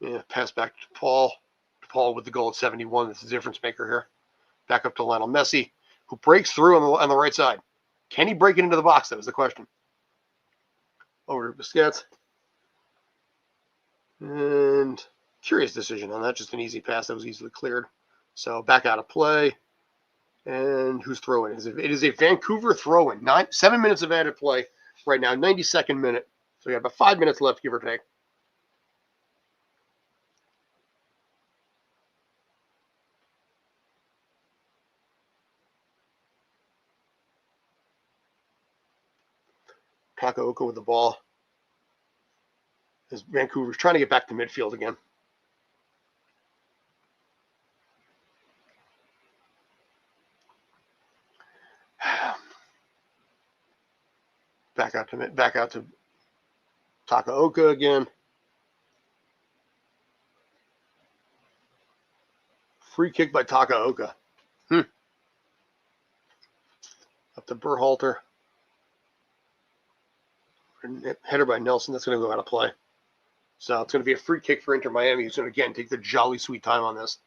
Yeah, pass back to DePaul. DePaul with the goal at 71. That's the difference maker here. Back up to Lionel Messi, who breaks through on the right side. Can he break it into the box? That was the question. Over to Busquets. And curious decision on that. Just an easy pass that was easily cleared. So back out of play. And who's throwing? It is a Vancouver throw-in. 7 minutes of added play right now. 92nd minute. So we have about 5 minutes left, give or take. Takaoka with the ball. As Vancouver's trying to get back to midfield again. Back out to Takaoka again. Free kick by Takaoka. Up to Berhalter. Header by Nelson. That's going to go out of play. So it's going to be a free kick for Inter Miami, who's going to, again, take the jolly sweet time on this.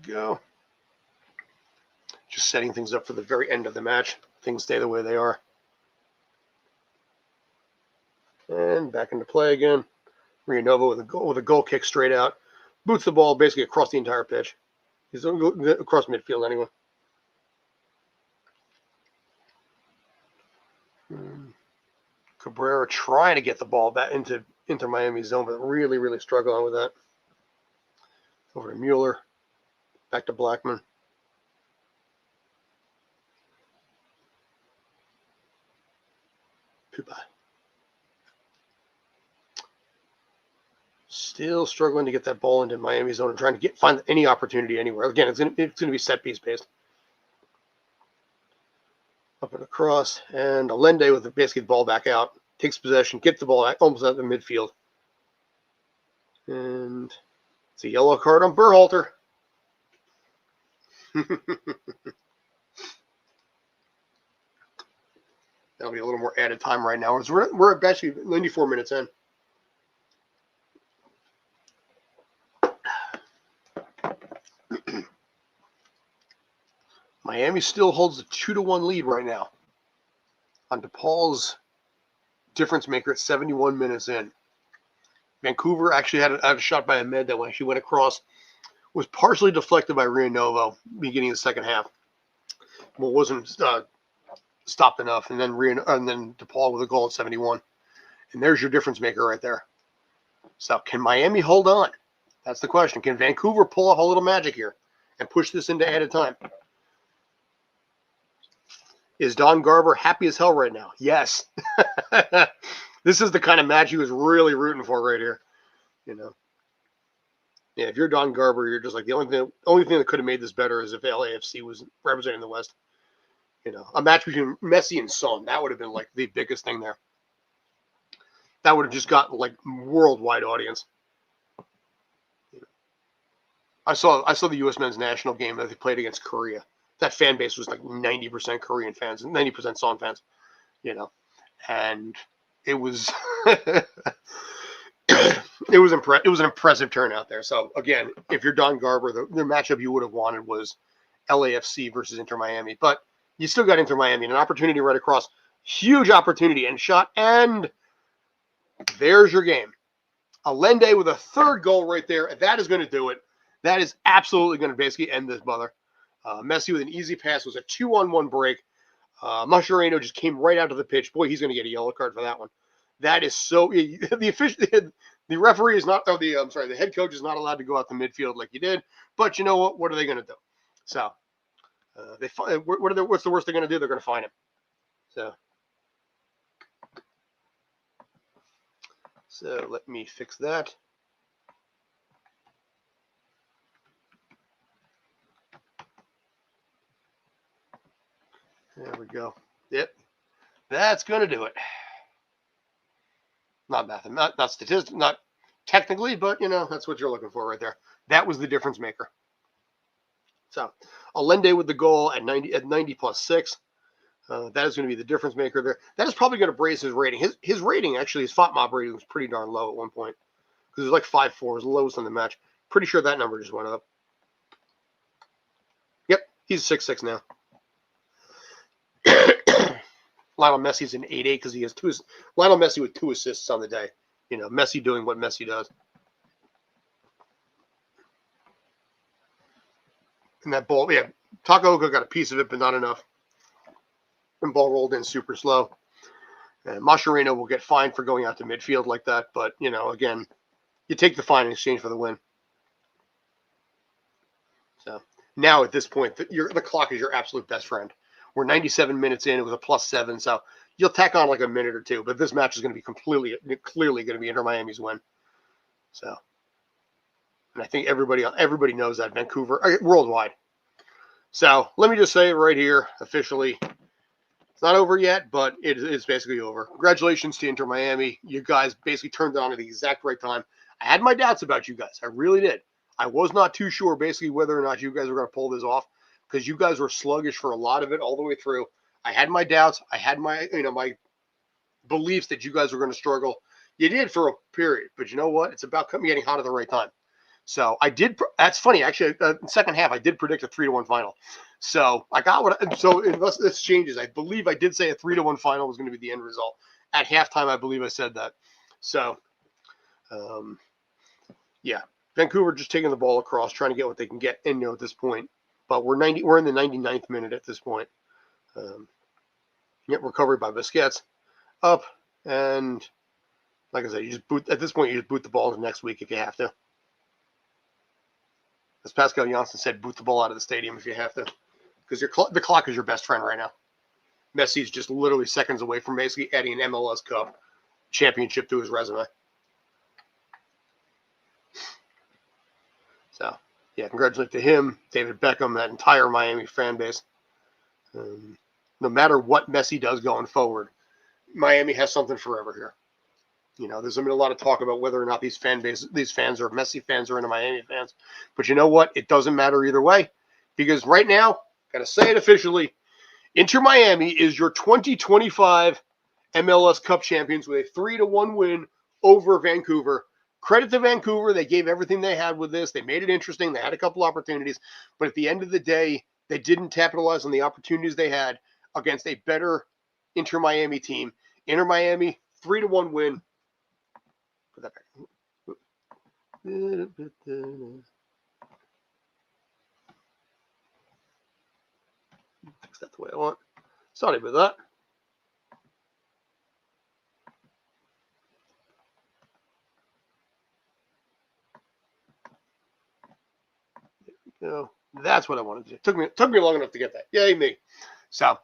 Go. Just setting things up for the very end of the match. Things stay the way they are. And back into play again. Rianova with a goal kick straight out. Boots the ball basically across the entire pitch. He's across midfield anyway. Cabrera trying to get the ball back into Miami's zone, but really, really struggling with that. Over to Mueller. Back to Blackman. Pupa. Still struggling to get that ball into Miami's zone and trying to find any opportunity anywhere. Again, it's going to be set piece based. Up and across, and Allende with the basket ball back out. Takes possession, gets the ball almost out of the midfield. And it's a yellow card on Berhalter. That'll be a little more added time right now. We're basically 94 minutes in. Miami still holds a 2-1 lead right now on DePaul's difference maker at 71 minutes in. Vancouver actually had a shot by Ahmed that when she went across was partially deflected by Rianova beginning of the second half. Well, wasn't stopped enough, and then DePaul with a goal at 71. And there's your difference maker right there. So can Miami hold on? That's the question. Can Vancouver pull off a little magic here and push this into added time? Is Don Garber happy as hell right now? Yes. This is the kind of match he was really rooting for right here. You know. Yeah, if you're Don Garber, you're just like the only thing that could have made this better is if LAFC was representing the West. You know, a match between Messi and Son, that would have been like the biggest thing there. That would have just gotten like worldwide audience. I saw the U.S. men's national game that they played against Korea. That fan base was like 90% Korean fans and 90% Son fans, you know, and it was it was an impressive turnout there. So again, if you're Don Garber, the matchup you would have wanted was LAFC versus Inter Miami, but you still got Inter Miami and an opportunity right across, huge opportunity and shot, and there's your game. Allende with a third goal right there. That is going to do it. That is absolutely going to basically end this mother. Messi with an easy pass was a 2-on-1 break. Mascherano just came right out of the pitch. Boy, he's going to get a yellow card for that one. That is so. The referee is not. The head coach is not allowed to go out the midfield like you did. But you know what? What are they going to do? So what's the worst they're going to do? They're going to fine him. So let me fix that. There we go. Yep. That's going to do it. Not statistic, not technically, but, you know, that's what you're looking for right there. That was the difference maker. So, Allende with the goal at 90 plus 6. That is going to be the difference maker there. That is probably going to raise his rating. His rating, actually, his FOTMOB rating was pretty darn low at one point. Because it was like 5.4. It was the lowest in the match. Pretty sure that number just went up. Yep, he's 6.6 now. Lionel Messi's an 8.8 because he has two. Lionel Messi with 2 assists on the day. You know, Messi doing what Messi does. And that ball, yeah, Takaoka got a piece of it, but not enough. And ball rolled in super slow. And Mascherano will get fined for going out to midfield like that. But, you know, again, you take the fine in exchange for the win. So now at this point, the clock is your absolute best friend. We're 97 minutes in. It was a +7, so you'll tack on like a minute or two. But this match is going to be clearly going to be Inter Miami's win. So, and I think everybody knows that Vancouver worldwide. So let me just say right here, officially, it's not over yet, but it is basically over. Congratulations to Inter Miami. You guys basically turned it on at the exact right time. I had my doubts about you guys. I really did. I was not too sure basically whether or not you guys were going to pull this off, because you guys were sluggish for a lot of it all the way through. I had my doubts. I had my beliefs that you guys were going to struggle. You did for a period, but you know what? It's about getting hot at the right time. So I did. That's funny. Actually, second half, I did predict a 3-1 final. So I got what. So unless this changes, I believe I did say a 3-1 final was going to be the end result. At halftime, I believe I said that. So, yeah, Vancouver just taking the ball across, trying to get what they can get in at this point. But we're in the 99th minute at this point. Recovery by Busquets, up, and like I said, you just boot the ball to next week if you have to. As Pascal Janssen said, boot the ball out of the stadium if you have to, because the clock is your best friend right now. Messi's just literally seconds away from basically adding an MLS Cup championship to his resume. So, yeah, congratulations to him, David Beckham, that entire Miami fan base. No matter what Messi does going forward, Miami has something forever here. You know, there's been a lot of talk about whether or not these fans are Messi fans or into Miami fans. But you know what? It doesn't matter either way, because right now, got to say it officially, Inter Miami is your 2025 MLS Cup champions with a 3-1 win over Vancouver. Credit to Vancouver. They gave everything they had with this. They made it interesting. They had a couple opportunities. But at the end of the day, they didn't capitalize on the opportunities they had against a better Inter Miami team. Inter Miami, 3-1 win. Put that back. Fix that the way I want. Sorry about that. That's what I wanted to do. Took me long enough to get that. Yay me. So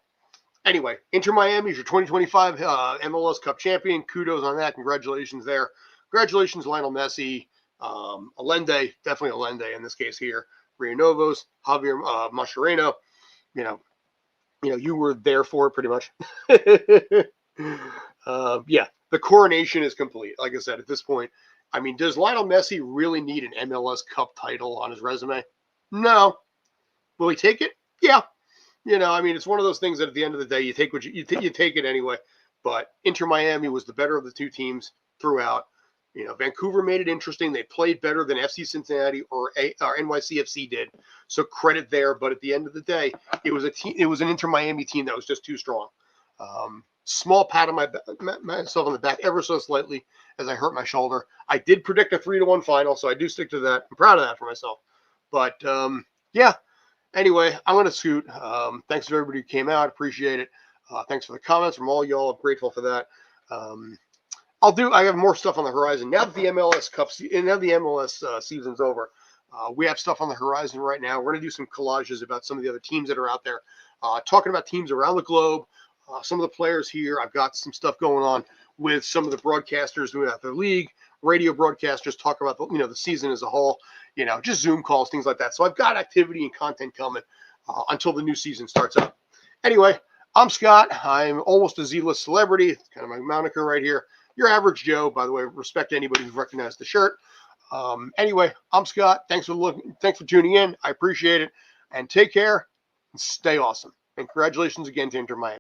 anyway, Inter Miami is your 2025 MLS Cup champion. Kudos on that. Congratulations there. Congratulations, Lionel Messi, Allende, definitely Allende in this case here. Rio Novos, Javier Mascherano. You were there for it pretty much. Yeah, the coronation is complete. Like I said, at this point, I mean, does Lionel Messi really need an MLS Cup title on his resume? No. Will he take it? Yeah. I mean, it's one of those things that at the end of the day, you take what you take it anyway. But Inter Miami was the better of the two teams throughout. Vancouver made it interesting. They played better than FC Cincinnati or NYCFC did. So credit there. But at the end of the day, it was an Inter Miami team that was just too strong. Small pat on myself on the back ever so slightly as I hurt my shoulder. I did predict a 3-1 final, so I do stick to that. I'm proud of that for myself. But yeah. Anyway, I'm going to scoot. Thanks to everybody who came out. Appreciate it. Thanks for the comments from all y'all. I'm grateful for that. I have more stuff on the horizon. Now that the MLS Cup, now the MLS season's over, we have stuff on the horizon right now. We're going to do some collages about some of the other teams that are out there, talking about teams around the globe, some of the players here. I've got some stuff going on with some of the broadcasters who have their league, radio broadcasters, talk about the season as a whole, just Zoom calls, things like that. So I've got activity and content coming until the new season starts up. Anyway, I'm Scott. I'm almost a Z-list celebrity. It's kind of my moniker right here. Your average Joe, by the way. Respect anybody who's recognized the shirt. Anyway, I'm Scott. Thanks for tuning in. I appreciate it. And take care and stay awesome. And congratulations again to Inter Miami.